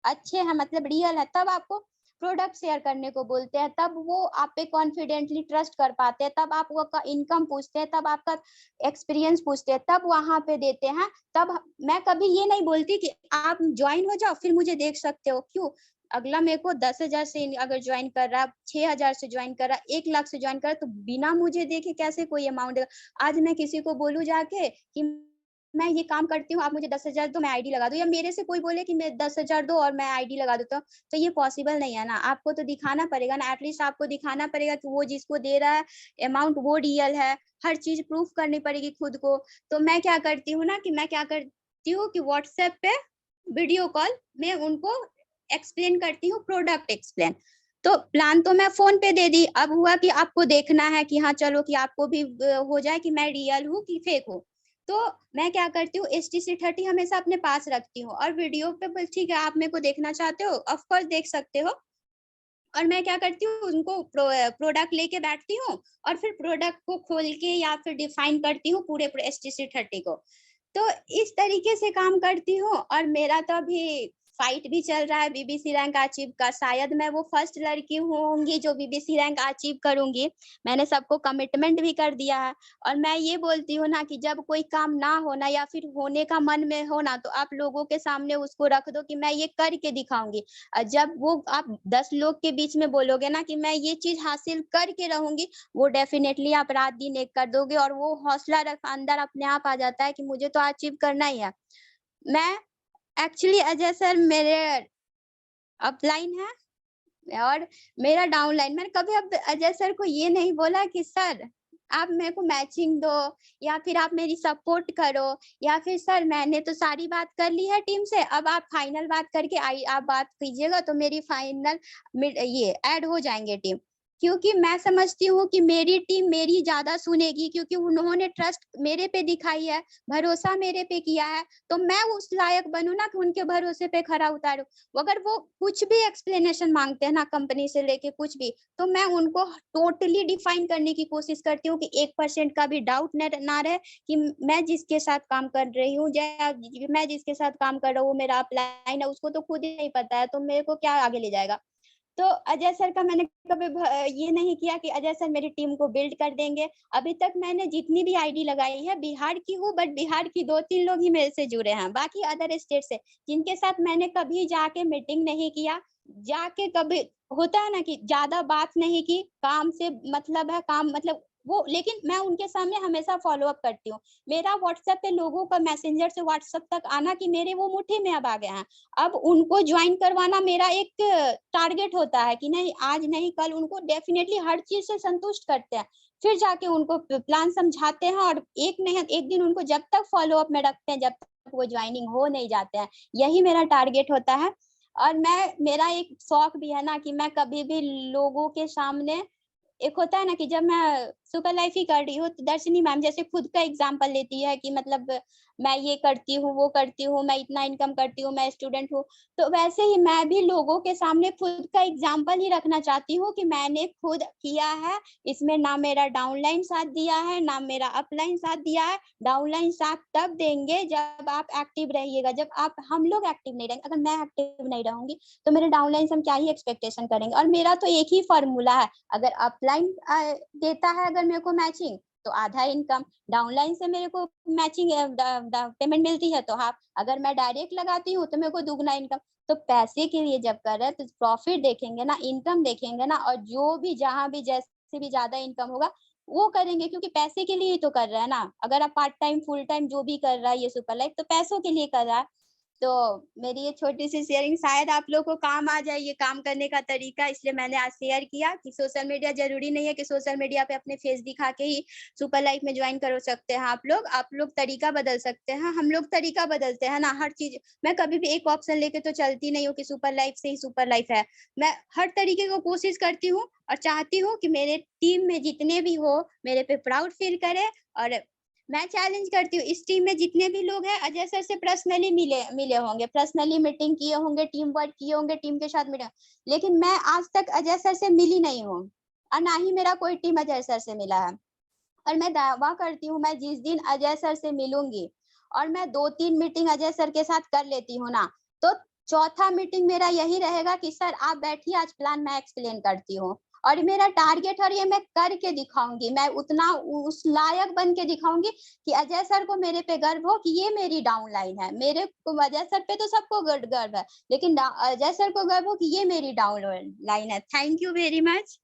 अच्छे हैं, मतलब रियल है, तब आपको प्रोडक्ट शेयर करने को बोलते हैं, तब वो आप पे कॉन्फिडेंटली ट्रस्ट कर पाते हैं, तब आप आपका इनकम पूछते हैं, तब आपका एक्सपीरियंस पूछते हैं, तब वहां पे देते हैं। तब मैं कभी ये नहीं बोलती कि आप ज्वाइन हो जाओ फिर मुझे देख सकते हो। क्यों? अगला मेरे को 10,000 से अगर ज्वाइन कर रहा है, 6,000 से ज्वाइन कर रहा है, 1 लाख से ज्वाइन कर रहा है, तो बिना मुझे देखे कैसे कोई अमाउंट देगा? आज मैं किसी को बोलूं जाके कि मैं ये काम करती हूँ, आप मुझे 10,000 दो, मैं आईडी लगा दूं, या मेरे से कोई बोले कि मैं 10,000 दो और मैं आईडी लगा देता हूँ, तो ये पॉसिबल नहीं है ना। आपको तो दिखाना पड़ेगा ना, एटलीस्ट आपको दिखाना पड़ेगा कि वो जिसको दे रहा है अमाउंट वो रियल है, हर चीज प्रूफ करनी पड़ेगी खुद को। तो मैं क्या करती हूँ ना, कि मैं क्या करती हूँ कि व्हाट्सएप पे वीडियो कॉल में उनको एक्सप्लेन करती हूँ, प्रोडक्ट एक्सप्लेन। तो प्लान तो मैं फोन पे दे दी, अब हुआ कि आपको देखना है कि हाँ चलो कि आपको भी हो जाए कि मैं रियल हूँ कि फेक हूँ। तो मैं क्या करती हूँ, HTC30 हमेशा अपने पास रखती हूँ, और वीडियो पे बस ठीक है, आप मेरे को देखना चाहते हो ऑफ कोर्स देख सकते हो। और मैं क्या करती हूँ, उनको प्रोडक्ट लेके बैठती हूँ और फिर प्रोडक्ट को खोल के या फिर डिफाइन करती हूँ पूरे HTC30 को। तो इस तरीके से काम करती हूँ। और मेरा तो अभी फाइट भी चल रहा है BBC रैंक अचीव का। शायद मैं वो फर्स्ट लड़की होंगी जो BBC रैंक अचीव करूंगी। मैंने सबको कमिटमेंट भी कर दिया है। और मैं ये बोलती हूँ ना कि जब कोई काम ना होना या फिर होने का मन में हो ना, तो आप लोगों के सामने उसको रख दो कि मैं ये करके दिखाऊंगी। जब वो आप 10 लोग के बीच में बोलोगे ना कि मैं ये चीज हासिल करके रहूंगी, वो डेफिनेटली आप रात दिन एक कर दोगे, और वो हौसला अंदर अपने आप आ जाता है कि मुझे तो अचीव करना ही है। मैं एक्चुअली अजय सर मेरे अपलाइन है और मेरा डाउनलाइन। मैंने कभी अब अजय सर को ये नहीं बोला कि सर आप मेरे को मैचिंग दो, या फिर आप मेरी सपोर्ट करो, या फिर सर मैंने तो सारी बात कर ली है टीम से, अब आप फाइनल बात करके आप बात कीजिएगा तो मेरी फाइनल ये ऐड हो जाएंगे टीम। क्योंकि मैं समझती हूँ कि मेरी टीम मेरी ज्यादा सुनेगी, क्योंकि उन्होंने ट्रस्ट मेरे पे दिखाई है, भरोसा मेरे पे किया है। तो मैं उस लायक बनूं ना कि उनके भरोसे पे खरा उतारूं। अगर वो कुछ भी एक्सप्लेनेशन मांगते हैं ना कंपनी से लेके कुछ भी, तो मैं उनको टोटली डिफाइन करने की कोशिश करती हूँ कि 1% का भी डाउट ना रहे कि मैं जिसके साथ काम कर रही हूँ या मैं जिसके साथ काम कर रहा हूँ मेरा अपलाइन है, उसको तो खुद ही नहीं पता है, तो मेरे को क्या आगे ले जाएगा। तो अजय सर का मैंने कभी ये नहीं किया कि अजय सर मेरी टीम को बिल्ड कर देंगे। अभी तक मैंने जितनी भी आईडी लगाई है बिहार की हूँ, बट बिहार की 2-3 लोग ही मेरे से जुड़े हैं, बाकी अदर स्टेट से जिनके साथ मैंने कभी जाके मीटिंग नहीं किया, जाके कभी होता है ना कि ज्यादा बात नहीं की, काम से मतलब है, काम मतलब वो, लेकिन मैं उनके सामने हमेशा फॉलो अप करती हूँ। मेरा व्हाट्सएप पे लोगों का मैसेंजर से व्हाट्सएप तक आना कि मेरे वो मुट्ठी में अब आ गए हैं। अब उनको ज्वाइन करवाना मेरा एक टारगेट होता है कि नहीं, आज नहीं कल उनको डेफिनेटली हर चीज से संतुष्ट करते हैं, फिर जाके उनको प्लान समझाते हैं, और एक नहीं एक दिन उनको जब तक फॉलो अप में रखते हैं, जब तक वो ज्वाइनिंग हो नहीं जाते हैं। यही मेरा टारगेट होता है। और मेरा एक शौक भी है ना कि मैं कभी भी लोगों के सामने, एक होता है ना कि जब मैं सुपर लाइफ ही कर रही हूँ तो दर्शनी मैम जैसे खुद का एग्जांपल लेती है कि मतलब मैं ये करती हूँ, वो करती हूँ, मैं इतना इनकम करती हूँ, मैं स्टूडेंट हूँ, तो वैसे ही मैं भी लोगों के सामने खुद का एग्जांपल ही रखना चाहती हूँ कि मैंने खुद किया है। इसमें ना मेरा डाउनलाइन साथ दिया है, ना मेरा अपलाइन साथ दिया है। डाउनलाइन साथ तब देंगे जब आप एक्टिव रहिएगा, जब आप, हम लोग एक्टिव नहीं रहेंगे, अगर मैं एक्टिव नहीं रहूंगी तो मेरे डाउनलाइन से हम क्या ही एक्सपेक्टेशन करेंगे। और मेरा तो एक ही फॉर्मूला है, अगर अपलाइन देता है अगर मेरे को मैचिंग तो आधा इनकम, डाउनलाइन से मेरे को मैचिंग पेमेंट मिलती है तो हाफ, अगर मैं डायरेक्ट लगाती हूँ तो मेरे को दुगना इनकम। तो पैसे के लिए जब कर रहे हैं तो प्रॉफिट देखेंगे ना, इनकम देखेंगे ना, और जो भी जहां भी जैसे भी ज्यादा इनकम होगा वो करेंगे, क्योंकि पैसे के लिए ही तो कर रहा है ना। अगर आप पार्ट टाइम फुल टाइम जो भी कर रहा है ये सुपर लाइफ तो पैसों के लिए कर रहा है। तो मेरी ये छोटी सी शेयरिंग शायद आप लोगों को काम आ जाए, ये काम करने का तरीका, इसलिए मैंने आज शेयर किया कि सोशल मीडिया जरूरी नहीं है कि सोशल मीडिया पे अपने फेस दिखा के ही सुपर लाइफ में ज्वाइन कर सकते हैं। आप लोग तरीका बदल सकते हैं, हम लोग तरीका बदलते हैं ना हर चीज। मैं कभी भी एक ऑप्शन लेके तो चलती नहीं हूँ कि सुपर लाइफ से ही सुपर लाइफ है। मैं हर तरीके को कोशिश करती हूँ और चाहती हूँ कि मेरे टीम में जितने भी हो मेरे पे प्राउड फील करे। और मैं चैलेंज करती हूँ, इस टीम में जितने भी लोग हैं अजय सर से पर्सनली मिले होंगे, पर्सनली मीटिंग किए होंगे, टीम वर्क किए होंगे, टीम के साथ मिले, लेकिन मैं आज तक अजय सर से मिली नहीं हूँ, और ना ही मेरा कोई टीम अजय सर से मिला है। और मैं दावा करती हूँ मैं जिस दिन अजय सर से मिलूंगी और मैं 2-3 मीटिंग अजय सर के साथ कर लेती हूँ ना, तो चौथा मीटिंग मेरा यही रहेगा कि सर आप बैठिए, आज प्लान मैं एक्सप्लेन करती हूँ। और मेरा टारगेट, और ये मैं करके दिखाऊंगी, मैं उतना उस लायक बन के दिखाऊंगी कि अजय सर को मेरे पे गर्व हो कि ये मेरी डाउन लाइन है। मेरे को अजय सर पे तो सबको गर्व है, लेकिन अजय सर को गर्व हो कि ये मेरी डाउन लाइन है। Thank you very much.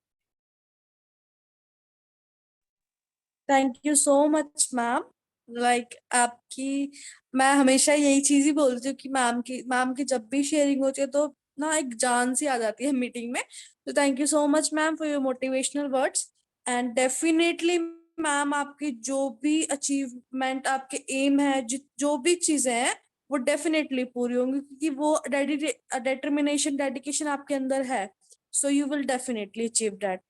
Thank you so much ma'am. Like आपकी, मैं हमेशा यही चीज ही बोलती हूँ कि मैम की जब भी शेयरिंग होती है तो ना एक जान सी आ जाती है मीटिंग में। तो thank you so much ma'am for your motivational words. And definitely ma'am आपकी जो भी अचीवमेंट, आपके एम है, जो भी चीजें हैं वो डेफिनेटली पूरी होंगी, क्योंकि वो डिटर्मिनेशन, डेडिकेशन आपके अंदर है। So you will definitely achieve that.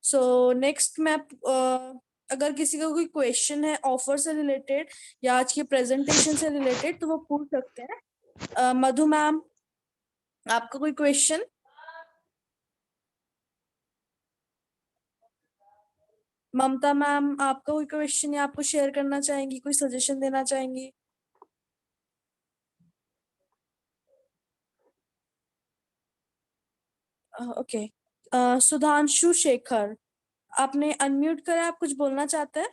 So next मैं अगर किसी का कोई क्वेश्चन है ऑफर से रिलेटेड या आज की प्रेजेंटेशन से रिलेटेड तो वो पूछ सकते हैं। मधु मैम, आपका कोई क्वेश्चन? ममता मैम, आपका कोई क्वेश्चन या आपको शेयर करना चाहेंगी, कोई सजेशन देना चाहेंगी? ओके। सुधांशु शेखर, आपने अनम्यूट करा, आप कुछ बोलना चाहते हैं?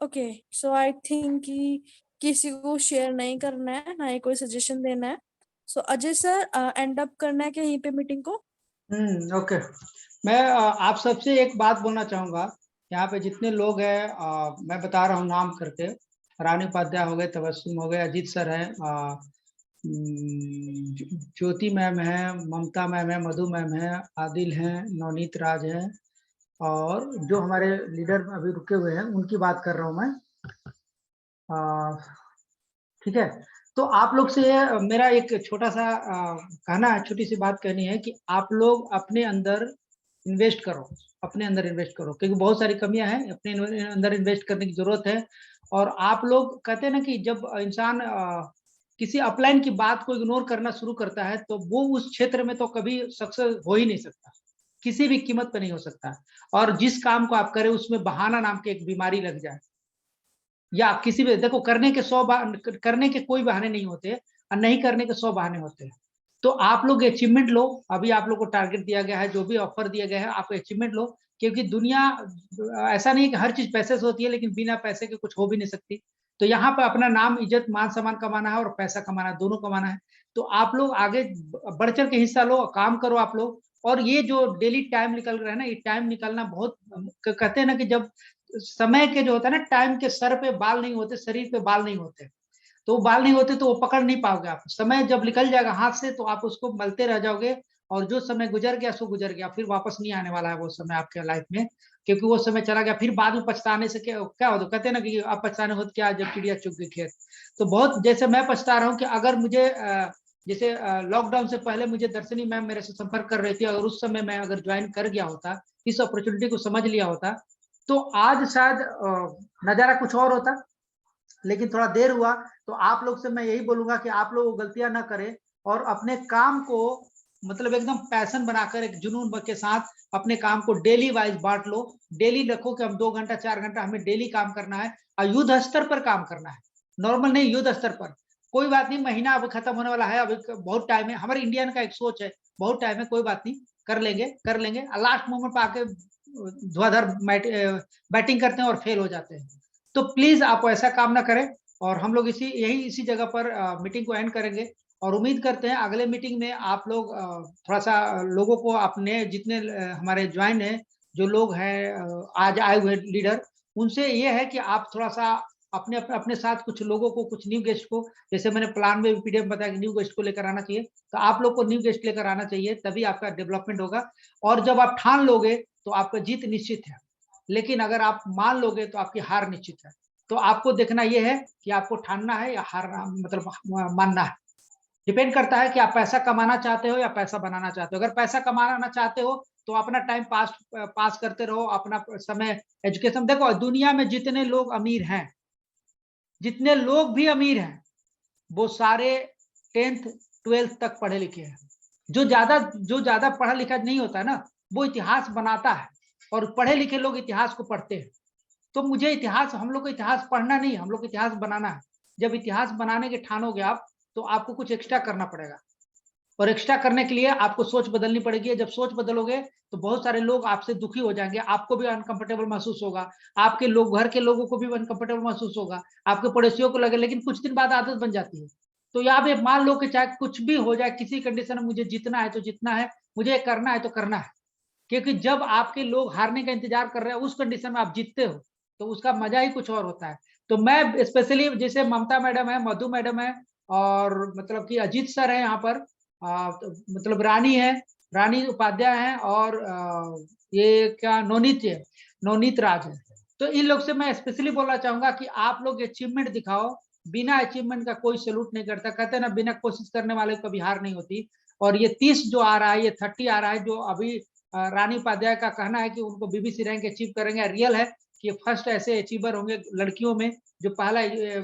ओके, सो आई थिंक कि किसी को शेयर नहीं करना है, ना ही कोई सजेशन देना है। सो अजय सर, एंड अप करना है क्या यहीं पे मीटिंग को? ओके। मैं आप सबसे एक बात बोलना चाहूंगा। यहाँ पे जितने लोग हैं मैं बता रहा हूँ नाम करके। रानी उपाध्याय हो गए, तबस्सुम हो गए, अजीत सर है, ज्योति मैम है, ममता मैम है, मधु मैम है, आदिल है, नवनीत राज है, और जो हमारे लीडर अभी रुके हुए हैं उनकी बात कर रहा हूँ मैं। ठीक है। तो आप लोग से मेरा एक छोटा सा कहना है, छोटी सी बात कहनी है कि आप लोग अपने अंदर इन्वेस्ट करो, अपने अंदर इन्वेस्ट करो, क्योंकि बहुत सारी कमियां हैं, अपने अंदर इन्वेस्ट करने की जरूरत है। और आप लोग कहते हैं ना कि जब इंसान किसी अपलाइन की बात को इग्नोर करना शुरू करता है तो वो उस क्षेत्र में तो कभी सक्सेस हो ही नहीं सकता, किसी भी कीमत पर नहीं हो सकता। और जिस काम को आप करें उसमें बहाना नाम की एक बीमारी लग जाए, या किसी भी, देखो करने के 100 करने के कोई बहाने नहीं होते और नहीं करने के 100 बहाने होते हैं। तो आप लोग अचीवमेंट लो, अभी आप लोग को टारगेट दिया गया है, जो भी ऑफर दिया गया है आप अचीवमेंट लो क्योंकि दुनिया ऐसा नहीं कि हर चीज पैसे से होती है, लेकिन बिना पैसे के कुछ हो भी नहीं सकती। तो यहाँ पे अपना नाम, इज्जत, मान सम्मान कमाना है और पैसा कमाना है, दोनों कमाना है। तो आप लोग आगे बढ़ चढ़ के हिस्सा लो, काम करो आप लोग। और ये जो डेली टाइम निकल रहा है ना, ये टाइम निकलना बहुत, कहते हैं ना कि जब समय के जो होता है ना, टाइम के सर पे बाल नहीं होते, शरीर पे बाल नहीं होते, तो बाल नहीं होते तो वो पकड़ नहीं पाओगे आप। समय जब निकल जाएगा हाथ से तो आप उसको मलते रह जाओगे, और जो समय गुजर गया सो गुजर गया, फिर वापस नहीं आने वाला है वो समय आपके लाइफ में, क्योंकि वो समय चला गया। फिर बाद में पछताने से क्या होता, कहते हैं ना कि अब पछताने होते क्या जब चिड़िया चुग गई खेत। तो बहुत, जैसे मैं पछता रहा हूँ कि अगर मुझे जैसे लॉकडाउन से पहले मुझे दर्शनी मैम मेरे से संपर्क कर रही थी, अगर उस समय मैं अगर ज्वाइन कर गया होता, इस अपॉर्चुनिटी को समझ लिया होता, तो आज शायद नजारा कुछ और होता। लेकिन थोड़ा देर हुआ। तो आप लोग से मैं यही बोलूंगा कि आप लोग गलतियां ना करें, और अपने काम को मतलब एकदम पैशन बनाकर, एक जुनून के साथ अपने काम को डेली वाइज बांट लो। डेली रखो कि हम 2 घंटा 4 घंटा हमें डेली काम करना है, और युद्ध स्तर पर काम करना है, नॉर्मल नहीं, युद्ध स्तर पर। कोई बात नहीं, महीना अब खत्म होने वाला है, अभी बहुत टाइम है। हमारे इंडियन का एक सोच है, बहुत टाइम है, कोई बात नहीं, कर लेंगे कर लेंगे। लास्ट मोमेंट पर आके धुआंधार बैटिंग करते हैं और फेल हो जाते हैं। तो प्लीज आप ऐसा काम ना करें। और हम लोग इसी जगह पर मीटिंग को एंड करेंगे, और उम्मीद करते हैं अगले मीटिंग में आप लोग थोड़ा सा लोगों को, अपने जितने हमारे ज्वाइन है, जो लोग हैं आज आए हुए लीडर, उनसे ये है कि आप थोड़ा सा अपने साथ कुछ लोगों को, कुछ न्यू गेस्ट को, जैसे मैंने प्लान में पीडीएफ बताया कि न्यू गेस्ट को लेकर आना चाहिए, तो आप लोग को न्यू गेस्ट लेकर आना चाहिए, तभी आपका डेवलपमेंट होगा। और जब आप ठान लोगे तो आपका जीत निश्चित है, लेकिन अगर आप मान लोगे तो आपकी हार निश्चित है। तो आपको देखना यह है कि आपको ठानना है या हारना, मतलब मानना है। डिपेंड करता है कि आप पैसा कमाना चाहते हो या पैसा बनाना चाहते हो। अगर पैसा कमाना चाहते हो तो अपना टाइम पास करते रहो, अपना समय एजुकेशन। देखो दुनिया में जितने लोग अमीर हैं, जितने लोग भी अमीर हैं, वो सारे 10th 12th तक पढ़े लिखे हैं। जो ज्यादा पढ़ा लिखा नहीं होता है ना, वो इतिहास बनाता है, और पढ़े लिखे लोग इतिहास को पढ़ते हैं। तो मुझे इतिहास, हम लोग को इतिहास पढ़ना नहीं, हम लोग को इतिहास बनाना है। जब इतिहास बनाने के ठानोगे आप, तो आपको कुछ एक्स्ट्रा करना पड़ेगा, और एक्स्ट्रा करने के लिए आपको सोच बदलनी पड़ेगी। जब सोच बदलोगे तो बहुत सारे लोग आपसे दुखी हो जाएंगे, आपको भी अनकंफर्टेबल महसूस होगा, आपके लोग, घर के लोगों को भी अनकंफर्टेबल महसूस होगा, आपके पड़ोसियों को लगे, लेकिन कुछ दिन बाद आदत बन जाती है। तो यहाँ पे मान लो कि चाहे कुछ भी हो जाए, किसी कंडीशन में मुझे जीतना है तो जीतना है, मुझे करना है तो करना है। क्योंकि जब आपके लोग हारने का इंतजार कर रहे हैं, उस कंडीशन में आप जीतते हो, तो उसका मजा ही कुछ और होता है। तो मैं स्पेशली, जैसे ममता मैडम है, मधु मैडम है, और मतलब कि अजीत सर है यहाँ पर, तो मतलब रानी है, रानी उपाध्याय है, और ये क्या नवनीत राज है। तो इन लोग से मैं स्पेशली बोलना चाहूंगा कि आप लोग अचीवमेंट दिखाओ। बिना अचीवमेंट का कोई सैल्यूट नहीं करता, कहते हैं ना, बिना कोशिश करने वाले को कभी हार नहीं होती। और ये 30 जो आ रहा है, ये 30 आ रहा है, जो अभी रानी उपाध्याय का कहना है कि उनको बीबीसी रैंक अचीव करेंगे। रियल है कि फर्स्ट ऐसे अचीवर होंगे लड़कियों में, जो पहला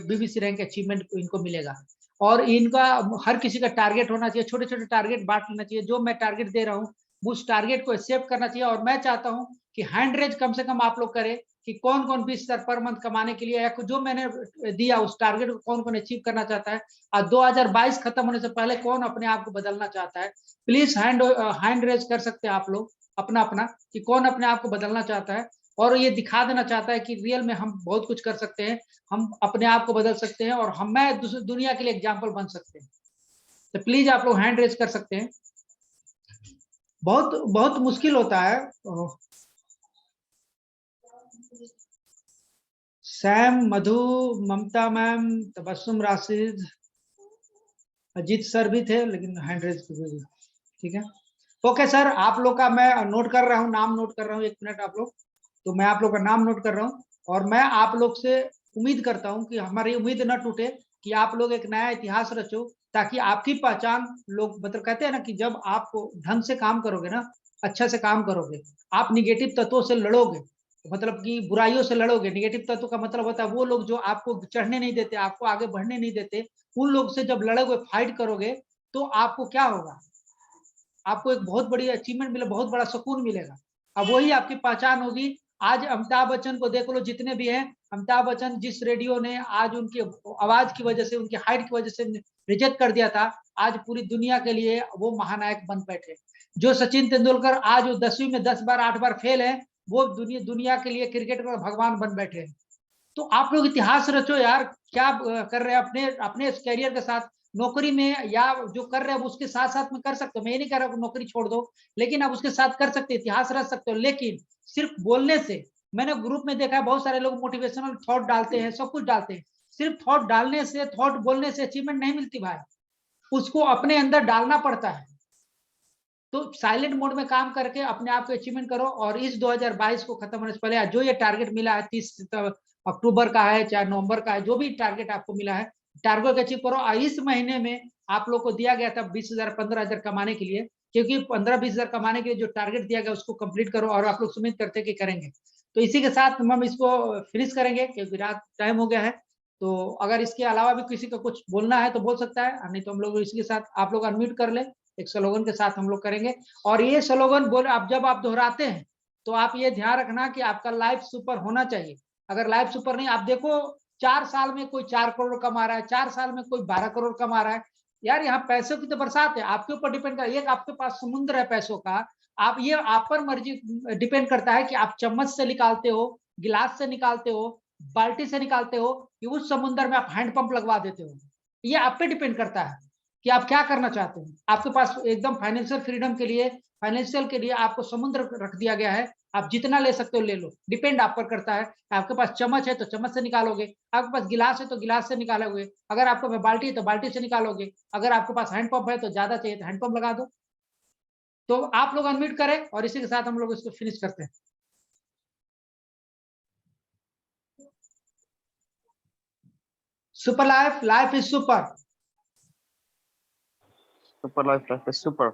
बीबीसी रैंक अचीवमेंट इनको मिलेगा। और इनका हर किसी का टारगेट होना चाहिए, छोटे छोटे टारगेट बांट लेना चाहिए। जो मैं टारगेट दे रहा हूँ, उस टारगेट को एक्सेप्ट करना चाहिए। और मैं चाहता हूँ कि हैंड रेज कम से कम आप लोग करें कि कौन कौन 20,000 पर मंथ कमाने के लिए, या जो मैंने दिया उस टारगेट को कौन कौन अचीव करना चाहता है, और 2022 खत्म होने से पहले कौन अपने आप को बदलना चाहता है। प्लीज हैंड रेज कर सकते हैं आप लोग अपना अपना, कि कौन अपने आप को बदलना चाहता है और ये दिखा देना चाहता है कि रियल में हम बहुत कुछ कर सकते हैं, हम अपने आप को बदल सकते हैं, और मैं दुनिया के लिए एग्जाम्पल बन सकते हैं। तो प्लीज आप लोग हैंड रेज कर सकते हैं। बहुत बहुत मुश्किल होता है। सैम, मधु, ममता मैम, तबस्सुम राशिद, अजीत सर भी थे, लेकिन हैंड रेज, ठीक है। ओके सर, आप लोग का मैं नोट कर रहा हूँ, नाम नोट कर रहा हूँ, 1 मिनट आप लोग। तो मैं आप लोग का नाम नोट कर रहा हूँ, और मैं आप लोग से उम्मीद करता हूँ कि हमारी उम्मीद न टूटे, कि आप लोग एक नया इतिहास रचो, ताकि आपकी पहचान लोग, मतलब कहते हैं ना कि जब आप ढंग से काम करोगे ना, अच्छा से काम करोगे, आप निगेटिव तत्वों से लड़ोगे, मतलब कि बुराइयों से लड़ोगे। निगेटिव तत्व का मतलब होता है वो लोग जो आपको चढ़ने नहीं देते, आपको आगे बढ़ने नहीं देते। उन लोग से जब लड़ोगे, फाइट करोगे, तो आपको क्या होगा, आपको एक बहुत बड़ी अचीवमेंट मिले, बहुत बड़ा सुकून मिलेगा। अब वही आपकी पहचान होगी। आज अमिताभ बच्चन को देख लो, जितने भी हैं, अमिताभ बच्चन जिस रेडियो ने आज उनकी आवाज की वजह से, उनकी हाइट की वजह से रिजेक्ट कर दिया था, आज पूरी दुनिया के लिए वो महानायक बन बैठे। जो सचिन तेंदुलकर आज 10वीं में 10 बार 8 बार फेल है, वो दुनिया के लिए क्रिकेट का भगवान बन बैठे हैं। तो आप लोग इतिहास रचो यार, क्या कर रहे हैं अपने अपने कैरियर के साथ, नौकरी में या जो कर रहे हैं उसके साथ साथ में कर सकते हो। मैं ये नहीं कह रहा हूँ नौकरी छोड़ दो, लेकिन आप उसके साथ कर सकते हो, इतिहास रच सकते हो। लेकिन सिर्फ बोलने से, मैंने ग्रुप में देखा है बहुत सारे लोग मोटिवेशनल थॉट डालते हैं, सब कुछ डालते हैं, सिर्फ थॉट डालने से, थॉट बोलने से अचीवमेंट नहीं मिलती भाई, उसको अपने अंदर डालना पड़ता है। तो साइलेंट मोड में काम करके अपने आप को अचीवमेंट करो। और इस 2022 को खत्म होने से पहले जो ये टारगेट मिला है 30 अक्टूबर का है चाहे नवंबर का है, जो भी टारगेट आपको मिला है, टारगेट अचीव करो। और इस महीने में आप लोग को दिया गया था 20,000 15,000 कमाने के लिए, क्योंकि 15-20,000 कमाने के लिए जो टारगेट दिया गया उसको कंप्लीट करो, और आप लोग उम्मीद करते हैं कि करेंगे। तो इसी के साथ हम इसको फिनिश करेंगे, क्योंकि रात टाइम हो गया है। तो अगर इसके अलावा भी किसी को कुछ बोलना है तो बोल सकता है, नहीं तो हम लोग इसके साथ आप लोग अनम्यूट कर ले, एक स्लोगन के साथ हम लोग करेंगे। और ये स्लोगन बोल आप जब आप दोहराते हैं तो आप ये ध्यान रखना कि आपका लाइफ सुपर होना चाहिए। अगर लाइफ सुपर नहीं, आप देखो 4 साल में कोई 4 करोड़ कमा रहा है, 4 साल में कोई 12 करोड़ कमा रहा है। यार यहाँ पैसों की तो बरसात है, आपके ऊपर डिपेंड कर, एक आपके पास समुद्र है पैसों का, आप ये आप पर मर्जी डिपेंड करता है कि आप चम्मच से निकालते हो, गिलास से निकालते हो, बाल्टी से निकालते हो, कि उस समुद्र में आप हैंडपंप लगवा देते हो। ये आप पे डिपेंड करता है कि आप क्या करना चाहते हैं। आपके पास एकदम फाइनेंशियल फ्रीडम के लिए, फाइनेंशियल के लिए आपको समुद्र रख दिया गया है, आप जितना ले सकते हो ले लो, डिपेंड आप पर करता है। आपके पास चम्मच है तो चम्मच से निकालोगे, आपके पास गिलास है तो गिलास से निकालोगे, अगर आपके पास बाल्टी है तो बाल्टी से निकालोगे, अगर आपके पास हैंडपंप है तो ज्यादा चाहिए तो हैंडपंप लगा दो। तो आप लोग अनम्यूट करें और इसी के साथ हम लोग इसको फिनिश करते हैं। Super life, life is super. Super life, life is super.